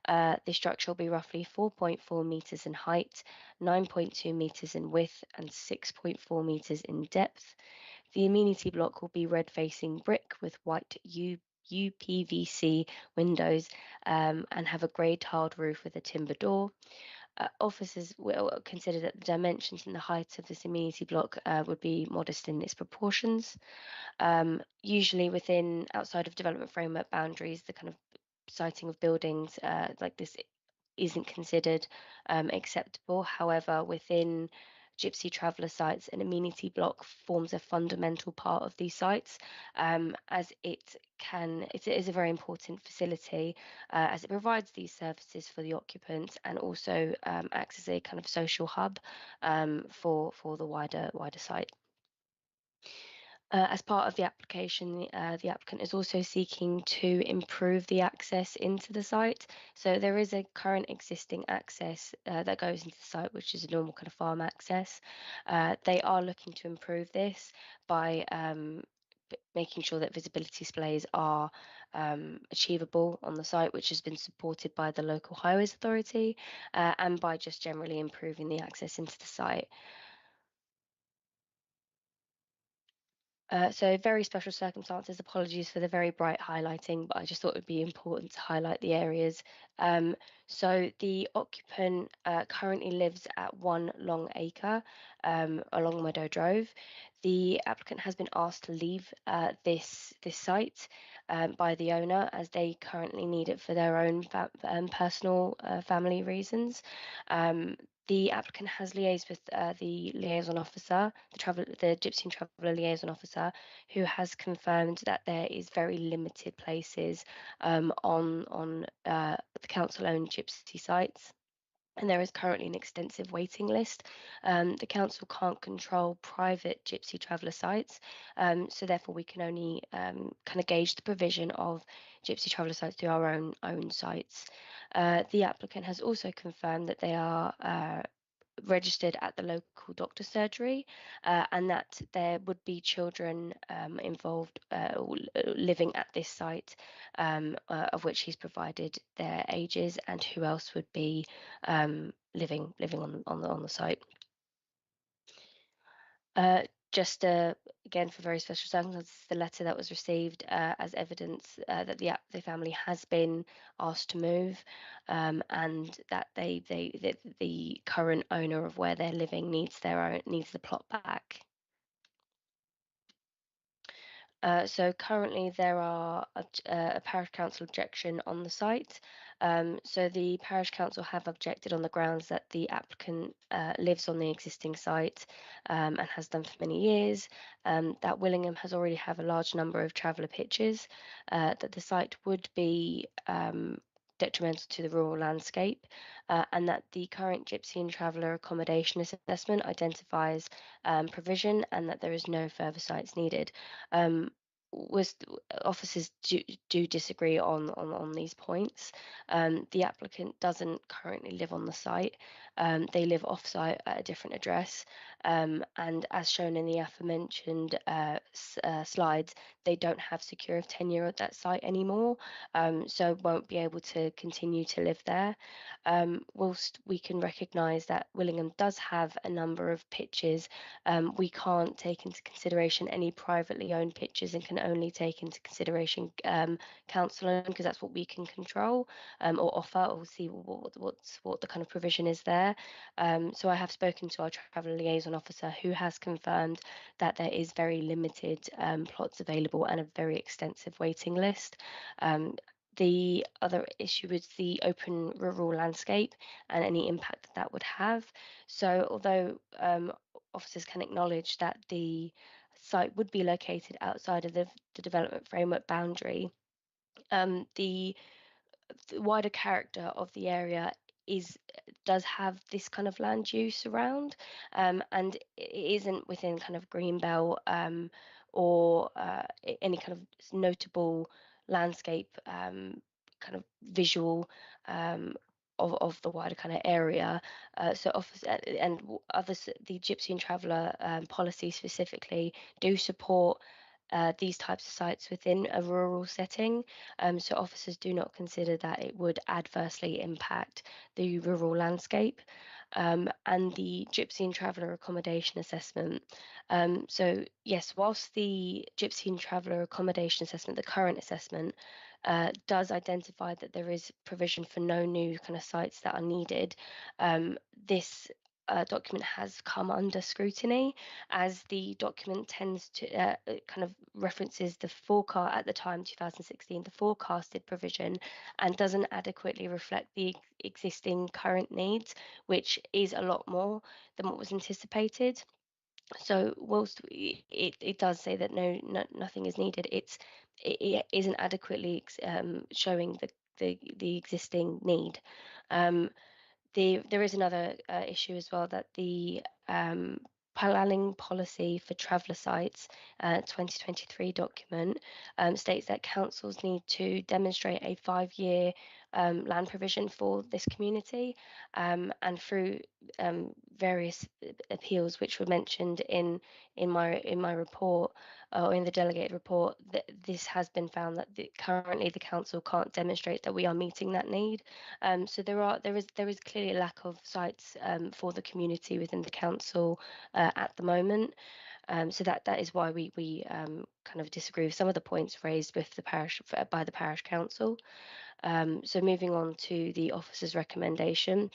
The structure will be roughly 4.4 metres in height, 9.2 metres in width and 6.4 metres in depth. The amenity block will be red-facing brick with white UPVC windows and have a grey tiled roof with a timber door. Officers will consider that the dimensions and the height of this amenity block would be modest in its proportions. Usually outside of development framework boundaries, the kind of siting of buildings like this isn't considered acceptable. However, within gypsy traveller sites, an amenity block forms a fundamental part of these sites, as it is a very important facility as it provides these services for the occupants and also acts as a kind of social hub for the wider site. As part of the application, the applicant is also seeking to improve the access into the site. So there is a current existing access that goes into the site, which is a normal kind of farm access. They are looking to improve this by making sure that visibility displays are achievable on the site, which has been supported by the local highways authority, and by just generally improving the access into the site. So very special circumstances, apologies for the very bright highlighting, but I just thought it would be important to highlight the areas. So the occupant currently lives at 1 Long Acre along Meadow Drove. The applicant has been asked to leave this site by the owner, as they currently need it for their own personal family reasons. The applicant has liaised with the liaison officer, the Gypsy and Traveller liaison officer, who has confirmed that there is very limited places on the council-owned Gypsy sites. And there is currently an extensive waiting list. The council can't control private Gypsy traveller sites, so therefore we can only kind of gauge the provision of Gypsy traveller sites through our own sites. The applicant has also confirmed that they are registered at the local doctor's surgery, and that there would be children involved living at this site, of which he's provided their ages, and who else would be living on the site. Just again, for very special circumstances, the letter that was received as evidence that the family has been asked to move, and that the current owner of where they're living needs the plot back. So currently there are a parish council objection on the site. So the parish council have objected on the grounds that the applicant lives on the existing site and has done for many years, that Willingham has already have a large number of traveller pitches, that the site would be detrimental to the rural landscape, and that the current Gypsy and Traveller accommodation assessment identifies provision, and that there is no further sites needed. Was officers do disagree on these points. The applicant doesn't currently live on the site. They live off-site at a different address, and as shown in the aforementioned slides, they don't have secure of tenure at that site anymore, so won't be able to continue to live there. Whilst we can recognise that Willingham does have a number of pitches, we can't take into consideration any privately owned pitches and can only take into consideration council, because that's what we can control or offer, or see what the kind of provision is there. So I have spoken to our travel liaison officer, who has confirmed that there is very limited plots available and a very extensive waiting list. The other issue is the open rural landscape and any impact that would have. So although officers can acknowledge that the site would be located outside of the development framework boundary, the wider character of the area does have this kind of land use around, and it isn't within kind of greenbelt or any kind of notable landscape kind of visual of the wider kind of area. So office and others, the Gypsy and Traveller policy specifically do support these types of sites within a rural setting. So officers do not consider that it would adversely impact the rural landscape. And the Gypsy and Traveller accommodation assessment. So yes, whilst the Gypsy and Traveller accommodation assessment, the current assessment, does identify that there is provision for no new kind of sites that are needed, this document has come under scrutiny, as the document tends to kind of references the forecast at the time, 2016, the forecasted provision, and doesn't adequately reflect the existing current needs, which is a lot more than what was anticipated. So whilst it does say that nothing is needed, it isn't adequately showing the existing need. There is another issue as well, that the planning policy for traveller sites 2023 document states that councils need to demonstrate a 5-year land provision for this community, and through various appeals which were mentioned in my report, or in the delegated report, that this has been found that currently the council can't demonstrate that we are meeting that need. So there is clearly a lack of sites for the community within the council at the moment. So that is why we kind of disagree with some of the points raised with the parish by the parish council. So moving on to the officer's recommendation.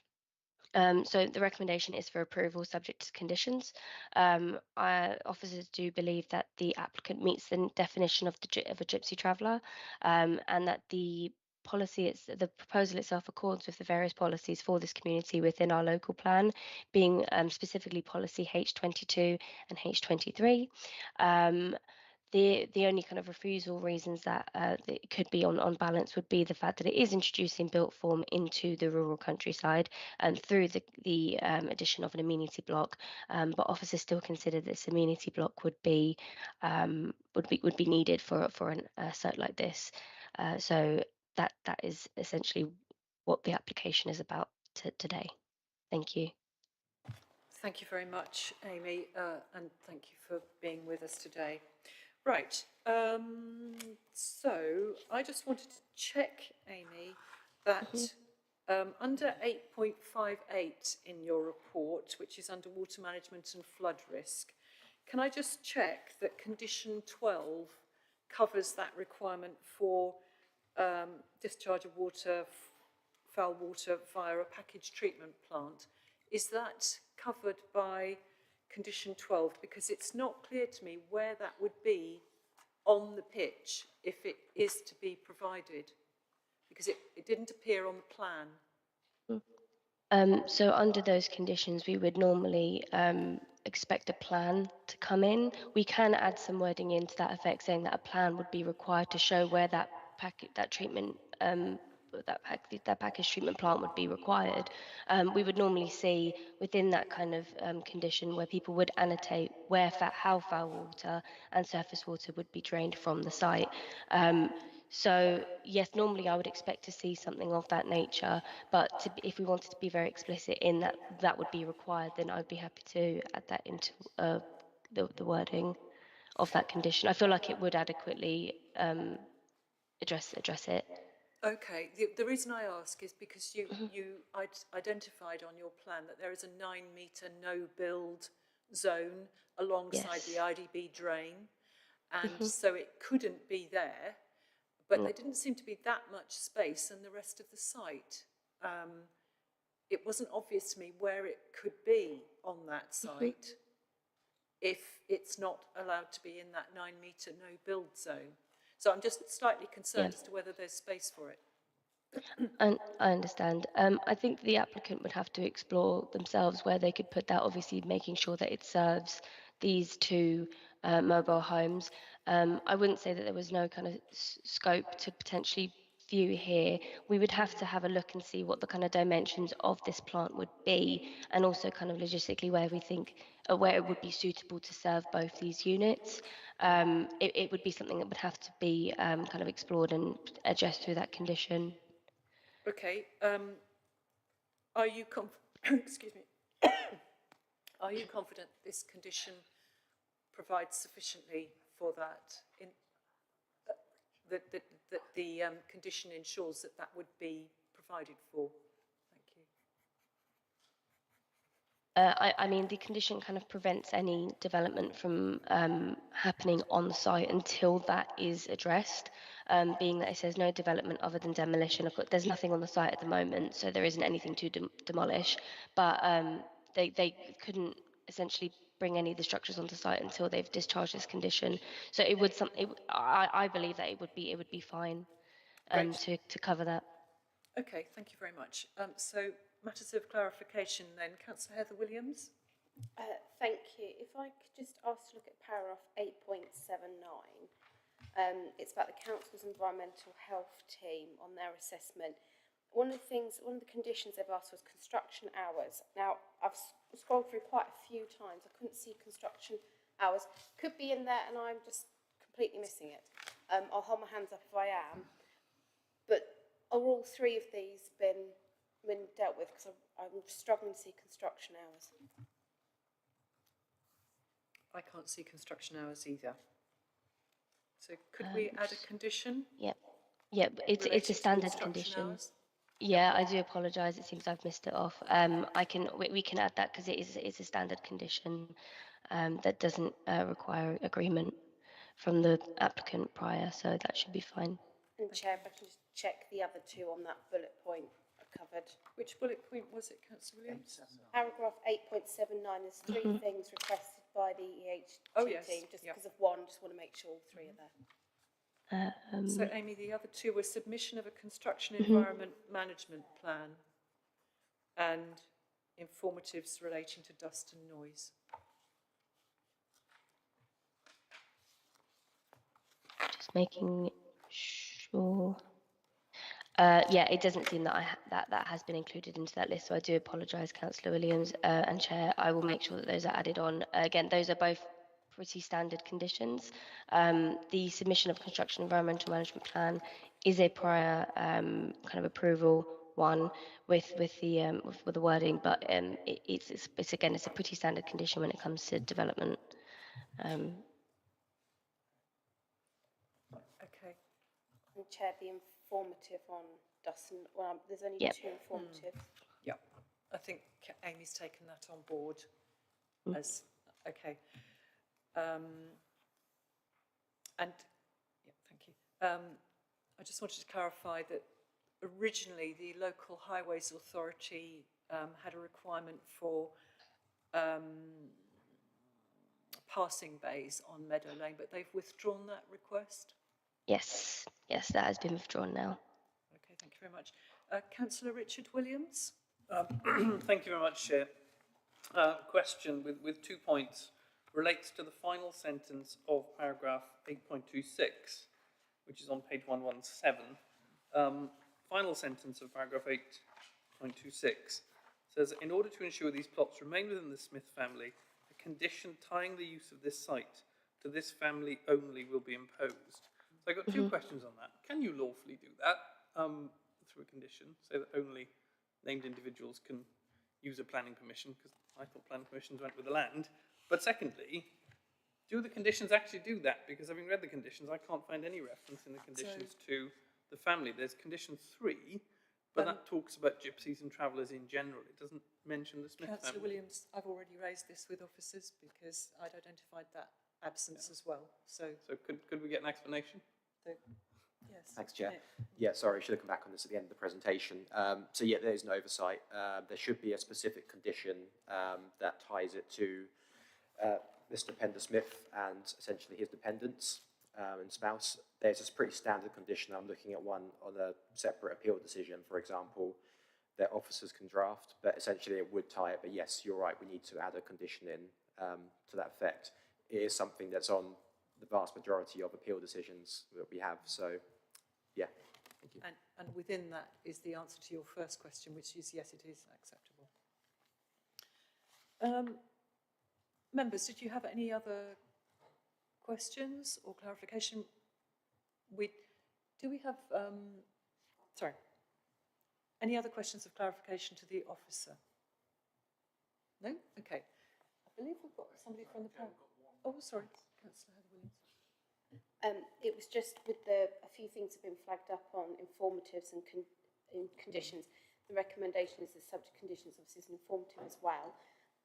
So the recommendation is for approval subject to conditions. Officers do believe that the applicant meets the definition of of a gypsy traveller, and that the the proposal itself accords with the various policies for this community within our local plan, being specifically policy H22 and H23. The only kind of refusal reasons that it could be on balance would be the fact that it is introducing built form into the rural countryside and through the addition of an amenity block, but officers still consider this amenity block would be needed for a site like this. So that is essentially what the application is about today. Thank you. Thank you very much, Amy, and thank you for being with us today. Right, so I just wanted to check, Amy, that under 8.58 in your report, which is under water management and flood risk, can I just check that condition 12 covers that requirement for discharge of water, foul water via a packaged treatment plant? Is that covered by condition 12? Because it's not clear to me where that would be on the pitch if it is to be provided, because it didn't appear on the plan. So under those conditions, we would normally expect a plan to come in. We can add some wording into that effect, saying that a plan would be required to show where that treatment that package treatment plant would be required. We would normally see within that kind of condition where people would annotate how foul water and surface water would be drained from the site. So yes, normally I would expect to see something of that nature, but if we wanted to be very explicit in that would be required, then I'd be happy to add that into the wording of that condition. I feel like it would adequately address it. Okay, the reason I ask is because you identified on your plan that there is a 9-metre no-build zone alongside the IDB drain, and so it couldn't be there, but there didn't seem to be that much space in the rest of the site. It wasn't obvious to me where it could be on that site if it's not allowed to be in that 9-metre no-build zone. So I'm just slightly concerned as to whether there's space for it. And I understand. I think the applicant would have to explore themselves where they could put that, obviously making sure that it serves these two mobile homes. I wouldn't say that there was no kind of scope to potentially view here. We would have to have a look and see what the kind of dimensions of this plant would be, and also kind of logistically where we think where it would be suitable to serve both these units. It would be something that would have to be kind of explored and addressed through that condition. Okay. Are you excuse me? Are you confident this condition provides sufficiently for that? That the condition ensures that that would be provided for? Thank you. I mean, the condition kind of prevents any development from happening on the site until that is addressed, being that it says no development other than demolition. Of course, there's nothing on the site at the moment, so there isn't anything to demolish, but they couldn't essentially bring any of the structures onto site until they've discharged this condition. So it would I believe that it would be fine to cover that. Okay, thank you very much. So matters of clarification then. Councillor Heather Williams. Thank you. If I could just ask to look at paragraph 8.79. It's about the council's environmental health team on their assessment. One of the conditions they've asked was construction hours. Now, I've scrolled through quite a few times. I couldn't see construction hours. Could be in there and I'm just completely missing it. I'll hold my hands up if I am. But are all three of these been dealt with? Because I'm struggling to see construction hours. I can't see construction hours either. So could we add a condition? Yep. It's a standard condition. Hours? Yeah, I do apologise. It seems I've missed it off. We can add that because it's a standard condition that doesn't require agreement from the applicant prior, so that should be fine. And Chair, if I can just check the other two on that bullet point. I covered. Which bullet point was it, Councillor Williams? Paragraph 8.79, there's three things requested by the EHT Oh, yes, team, just yeah. because of one, just want to make sure all three are there. So, Amy, the other two were submission of a construction environment management plan and informatives relating to dust and noise. Just making sure. Yeah, it doesn't seem that that has been included into that list, so I do apologise, Councillor Williams and Chair. I will make sure that those are added on. Again, those are both pretty standard conditions. The submission of construction environmental management plan is a prior kind of approval one with the wording, but it's again it's a pretty standard condition when it comes to development. Okay. And Chair, the informative on dust and, well, there's only Yep. two informatives. Yeah, I think Amy's taken that on board as, okay. And, yeah, thank you. I just wanted to clarify that originally the local highways authority had a requirement for passing bays on Meadow Lane, but they've withdrawn that request. Yes, that has been withdrawn now. Okay, thank you very much. Councillor Richard Williams. Thank you very much, Chair. Question with 2 points relates to the final sentence of paragraph 8.26, which is on page 117. Final sentence of paragraph 8.26 says, in order to ensure these plots remain within the Smith family, a condition tying the use of this site to this family only will be imposed. So I've got two questions on that. Can you lawfully do that through a condition, say that only named individuals can use a planning permission, because I thought planning permissions went with the land. But secondly, do the conditions actually do that? Because having read the conditions, I can't find any reference in the conditions to the family. There's condition 3, but that talks about gypsies and travellers in general. It doesn't mention the Smith Councillor family. Williams, I've already raised this with officers because I'd identified that absence as well. So could we get an explanation? Yes. Thanks, Chair. Yeah, sorry, I should have come back on this at the end of the presentation. So yeah, there is an oversight. There should be a specific condition that ties it to Mr. Pender Smith and essentially his dependents and spouse. There's a pretty standard condition. I'm looking at one on a separate appeal decision, for example, that officers can draft, but essentially it would tie it. But yes, you're right, we need to add a condition in to that effect. It is something that's on the vast majority of appeal decisions that we have. So, yeah, thank you. And within that is the answer to your first question, which is yes, it is acceptable. Members, did you have any other questions or clarification? Do we have, sorry, any other questions of clarification to the officer? No? Okay. I believe we've got somebody from the panel. Oh, sorry, Councillor Williams. It was just with a few things have been flagged up on informatives and conditions. The recommendation is the subject conditions, obviously is an informative as well.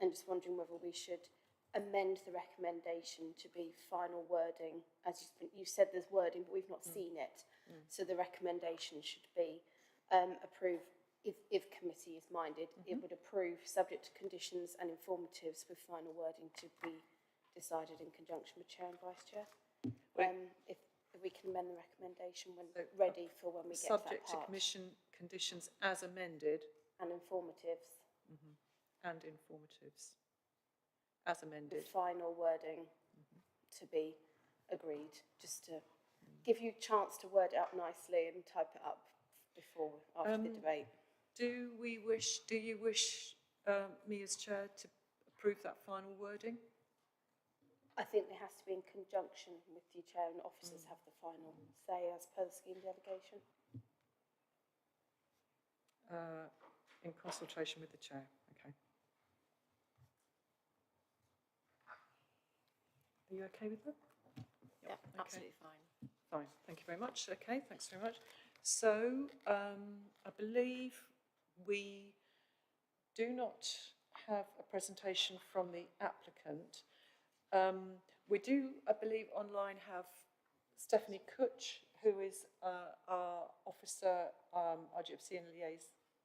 And just wondering whether we should amend the recommendation to be final wording. As you said, there's wording, but we've not seen it. So the recommendation should be approve, if committee is minded, it would approve subject to conditions and informatives with final wording to be decided in conjunction with Chair and Vice Chair. If we can amend the recommendation when ready for when we get to that part. Subject to commission conditions as amended. And informatives. And informatives as amended. With final wording to be agreed, just to give you a chance to word it up nicely and type it up after the debate. Do you wish me as chair to approve that final wording? I think it has to be in conjunction with you, Chair, and officers have the final say as per the scheme delegation. In consultation with the chair, okay. Are you okay with that? Yeah, okay. Absolutely fine. Fine, thank you very much. Okay, thanks very much. So, I believe we do not have a presentation from the applicant. We do, I believe, online have Stephanie Kutch, who is our officer, our gypsy and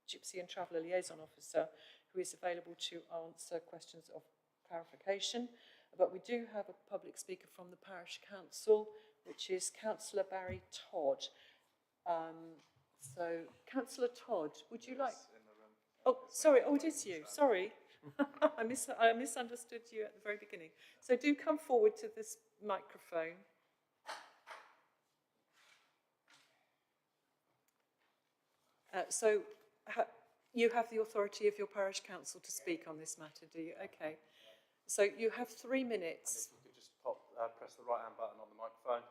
Gypsy and Traveller Liaison Officer, who is available to answer questions of clarification. But we do have a public speaker from the Parish Council, which is Councillor Barry Todd. So, Councillor Todd, would you like... Oh, sorry, oh, it is you, sorry. I misunderstood you at the very beginning. So do come forward to this microphone. You have the authority of your parish council to speak on this matter, do you? Okay. So you have 3 minutes. And if you could just press the right-hand button on the microphone.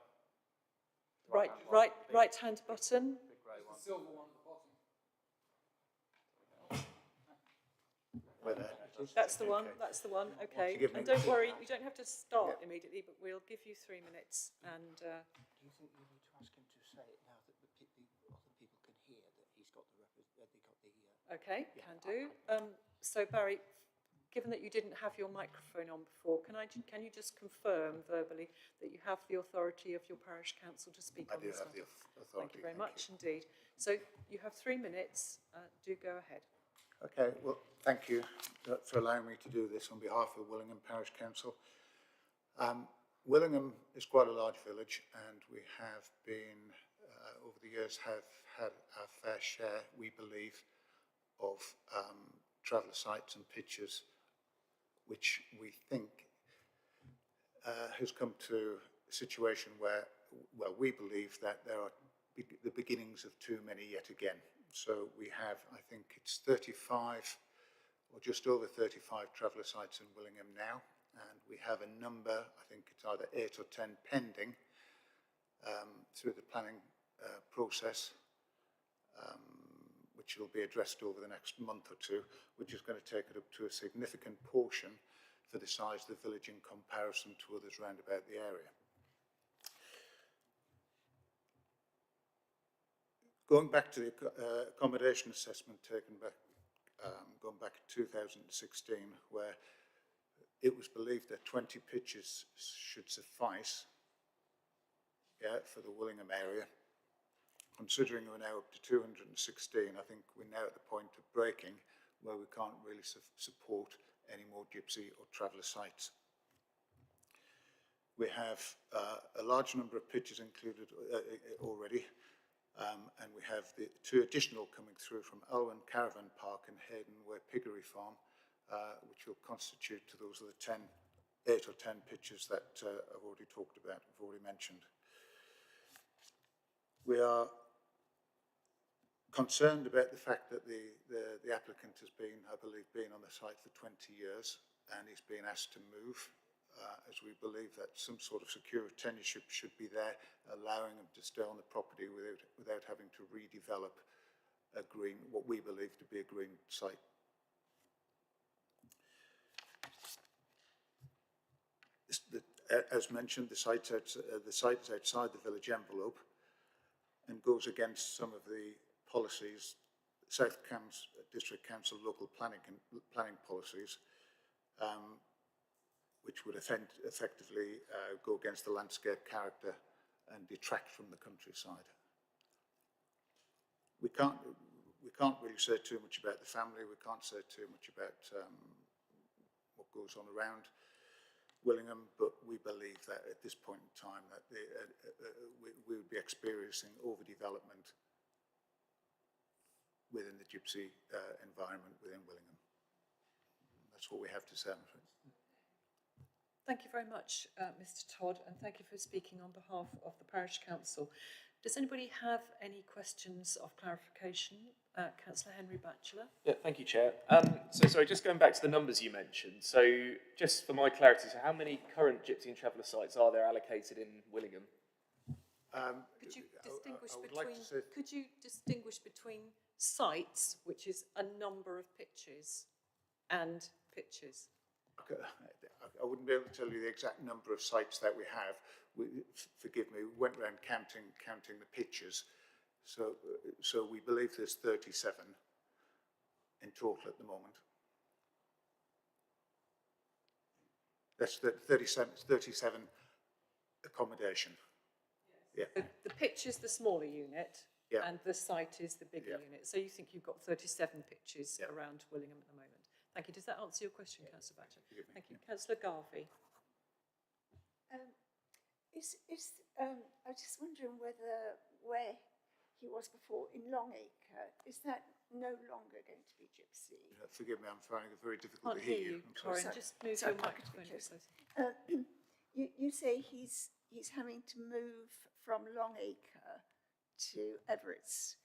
Right-hand button. Big grey one. The silver one at the bottom. That's the one, that's the one, okay. And don't worry, you don't have to start immediately, but we'll give you 3 minutes and... Do you think you need to ask him to say it now that the other people can hear that he's got the... Okay, can do. So Barry, given that you didn't have your microphone on before, can you just confirm verbally that you have the authority of your parish council to speak on this matter? I do have the authority. Thank you very much indeed. So you have 3 minutes. Do go ahead. Okay, well, thank you for allowing me to do this on behalf of Willingham Parish Council. Willingham is quite a large village, and we have been, over the years, have had our fair share, we believe, of traveller sites and pictures, which we think has come to a situation where, well, we believe that there are the beginnings of too many yet again. So we have, I think it's 35 or just over 35 traveller sites in Willingham now, and we have a number, I think it's either 8 or 10 pending through the planning process, which will be addressed over the next month or two, which is going to take it up to a significant portion for the size of the village in comparison to others round about the area. Going back to the accommodation assessment taken back, going back in 2016, where it was believed that 20 pitches should suffice for the Willingham area. Considering we're now up to 216, I think we're now at the point of breaking where we can't really support any more gypsy or traveller sites. We have a large number of pitches included already. And we have the 2 additional coming through from Elwyn Caravan Park and Haydenway Piggery Farm, which will constitute to those of the 8 or 10 pitches that I've already talked about, I've already mentioned. We are concerned about the fact that the applicant has been, I believe, been on the site for 20 years and he's been asked to move. As we believe that some sort of secure tenureship should be there, allowing them to stay on the property without having to redevelop a green, what we believe to be a green site. As mentioned, the site is outside the village envelope and goes against some of the policies, South Cambs District Council local planning policies, which would effectively go against the landscape character and detract from the countryside. We can't really say too much about the family. We can't say too much about what goes on around Willingham, but we believe that at this point in time that we would be experiencing overdevelopment within the gypsy environment within Willingham. That's what we have to say, I'm afraid. Thank you very much, Mr. Todd, and thank you for speaking on behalf of the Parish Council. Does anybody have any questions of clarification? Councillor Henry Batchelor. Yeah, thank you, Chair. So sorry, just going back to the numbers you mentioned. So just for my clarity, so how many current gypsy and traveller sites are there allocated in Willingham? Could you distinguish between sites, which is a number of pitches, and pitches? I wouldn't be able to tell you the exact number of sites that we have. Forgive me, we went around counting the pitches. So we believe there's 37 in total at the moment. That's 37 accommodation. Yes. Yeah. The pitch is the smaller unit, Yeah. and the site is the bigger unit. So you think you've got 37 pitches around Willingham at the moment. Thank you. Does that answer your question, Councillor Batter? Thank you. Councillor Garvey. I was just wondering whether where he was before in Longacre, is that no longer going to be Gypsy? Forgive me, I'm finding it very difficult Can't to hear hear you. you, I'm sorry. Corinne. Just move your microphone closer. You say he's having to move from Longacre to Everett's,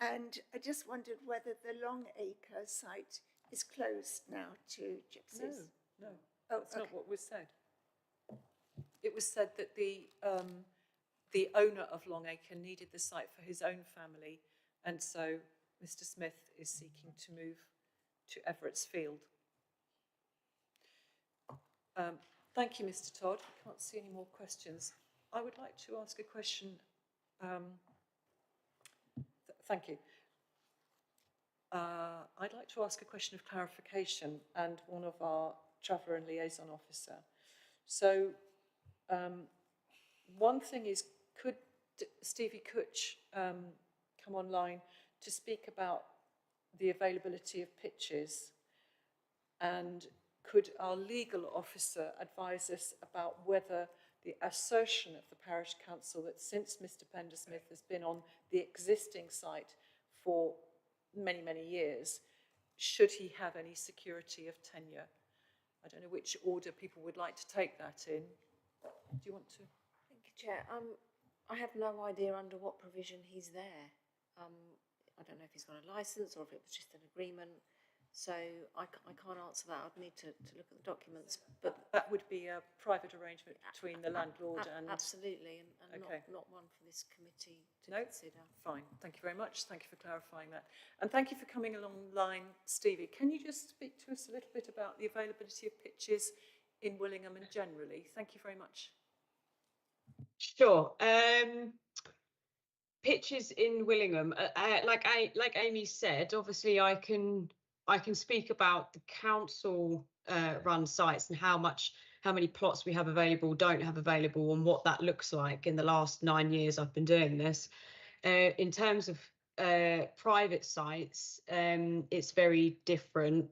and I just wondered whether the Longacre site is closed now to Gypsies. No, Oh, that's not what was said. It was said that the owner of Longacre needed the site for his own family, and so Mr. Smith is seeking to move to Everett's Field. Thank you, Mr. Todd. I can't see any more questions. I would like to ask a question. Thank you. I'd like to ask a question of clarification and one of our traveller and liaison officer. So, one thing is, could Stevie Kutch come online to speak about the availability of pitches, and could our legal officer advise us about whether the assertion of the parish council that since Mr. Pendersmith has been on the existing site for many, many years, should he have any security of tenure? I don't know which order people would like to take that in. Do you want to? Thank you, Chair. I have no idea under what provision he's there. I don't know if he's got a licence or if it was just an agreement. So I can't answer that. I'd need to look at the documents. But that would be a private arrangement between the landlord and... Absolutely, and okay. not one for this committee to consider. Fine. Thank you very much. Thank you for clarifying that. And thank you for coming along the line, Stevie. Can you just speak to us a little bit about the availability of pitches in Willingham and generally? Thank you very much. Sure. Pitches in Willingham, like Amy said, obviously I can speak about the council run sites and how many plots we have available, don't have available, and what that looks like in the last 9 years I've been doing this. In terms of private sites, it's very different.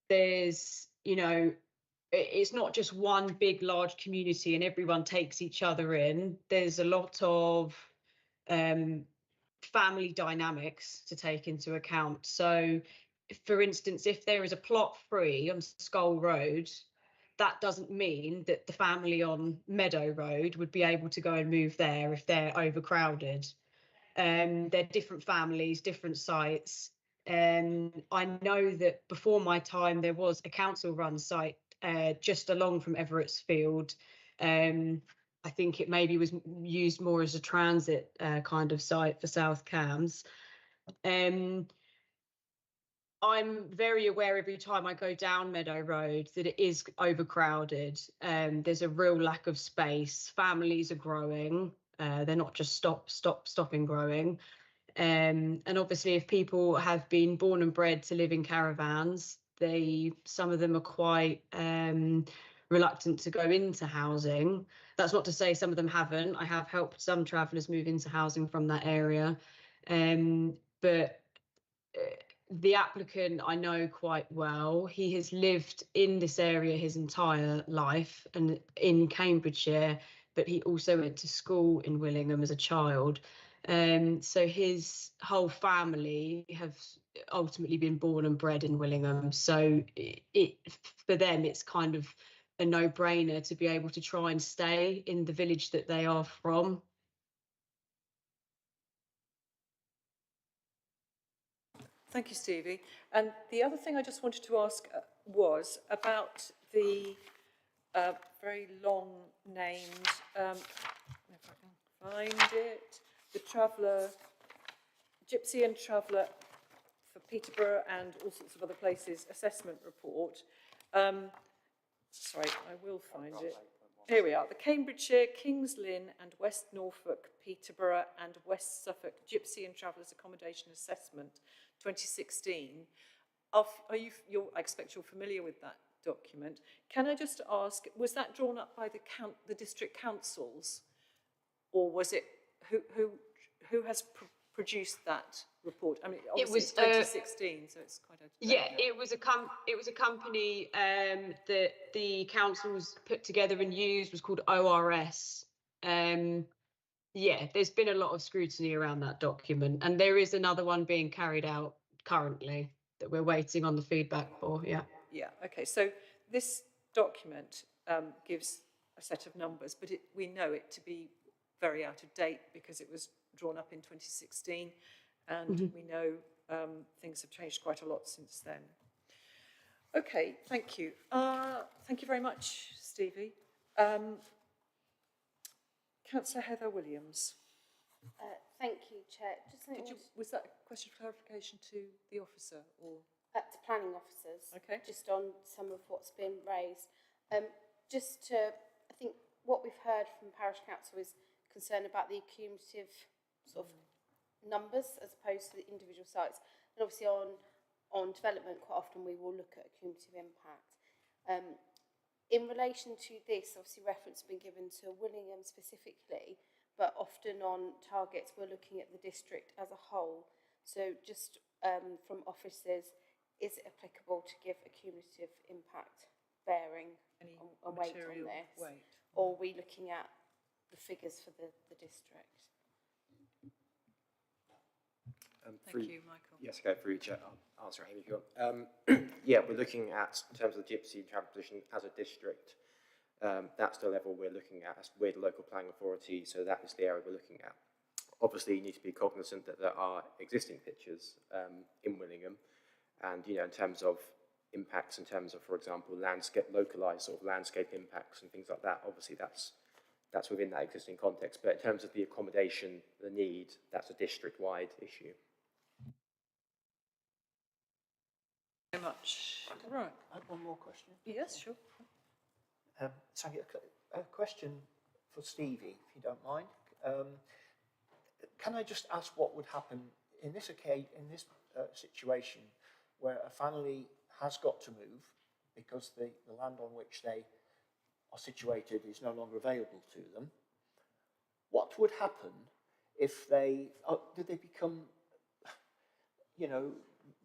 There's, it's not just one big, large community and everyone takes each other in. There's a lot of family dynamics to take into account. So, for instance, if there is a plot free on Skull Road, that doesn't mean that the family on Meadow Road would be able to go and move there if they're overcrowded. They're different families, different sites. I know that before my time, there was a council-run site just along from Everett's Field. I think it maybe was used more as a transit kind of site for South Cams. I'm very aware every time I go down Meadow Road that it is overcrowded. There's a real lack of space. Families are growing. They're not just stopping growing. And obviously, if people have been born and bred to live in caravans, some of them are quite reluctant to go into housing. That's not to say some of them haven't. I have helped some travellers move into housing from that area. But the applicant I know quite well. He has lived in this area his entire life and in Cambridgeshire, but he also went to school in Willingham as a child. So his whole family have ultimately been born and bred in Willingham. So for them, it's kind of a no-brainer to be able to try and stay in the village that they are from. Thank you, Stevie. And the other thing I just wanted to ask was about the very long named, if I can find it, the Traveller, Gypsy and Traveller for Peterborough and all sorts of other places assessment report. Sorry, I will find it. Here we are. The Cambridgeshire, Kings Lynn and West Norfolk, Peterborough and West Suffolk Gypsy and Travellers Accommodation Assessment 2016. I expect you're familiar with that document. Can I just ask, was that drawn up by the district councils, or was it who who has produced that report? I mean, It obviously was, it's 2016, so it's quite a... Yeah, it was a company that the council's put together and used, was called ORS. Yeah, there's been a lot of scrutiny around that document, and there is another one being carried out currently that we're waiting on the feedback for. Yeah. Yeah, okay, so this document gives a set of numbers, but we know it to be very out of date because it was drawn up in 2016, and we know things have changed quite a lot since then. Okay, thank you. Thank you very much, Stevie. Councillor Heather Williams. Thank you, Chair. Was that a question of clarification to the officer or? To planning officers. Okay. Just on some of what's been raised. I think what we've heard from Parish Council is concern about the cumulative sort of numbers as opposed to the individual sites. And obviously on development, quite often we will look at cumulative impact. In relation to this, obviously reference has been given to Willingham specifically, but often on targets we're looking at the district as a whole. So just from officers, is it applicable to give a cumulative impact bearing and weight on this? Or are we looking at the figures for the district? Thank you, Michael. Yes, go through, Chair. I'll answer Amy if you want. Yeah, we're looking at, in terms of the Gypsy travel position as a district, that's the level we're looking at. We're the local planning authority, so that is the area we're looking at. Obviously, you need to be cognizant that there are existing pictures in Willingham, and in terms of impacts, in terms of, for example, landscape, localised sort of landscape impacts and things like that. Obviously, that's within that existing context. But in terms of the accommodation, the need, that's a district-wide issue. Very much. Right. I have one more question. Yes, sure. Thank you. A question for Stevie, if you don't mind. Can I just ask what would happen in this situation where a family has got to move because the land on which they are situated is no longer available to them? What would happen if did they become,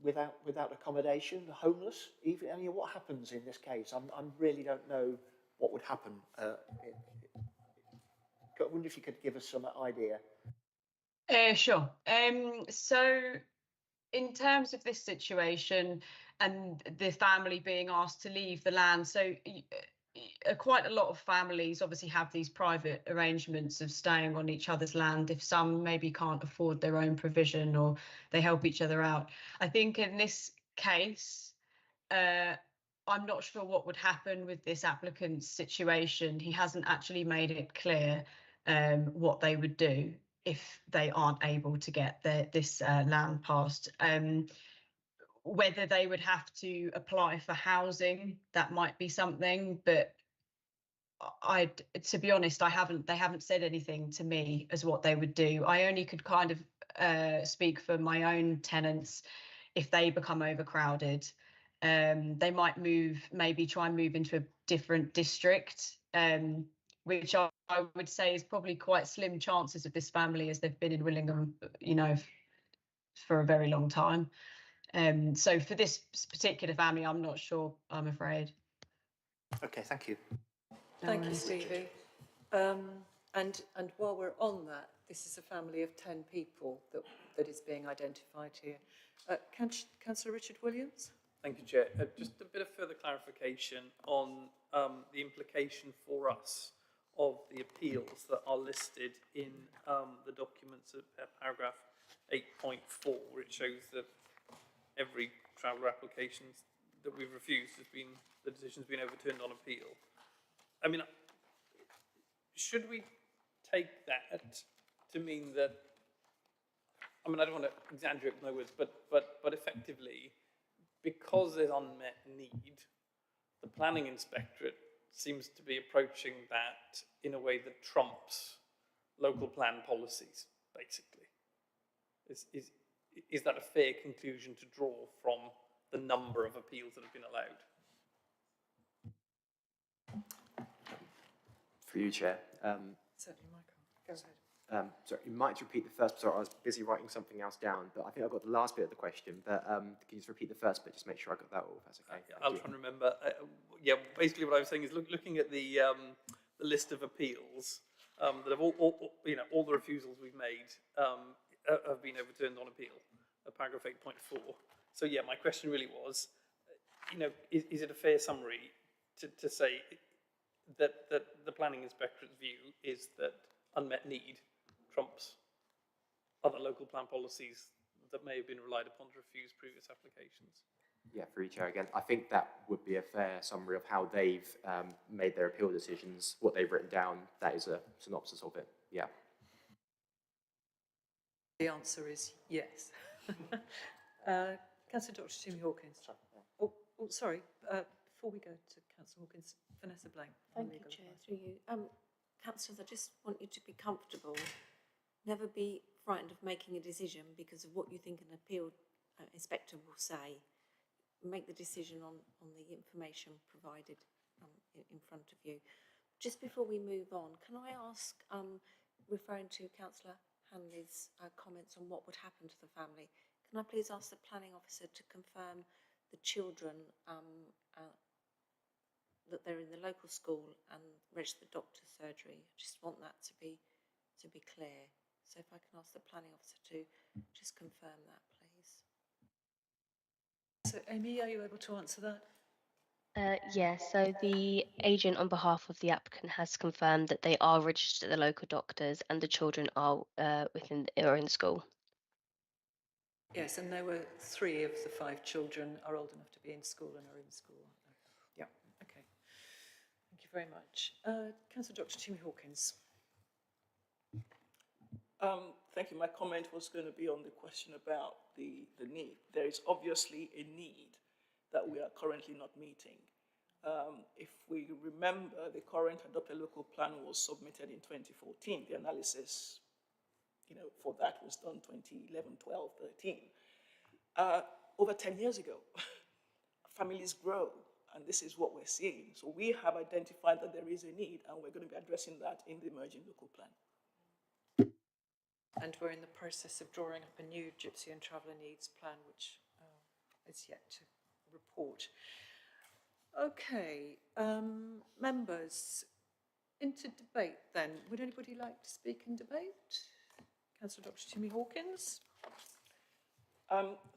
without accommodation, homeless? Even, I mean, what happens in this case? I really don't know what would happen. I wonder if you could give us some idea. Sure. So in terms of this situation and the family being asked to leave the land, so quite a lot of families obviously have these private arrangements of staying on each other's land if some maybe can't afford their own provision or they help each other out. I think in this case, I'm not sure what would happen with this applicant's situation. He hasn't actually made it clear what they would do if they aren't able to get this land passed. Whether they would have to apply for housing, that might be something, but to be honest, they haven't said anything to me as what they would do. I only could kind of speak for my own tenants. If they become overcrowded, they might maybe try and move into a different district, which I would say is probably quite slim chances of this family, as they've been in Willingham, for a very long time. So for this particular family, I'm not sure, I'm afraid. Okay, thank you. Thank you, Stevie. And while we're on that, this is a family of 10 people that is being identified here. Councillor Richard Williams? Thank you, Chair. Just a bit of further clarification on the implication for us of the appeals that are listed in the documents of paragraph 8.4, where it shows that every traveller application that we've refused the decision's been overturned on appeal. I mean, should we take that to mean that, I mean, I don't want to exaggerate my words, but effectively, because there's unmet need, the planning inspectorate seems to be approaching that in a way that trumps local plan policies, basically. Is that a fair conclusion to draw from the number of appeals that have been allowed? For you, Chair. Certainly, Michael. Go ahead. sorry, you might repeat the first. Sorry, I was busy writing something else down, but I think I got the last bit of the question. But can you just repeat the first bit? Just make sure I got that all. If that's okay. Yeah, I'll try and remember. Yeah, basically what I was saying is looking at the list of appeals that have all the refusals we've made have been overturned on appeal. Paragraph 8.4. So yeah, my question really was, is it a fair summary to say that the planning inspector's view is that unmet need trumps other local plan policies that may have been relied upon to refuse previous applications? Yeah, through you, Chair, again, I think that would be a fair summary of how they've made their appeal decisions, what they've written down. That is a synopsis of it. Yeah. The answer is yes. Councillor Dr. Timmy Hawkins. Sorry. Before we go to Councillor Hawkins, Vanessa Blank. Thank you, Chair. Through you. Councillors, I just want you to be comfortable. Never be frightened of making a decision because of what you think an appeal inspector will say. Make the decision on the information provided in front of you. Just before we move on, can I ask, referring to Councillor Hanley's comments on what would happen to the family, can I please ask the planning officer to confirm the children that they're in the local school and registered doctor's surgery? I just want that to be clear. So if I can ask the planning officer to just confirm that, please. So Amy, are you able to answer that? Yes, so the agent on behalf of the applicant has confirmed that they are registered at the local doctors and the children are in the school. Yes, and there were 3 of the 5 children are old enough to be in school and are in school, aren't they? Yeah, okay. Thank you very much. Councillor Dr. Timmy Hawkins. Thank you. My comment was going to be on the question about the need. There is obviously a need that we are currently not meeting. If we remember, the current adopted local plan was submitted in 2014. The analysis, for that was done 2011, 12, 13. Over 10 years ago, families grow, and this is what we're seeing. So we have identified that there is a need, and we're going to be addressing that in the emerging local plan. And we're in the process of drawing up a new Gypsy and Traveller Needs Plan, which is yet to report. Okay, members, into debate then. Would anybody like to speak in debate? Councillor Dr. Timmy Hawkins.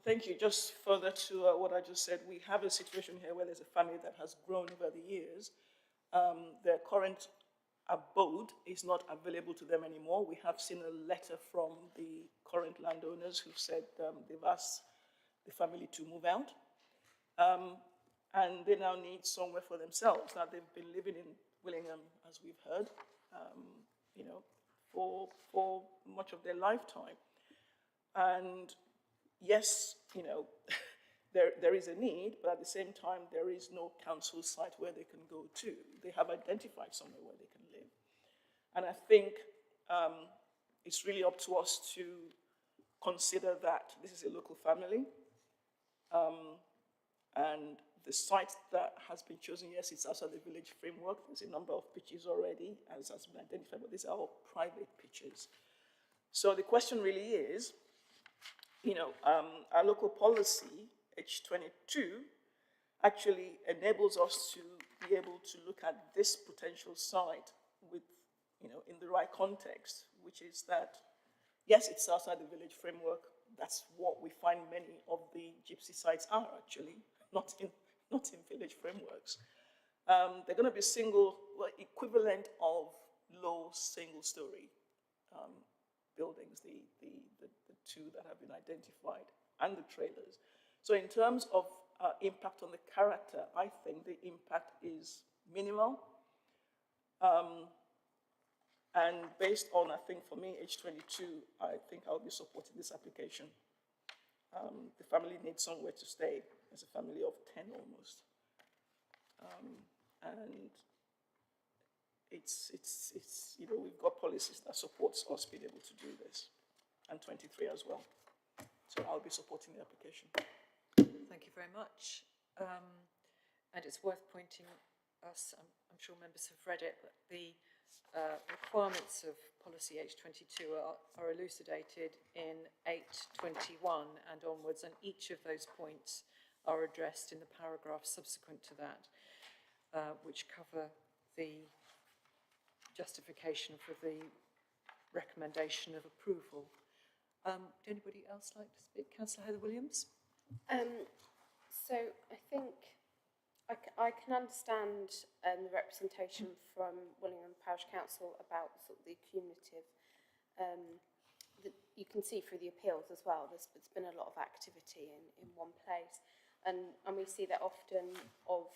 Thank you. Just further to what I just said, we have a situation here where there's a family that has grown over the years. Their current abode is not available to them anymore. We have seen a letter from the current landowners who've said they've asked the family to move out. And they now need somewhere for themselves. Now, they've been living in Willingham, as we've heard, for much of their lifetime. And yes, there is a need, but at the same time, there is no council site where they can go to. They have identified somewhere where they can live. And I think it's really up to us to consider that this is a local family. And the site that has been chosen, yes, it's outside the village framework. There's a number of pitches already, as has been identified, but these are all private pitches. So the question really is, our local policy, H22, actually enables us to be able to look at this potential site with, in the right context, which is that, yes, it's outside the village framework. That's what we find many of the gypsy sites are actually, not in village frameworks. They're going to be equivalent of low single-story buildings, the 2 that have been identified, and the trailers. So in terms of impact on the character, I think the impact is minimal. And based on, I think for me, H22, I think I'll be supporting this application. The family needs somewhere to stay. It's a family of 10 almost. And it's we've got policies that supports us being able to do this, and 23 as well. So I'll be supporting the application. Thank you very much. And it's worth pointing us, I'm sure members have read it, but the requirements of policy H22 are elucidated in 821 and onwards, and each of those points are addressed in the paragraph subsequent to that, which cover the justification for the recommendation of approval. Would anybody else like to speak? Councillor Heather Williams? So I think I can understand the representation from Willingham Parish Council about sort of the cumulative, that you can see through the appeals as well. There's been a lot of activity in one place, and we see that often of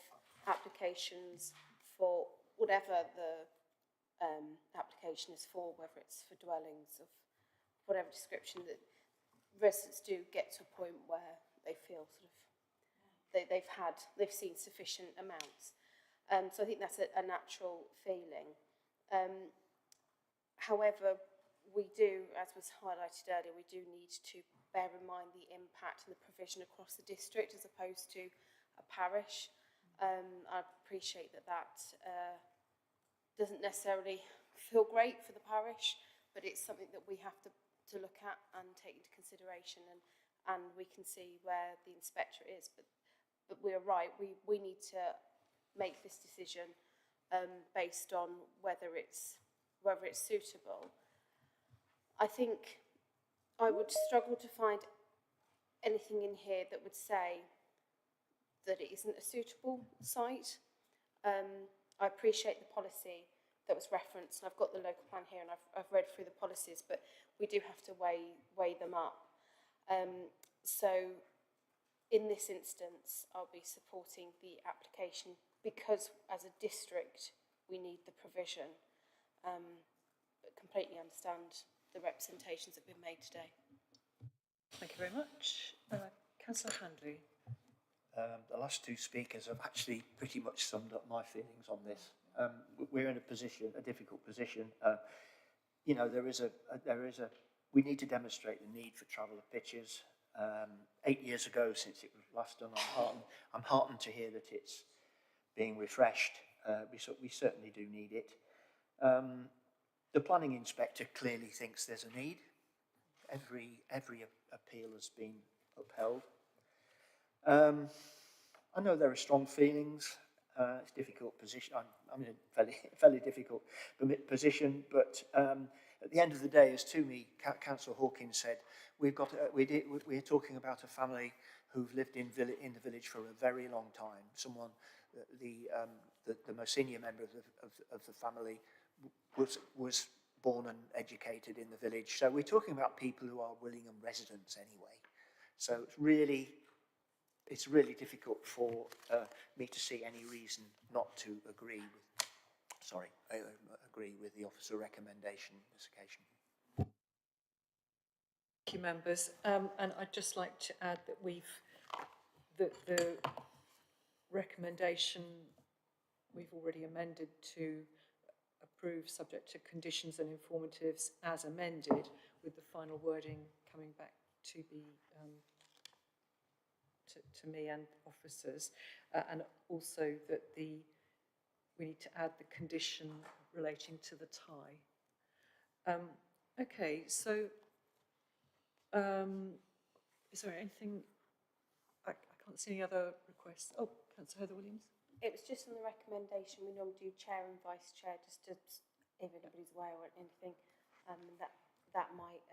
applications for whatever the application is for, whether it's for dwellings of whatever description, that residents do get to a point where they feel sort of they've seen sufficient amounts. So I think that's a natural feeling. However, we do, as was highlighted earlier, we do need to bear in mind the impact and the provision across the district as opposed to a parish. I appreciate that doesn't necessarily feel great for the parish, but it's something that we have to look at and take into consideration, and we can see where the inspector is, but we're right, we need to make this decision based on whether it's suitable. I think I would struggle to find anything in here that would say that it isn't a suitable site. I appreciate the policy that was referenced, and I've got the local plan here, and I've read through the policies, but we do have to weigh them up. So in this instance, I'll be supporting the application because as a district, we need the provision, but completely understand the representations that have been made today. Thank you very much. Councillor Handley. The last two speakers have actually pretty much summed up my feelings on this. We're in a difficult position. You know, we need to demonstrate the need for traveller pitches. 8 years ago, since it was last done, I'm heartened to hear that it's being refreshed. We certainly do need it. The planning inspector clearly thinks there's a need. Every appeal has been upheld. I know there are strong feelings. It's a difficult position. I'm in a fairly difficult position, but at the end of the day, as Toomey, Councillor Hawkins said, we're talking about a family who've lived in the village for a very long time. Someone, the most senior member of the family was born and educated in the village. So we're talking about people who are Willingham residents anyway. So it's really difficult for me to see any reason not to agree with the officer recommendation on this occasion. Thank you, members. And I'd just like to add that the recommendation we've already amended to approve subject to conditions and informatives as amended, with the final wording coming back to the to me and officers, and also that we need to add the condition relating to the tie. Okay, so is there anything? I can't see any other requests. Oh, Councillor Heather Williams. It was just on the recommendation. We normally do chair and vice chair, just to, if anybody's aware or anything. That might.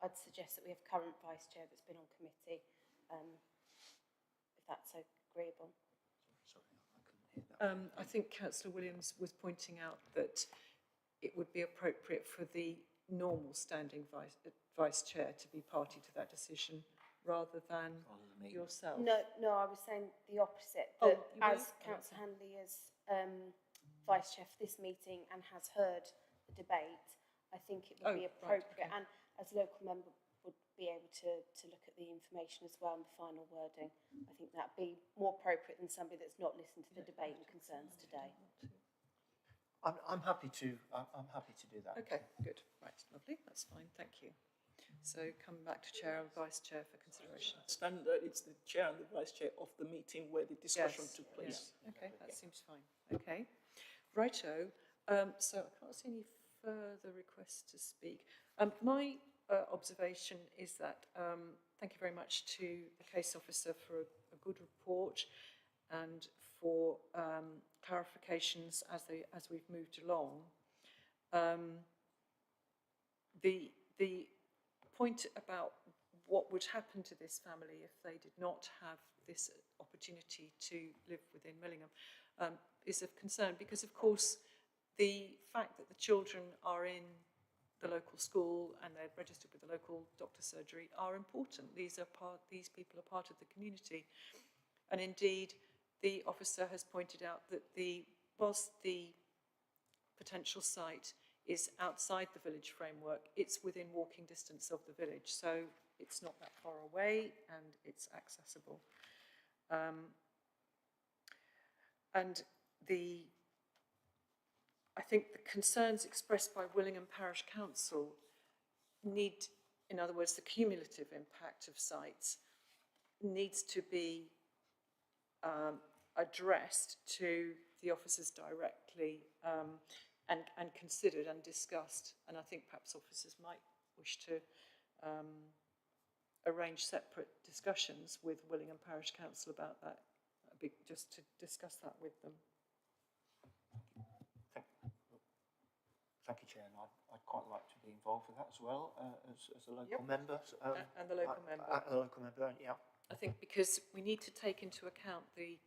I'd suggest that we have current vice chair that's been on committee. If that's agreeable. Sorry, I couldn't hear that. I think Councillor Williams was pointing out that it would be appropriate for the normal standing vice chair to be party to that decision rather than yourself. No, I was saying the opposite. That as Councillor Handley is vice chair for this meeting and has heard the debate, I think it would be appropriate, and as local member would be able to look at the information as well and the final wording. I think that'd be more appropriate than somebody that's not listened to the debate and concerns today. I'm happy to do that. Okay, good. Right, lovely. That's fine. Thank you. So coming back to chair and vice chair for consideration. Standard, it's the chair and the vice chair of the meeting where the discussion took place. Yes. Okay, that seems fine. Okay, righto. So I can't see any further requests to speak. My observation is that thank you very much to the case officer for a good report and for clarifications as we've moved along. The point about what would happen to this family if they did not have this opportunity to live within Millingham is of concern, because of course the fact that the children are in the local school and they're registered with the local doctor surgery are important. These people are part of the community, and indeed the officer has pointed out that whilst the potential site is outside the village framework, it's within walking distance of the village, so it's not that far away and it's accessible. And I think the concerns expressed by Willingham Parish Council need, in other words, the cumulative impact of sites needs to be addressed to the officers directly and considered and discussed. And I think perhaps officers might wish to arrange separate discussions with Willingham Parish Council about that, just to discuss that with them. Thank you, Chair, and I'd quite like to be involved with that as well, as a local member. And the local member. A local member, yeah. I think because we need to take into account the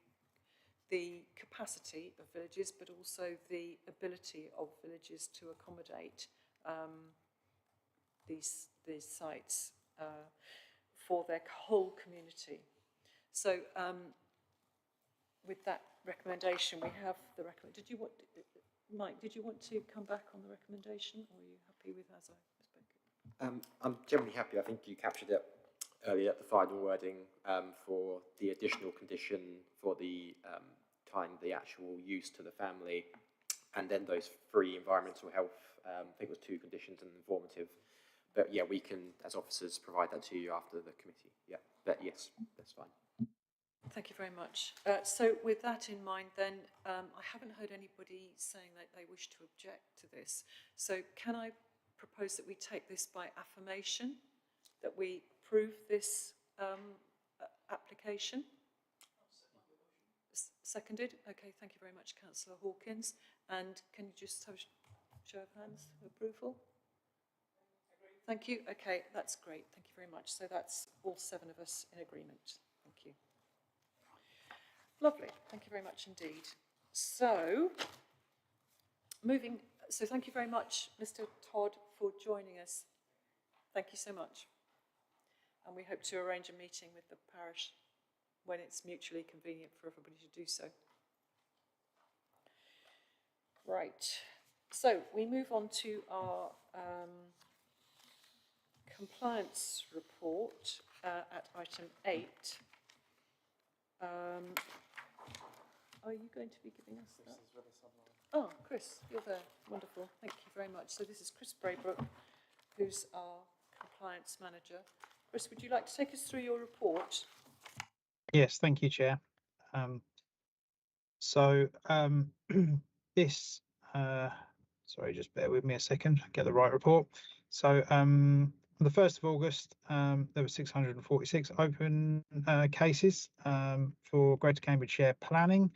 capacity of villages, but also the ability of villages to accommodate these sites for their whole community. So with that recommendation, we have the recommendation. Mike, did you want to come back on the recommendation, or are you happy with as I spoke? I'm generally happy. I think you captured it earlier at the final wording for the additional condition for the tying the actual use to the family, and then those 3 environmental health, I think it was 2 conditions and informative. But yeah, we can, as officers, provide that to you after the committee. Yeah, but yes, that's fine. Thank you very much. So with that in mind then, I haven't heard anybody saying that they wish to object to this. So can I propose that we take this by affirmation, that we approve this application? Seconded? Okay, thank you very much, Councillor Hawkins. And can you just have a show of hands for approval? Thank you. Okay, that's great. Thank you very much. So that's all 7 of us in agreement. Thank you. Lovely. Thank you very much indeed. So, thank you very much, Mr. Todd, for joining us. Thank you so much. And we hope to arrange a meeting with the parish when it's mutually convenient for everybody to do so. Right. So we move on to our compliance report at item 8. Are you going to be giving us that? Oh, Chris, you're there. Wonderful. Thank you very much. So this is Chris Braybrook, who's our compliance manager. Chris, would you like to take us through your report? Yes, thank you, Chair. This, sorry, just bear with me a second, get the right report. So on the 1st of August, there were 646 open cases for Greater Cambridgeshire planning.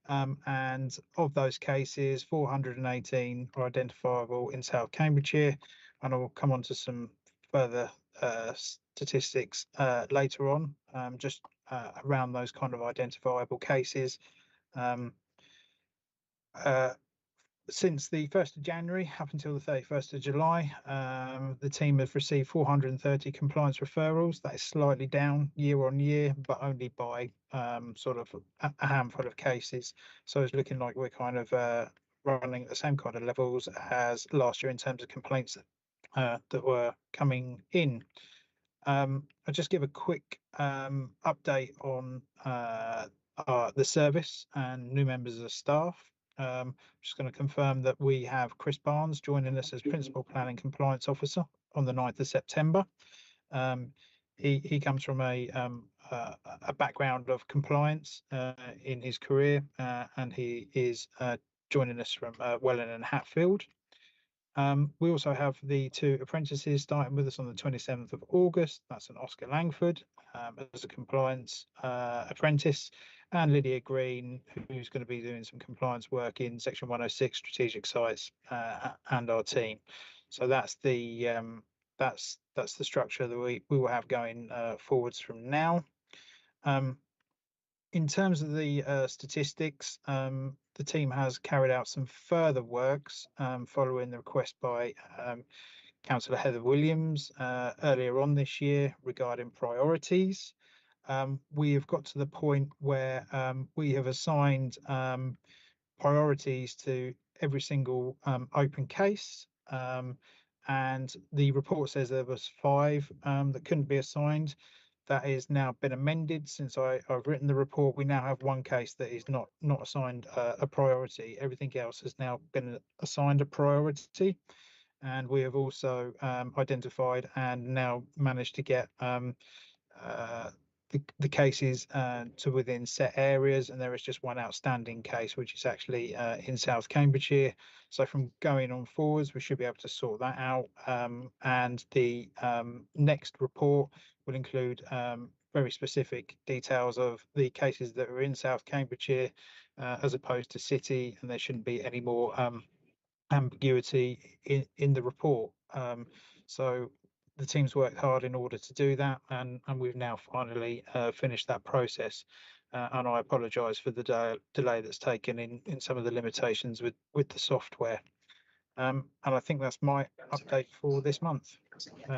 And of those cases, 418 are identifiable in South Cambridgeshire, and I'll come on to some further statistics later on, just around those kind of identifiable cases. Since the 1st of January up until the 31st of July, the team have received 430 compliance referrals. That is slightly down year on year, but only by sort of a handful of cases. So it's looking like we're kind of running at the same kind of levels as last year in terms of complaints that were coming in. I'll just give a quick update on the service and new members of staff. Just going to confirm that we have Chris Barnes joining us as Principal Planning Compliance Officer on the 9th of September. He comes from a background of compliance in his career, and he is joining us from Welland and Hatfield. We also have the 2 apprentices starting with us on the 27th of August. That's an Oscar Langford as a compliance apprentice, and Lydia Green, who's going to be doing some compliance work in Section 106 strategic sites and our team. So that's the structure that we will have going forwards from now. In terms of the statistics, the team has carried out some further works following the request by Councillor Heather Williams earlier on this year regarding priorities. We have got to the point where we have assigned priorities to every single open case, and the report says there was 5 that couldn't be assigned. That has now been amended since I've written the report. We now have 1 case that is not assigned a priority. Everything else has now been assigned a priority, and we have also identified and now managed to get the cases to within set areas, and there is just 1 outstanding case which is actually in South Cambridgeshire. So from going on forwards, we should be able to sort that out, and the next report will include very specific details of the cases that are in South Cambridgeshire as opposed to City, and there shouldn't be any more ambiguity in the report. So the team's worked hard in order to do that, and we've now finally finished that process. And I apologise for the delay that's taken in some of the limitations with the software. And I think that's my update for this month.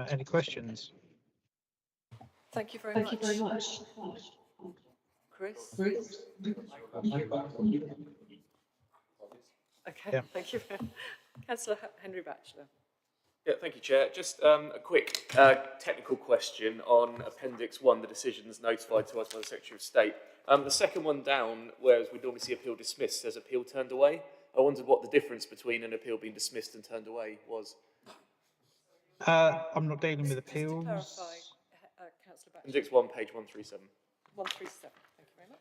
Any questions? Thank you very much. Chris? Okay, Yeah. thank you. Councillor Henry Batchelor. Yeah, thank you, Chair. Just a quick technical question on Appendix 1, the decisions notified to us by the Secretary of State. The second one down, whereas we normally see appeal dismissed, says appeal turned away. I wondered what the difference between an appeal being dismissed and turned away was. I'm not dealing with appeals. Just to clarify, Councillor Batchelor. Appendix 1, page 137. 137, thank you very much.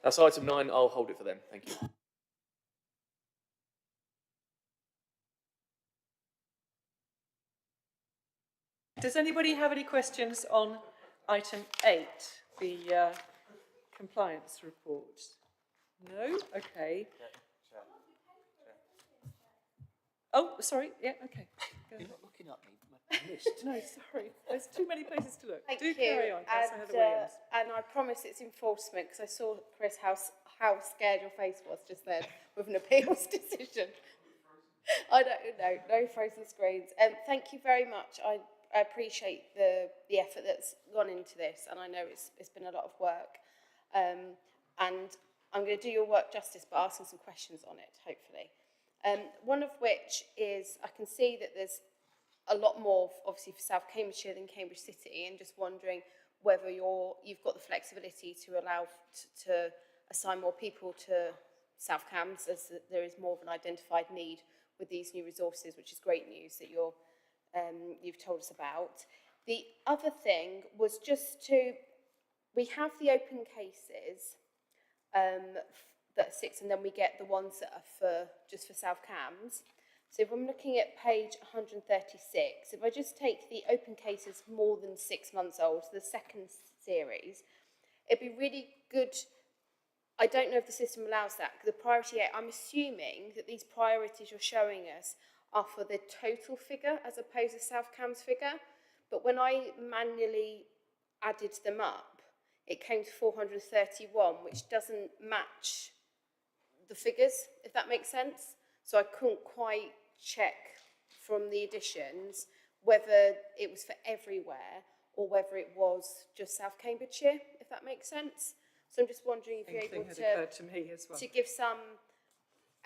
That's item 9. I'll hold it for them. Thank you. Does anybody have any questions on item 8, the compliance report? No? Okay. Oh, sorry. Yeah, okay. You're not looking at me. My list. No, sorry. There's too many places to look. Thank Do you. carry on, Councillor Heather Williams. And I promise it's enforcement, because I saw, Chris, how scared your face was just then with an appeals decision. I don't know, no frozen screens. Thank you very much. I appreciate the effort that's gone into this, and I know it's been a lot of work. And I'm going to do your work justice by asking some questions on it, hopefully. One of which is, I can see that there's a lot more, obviously, for South Cambridgeshire than Cambridge City, and just wondering whether you've got the flexibility to allow to assign more people to South Cambs, as there is more of an identified need with these new resources, which is great news that you've told us about. The other thing was just we have the open cases that are 6, and then we get the ones that are just for South Cambs. So if I'm looking at page 136, if I just take the open cases more than 6 months old, the second series, it'd be really good. I don't know if the system allows that, because the priority 8, I'm assuming that these priorities you're showing us are for the total figure as opposed to South Cambs figure. But when I manually added them up, it came to 431, which doesn't match the figures, if that makes sense. So I couldn't quite check from the additions whether it was for everywhere or whether it was just South Cambridgeshire, if that makes sense. So I'm just wondering if you're able to give some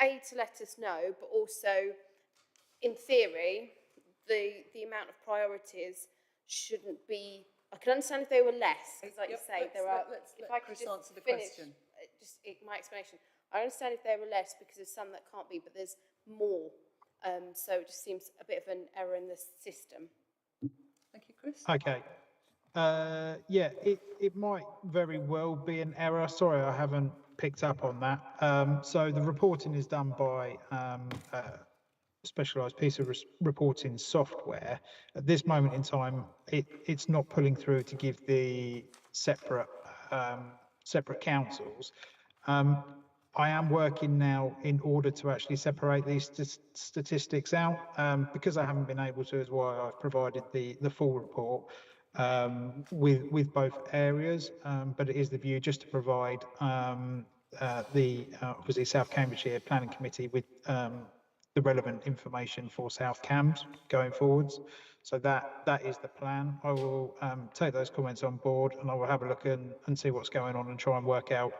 aid to let us know, but also, in theory, the amount of priorities shouldn't be. I can understand if they were less, because like you say, there are. If I could just answer the finish question. My explanation. I understand if there were less because there's some that can't be, but there's more. So it just seems a bit of an error in the system. Thank you, Chris. Okay. Yeah, it might very well be an error. Sorry, I haven't picked up on that. So the reporting is done by specialized piece of reporting software. At this moment in time, it's not pulling through to give the separate separate councils. I am working now in order to actually separate these statistics out. Because I haven't been able to, is why I've provided the full report with both areas. But it is the view just to provide the obviously South Cambridgeshire Planning Committee with the relevant information for South Cambs going forwards. So that is the plan. I will take those comments on board, and I will have a look and see what's going on and try and work out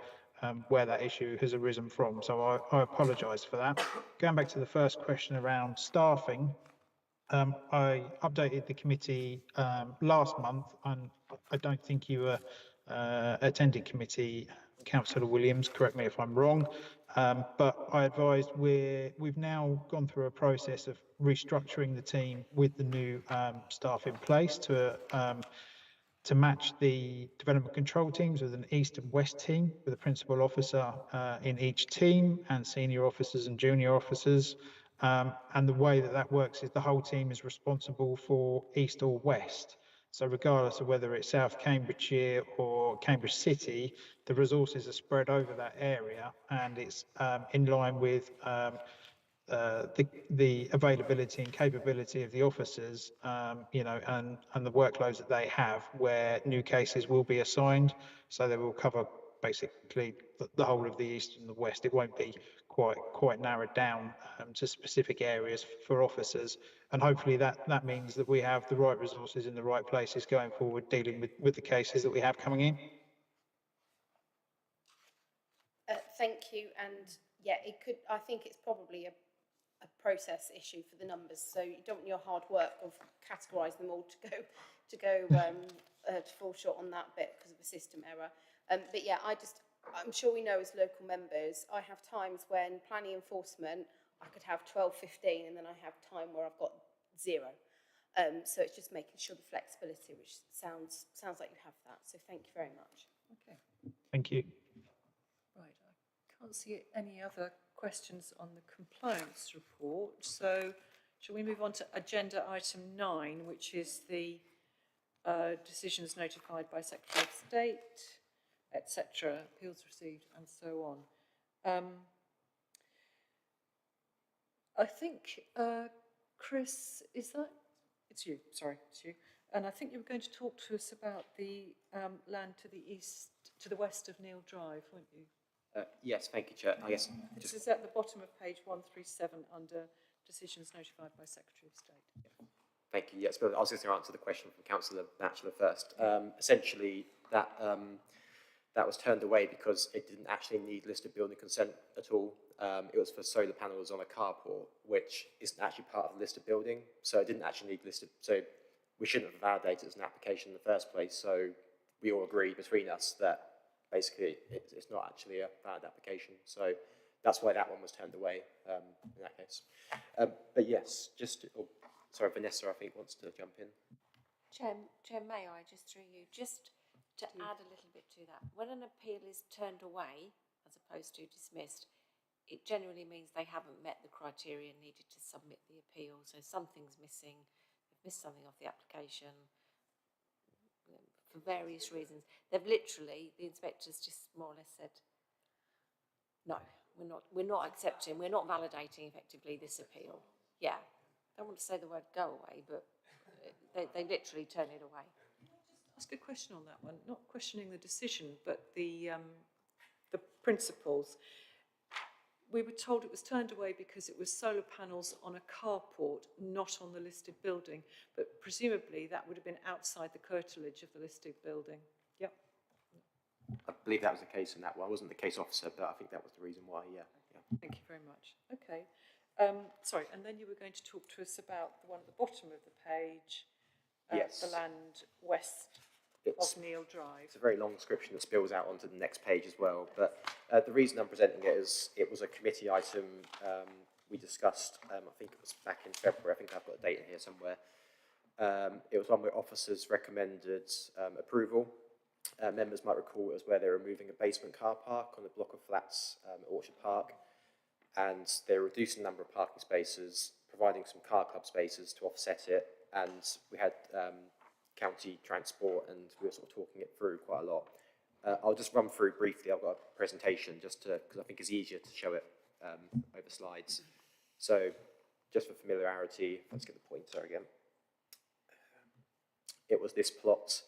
where that issue has arisen from. So I apologise for that. Going back to the first question around staffing, I updated the committee last month, and I don't think you were attended committee, Councillor Williams, correct me if I'm wrong, but I advised we've now gone through a process of restructuring the team with the new staff in place to match the development control teams with an east and west team with a principal officer in each team and senior officers and junior officers. And the way that works is the whole team is responsible for east or west. So regardless of whether it's South Cambridgeshire or Cambridge City, the resources are spread over that area, and it's in line with the availability and capability of the officers, you know, and the workloads that they have, where new cases will be assigned. So they will cover basically the whole of the east and the west. It won't be quite narrowed down to specific areas for officers. And hopefully that means that we have the right resources in the right places going forward, dealing with the cases that we have coming in. Thank you. And yeah, it could. I think it's probably a process issue for the numbers. So you don't want your hard work of categorising them all to fall short on that bit because of a system error. But yeah, I'm sure we know as local members, I have times when planning enforcement, I could have 12, 15, and then I have time where I've got 0. So it's just making sure the flexibility, which sounds like you have that. So thank you very much. Okay. Thank you. Right, I can't see any other questions on the compliance report. So shall we move on to agenda item 9, which is the decisions notified by Secretary of State, etc., appeals received, and so on. I think, Chris, it's you, sorry, it's you. And I think you were going to talk to us about the land to the west of Neil Drive, weren't you? Yes, thank you, Chair. I guess This is at the bottom of page 137 under decisions notified by Secretary of State. Thank you. Yes, but I was just going to answer the question from Councillor Batchelor first. Essentially, that was turned away because it didn't actually need listed building consent at all. It was for solar panels on a carport, which isn't actually part of the listed building, so it didn't actually need listed. So we shouldn't have validated it as an application in the first place. So we all agreed between us that basically it's not actually a valid application. So that's why that one was turned away in that case. But yes, sorry, Vanessa, I think, wants to jump in. Chair, may I, just through you, just to add a little bit to that. When an appeal is turned away, as opposed to dismissed, it generally means they haven't met the criteria needed to submit the appeal. So something's missing, they've missed something off the application for various reasons. They've literally, the inspectors just more or less said, no, we're not accepting, we're not validating effectively this appeal. Yeah, I don't want to say the word go away, but they literally turn it away. Ask a question on that one, not questioning the decision, but the principles. We were told it was turned away because it was solar panels on a carport, not on the listed building, but presumably that would have been outside the curtilage of the listed building. Yep. I believe that was the case in that one. I wasn't the case officer, but I think that was the reason why, yeah. Thank you very much. Okay. Sorry, and then you were going to talk to us about the one at the bottom of the page, yes. The land west of Neil Drive. It's a very long description that spills out onto the next page as well. But the reason I'm presenting it is it was a committee item we discussed, I think it was back in February, I think I've got a date in here somewhere, It was one where officers recommended approval. Members might recall it was where they were moving a basement car park on a block of flats at Orchard Park, and they were reducing the number of parking spaces, providing some car club spaces to offset it, and we had county transport, and we were sort of talking it through quite a lot. I'll just run through briefly. I've got a presentation just to, because I think it's easier to show it over slides. So just for familiarity, let's get the pointer again. It was this plot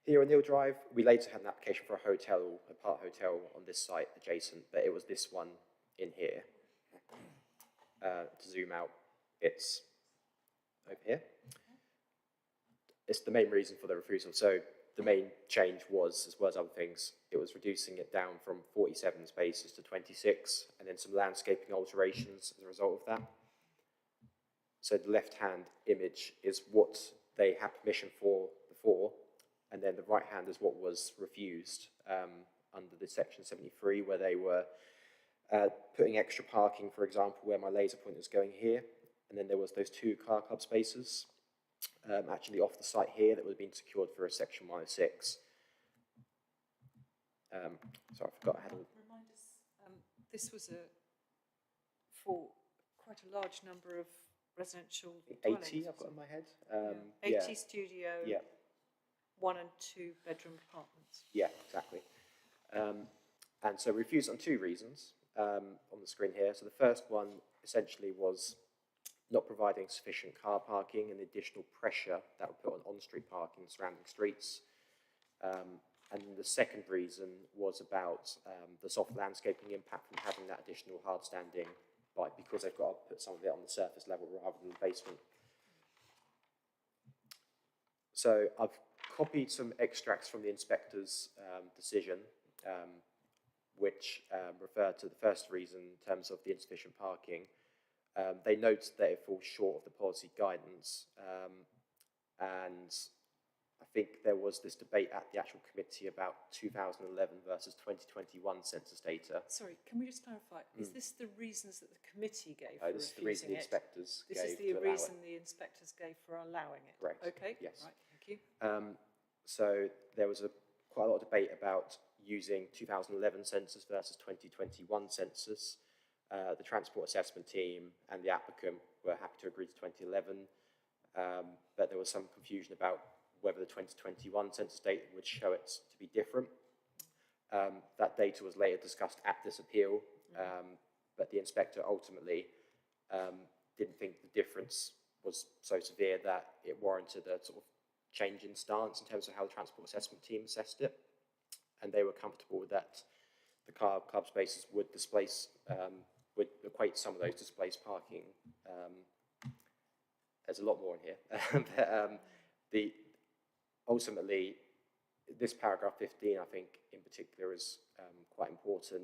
here on Neil Drive. We later had an application for a hotel, a part hotel on this site adjacent, but it was this one in here. To zoom out, it's over here. It's the main reason for the refusal. So the main change was, as well as other things, it was reducing it down from 47 spaces to 26, and then some landscaping alterations as a result of that. So the left-hand image is what they had permission for before, and then the right hand is what was refused under the section 73, where they were putting extra parking, for example, where my laser pointer is going here, and then there was those 2 car club spaces actually off the site here that would have been secured for a section 106. So I forgot I had Remind us, this was for quite a large number of residential 80 I've got in my head. 80 studio, yeah. 1 and 2 bedroom apartments. Yeah, exactly. And so we refused on 2 reasons on the screen here. So the first one essentially was not providing sufficient car parking and the additional pressure that would put on on-street parking in surrounding streets. And the second reason was about the soft landscaping impact from having that additional hard-standing bike, because they've got to put some of it on the surface level rather than the basement. So I've copied some extracts from the inspector's decision, which referred to the first reason in terms of the insufficient parking. They note that it falls short of the policy guidance, and I think there was this debate at the actual committee about 2011 versus 2021 census data. Sorry, can we just clarify? Is this the reasons that the committee gave for this is the reason the inspectors This gave is the to allow reason it. the inspectors gave for allowing it? Correct. Okay, yes. right, thank you. So there was quite a lot of debate about using 2011 census versus 2021 census. The transport assessment team and the applicant were happy to agree to 2011, but there was some confusion about whether the 2021 census data would show it to be different. That data was later discussed at this appeal, but the inspector ultimately didn't think the difference was so severe that it warranted a sort of change in stance in terms of how the transport assessment team assessed it, and they were comfortable that the car club spaces would displace, would equate some of those displaced parking. There's a lot more in here. But, ultimately, this paragraph 15, I think, in particular, is quite important.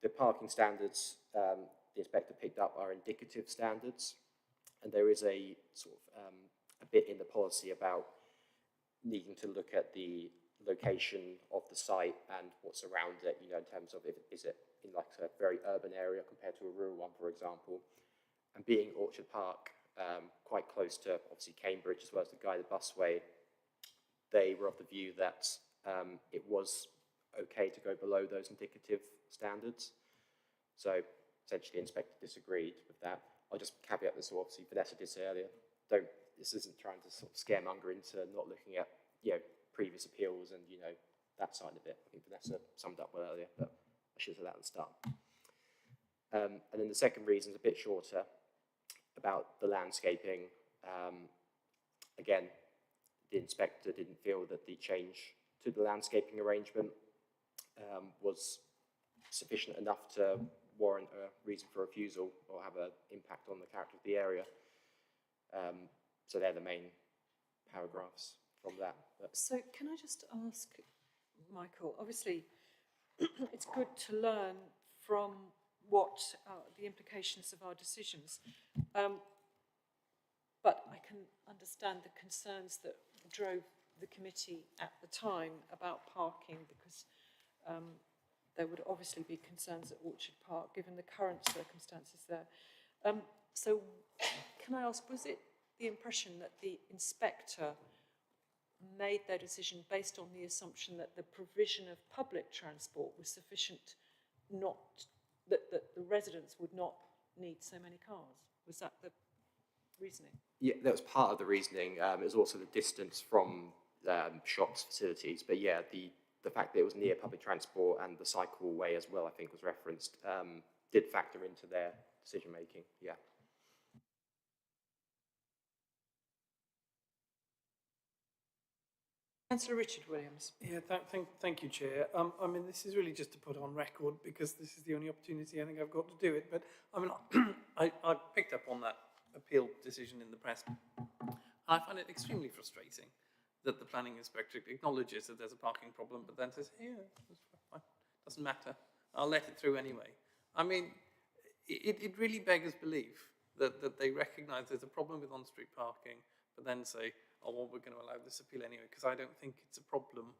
The parking standards the inspector picked up are indicative standards, and there is a sort of a bit in the policy about needing to look at the location of the site and what's around it, you know, in terms of is it in like a very urban area compared to a rural one, for example. And being Orchard Park, quite close to obviously Cambridge as well as the guided busway, they were of the view that it was okay to go below those indicative standards. So essentially, the inspector disagreed with that. I'll just caveat this, obviously Vanessa did say earlier, this isn't trying to sort of scaremonger into not looking at, you know, previous appeals and, you know, that side of it. I think Vanessa summed up well earlier, but I should have said that at the start. And then the second reason is a bit shorter, about the landscaping. Again, the inspector didn't feel that the change to the landscaping arrangement was sufficient enough to warrant a reason for refusal or have an impact on the character of the area. So they're the main paragraphs from that. But So can I just ask, Michael, obviously it's good to learn from what the implications of our decisions, but I can understand the concerns that drove the committee at the time about parking, because there would obviously be concerns at Orchard Park given the current circumstances there. So can I ask, was it the impression that the inspector made their decision based on the assumption that the provision of public transport was sufficient, not that the residents would not need so many cars. Was that the reasoning? Yeah, that was part of the reasoning. It was also the distance from shops, facilities, but yeah, the fact that it was near public transport and the cycleway as well, I think was referenced, did factor into their decision making, yeah. Councillor Richard Williams. Yeah, thank you, Chair. I mean, this is really just to put on record because this is the only opportunity I think I've got to do it. But I mean, I picked up on that appeal decision in the press. I find it extremely frustrating that the planning inspector acknowledges that there's a parking problem, but then says, yeah, fine. Doesn't matter. I'll let it through anyway. I mean, it really beggars belief that they recognise there's a problem with on-street parking, but then say, oh, well, we're going to allow this appeal anyway, because I don't think it's a problem.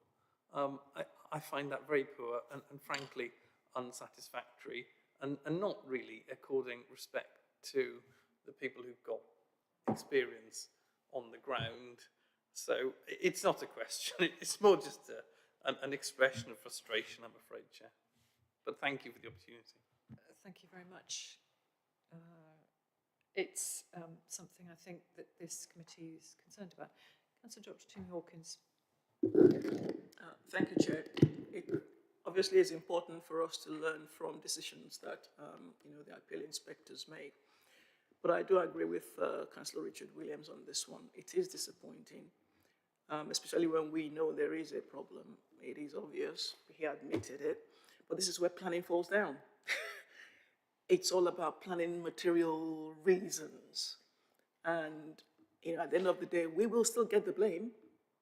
I find that very poor and frankly unsatisfactory and not really according respect to the people who've got experience on the ground. So it's not a question, it's more just an expression of frustration, I'm afraid, Chair. But thank you for the opportunity. Thank you very much. It's something I think that this committee is concerned about. Councillor Dr. Tim Hawkins. Thank you, Chair. It obviously is important for us to learn from decisions that the appeal inspectors make. But I do agree with Councillor Richard Williams on this one. It is disappointing, especially when we know there is a problem. It is obvious. He admitted it. But this is where planning falls down. It's all about planning material reasons. And at the end of the day, we will still get the blame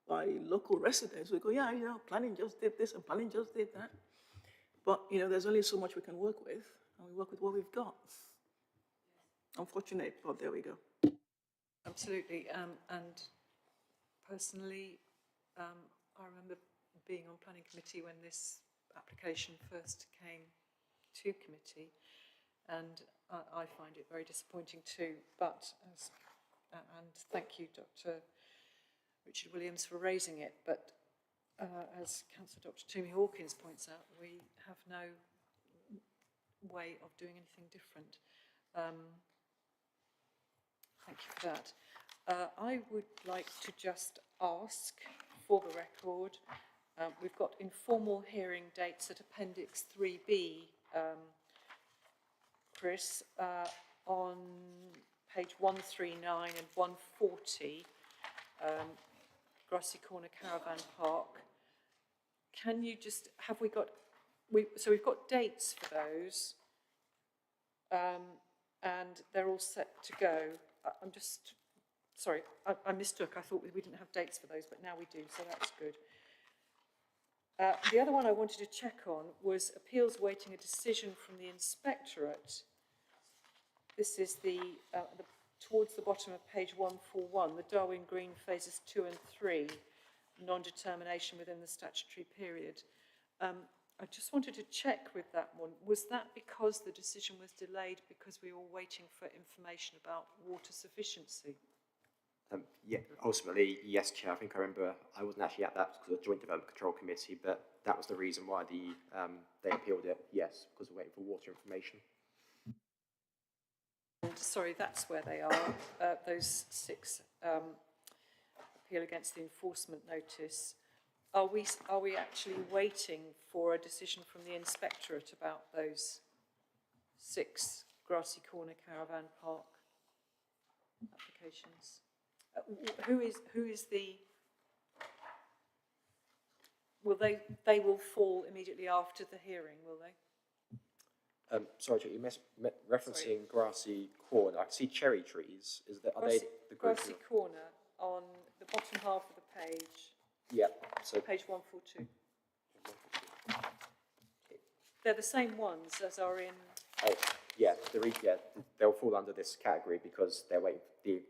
by local residents. We go, yeah, planning just did this and planning just did that. But, there's only so much we can work with, and we work with what we've got. Unfortunate, but there we go. Absolutely. And personally, I remember being on planning committee when this application first came to committee, and I find it very disappointing too. But and thank you, Dr. Richard Williams, for raising it. But as Councillor Dr. Toomey Hawkins points out, we have no way of doing anything different. Thank you for that. I would like to just ask, for the record, we've got informal hearing dates at Appendix 3B, Chris, on page 139 and 140, Grassy Corner Caravan Park. Can you just, we've got dates for those, and they're all set to go. I'm just, sorry, I mistook. I thought we didn't have dates for those, but now we do, so that's good. The other one I wanted to check on was appeals waiting a decision from the inspectorate. This is towards the bottom of page 141, the Darwin Green phases 2 and 3, non-determination within the statutory period. I just wanted to check with that one. Was that because the decision was delayed because we were waiting for information about water sufficiency? Yeah, ultimately, yes, Chair. I think I remember I wasn't actually at that because of the Joint Development Control Committee, but that was the reason why they appealed it, yes, because we're waiting for water information. And sorry, that's where they are, those 6 appeal against the enforcement notice. Are we actually waiting for a decision from the inspectorate about those 6 Grassy Corner Caravan Park applications? Who is the? Will they will fall immediately after the hearing? Will they? Sorry, you referencing Grassy Corner. I can see cherry trees. Are they the group? Grassy Corner on the bottom half of the page. Yeah. So page 142. They're the same ones as are in. Oh, yeah. They'll fall under this category because they're waiting. The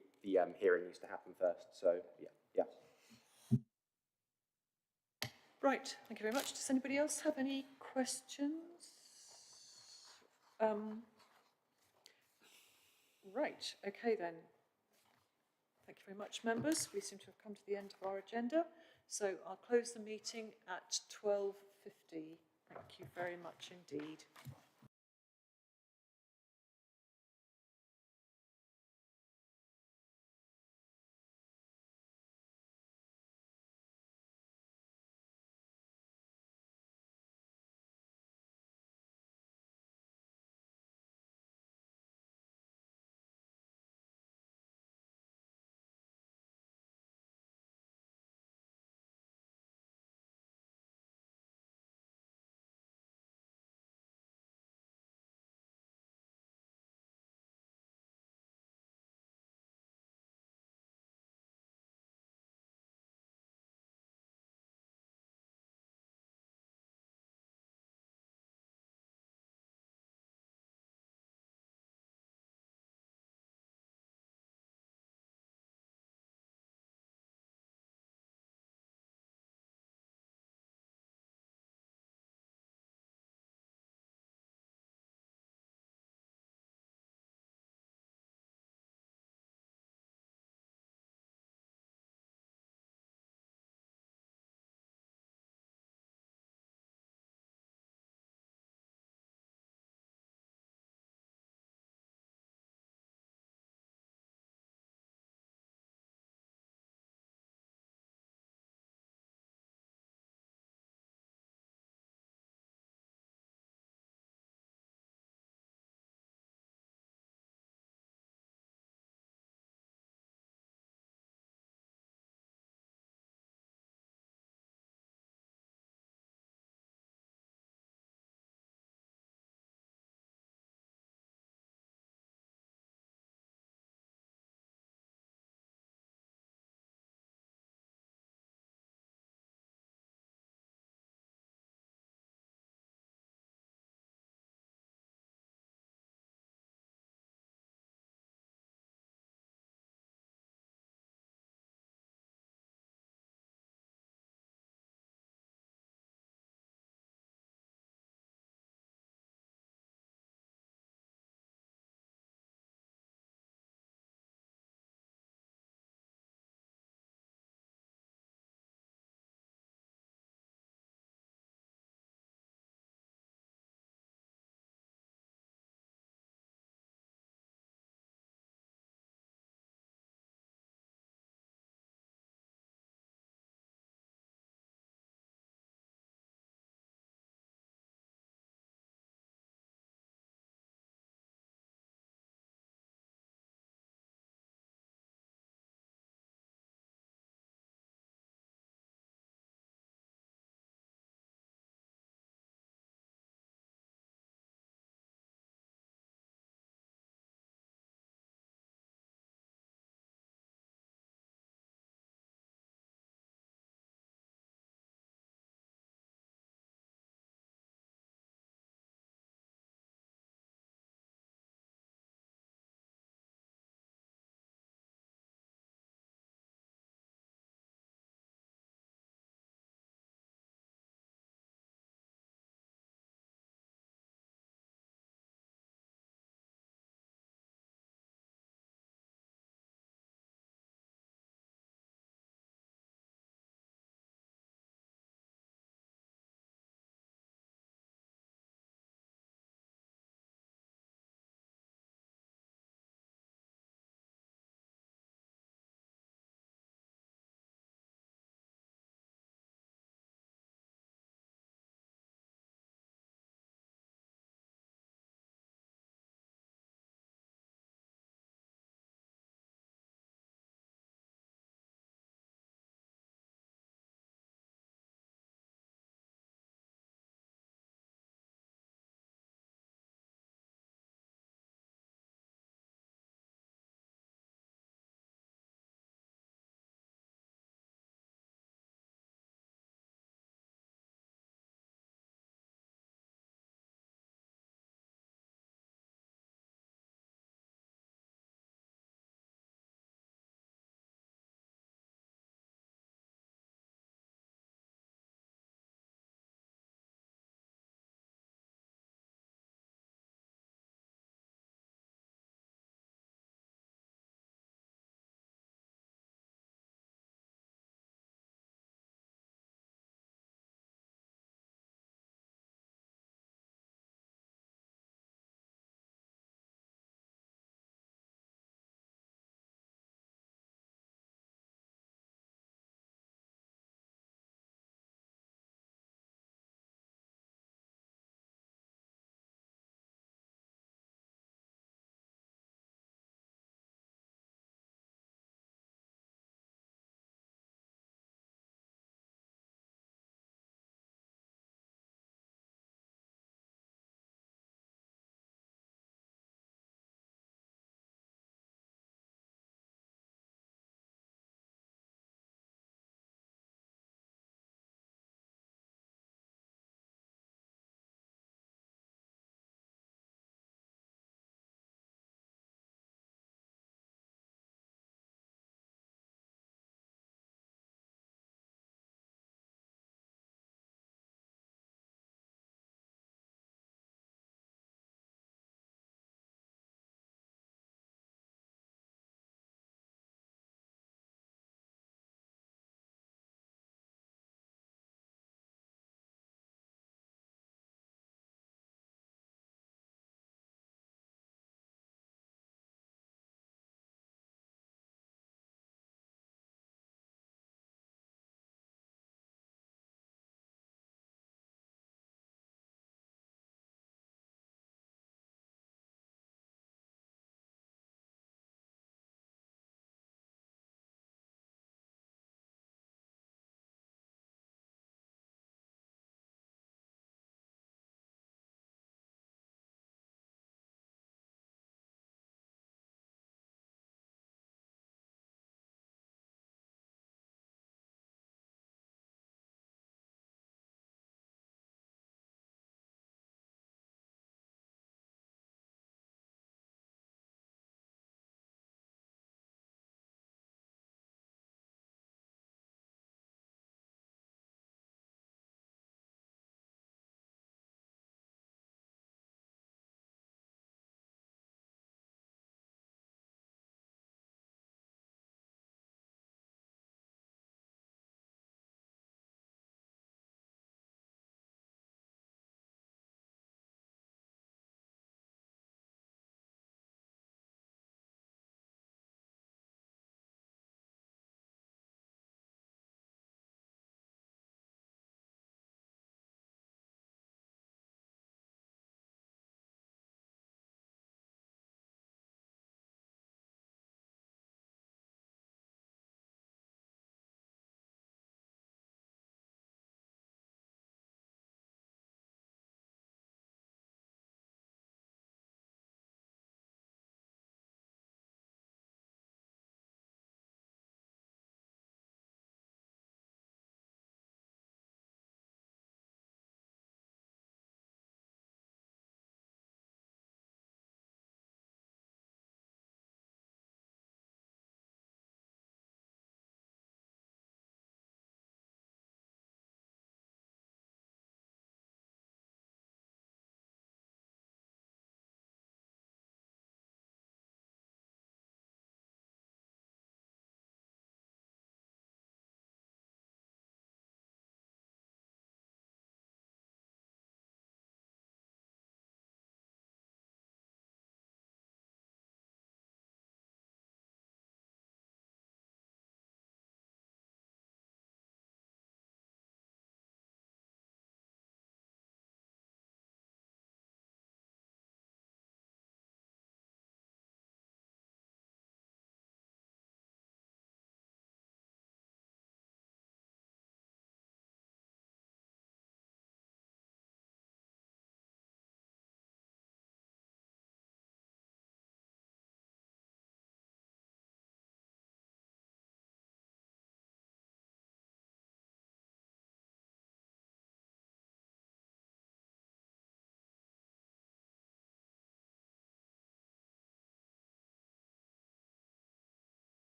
hearing needs to happen first. So yeah. Right. Thank you very much. Does anybody else have any questions? Right. Okay then. Thank you very much, members. We seem to have come to the end of our agenda. So I'll close the meeting at 12:50. Thank you very much indeed.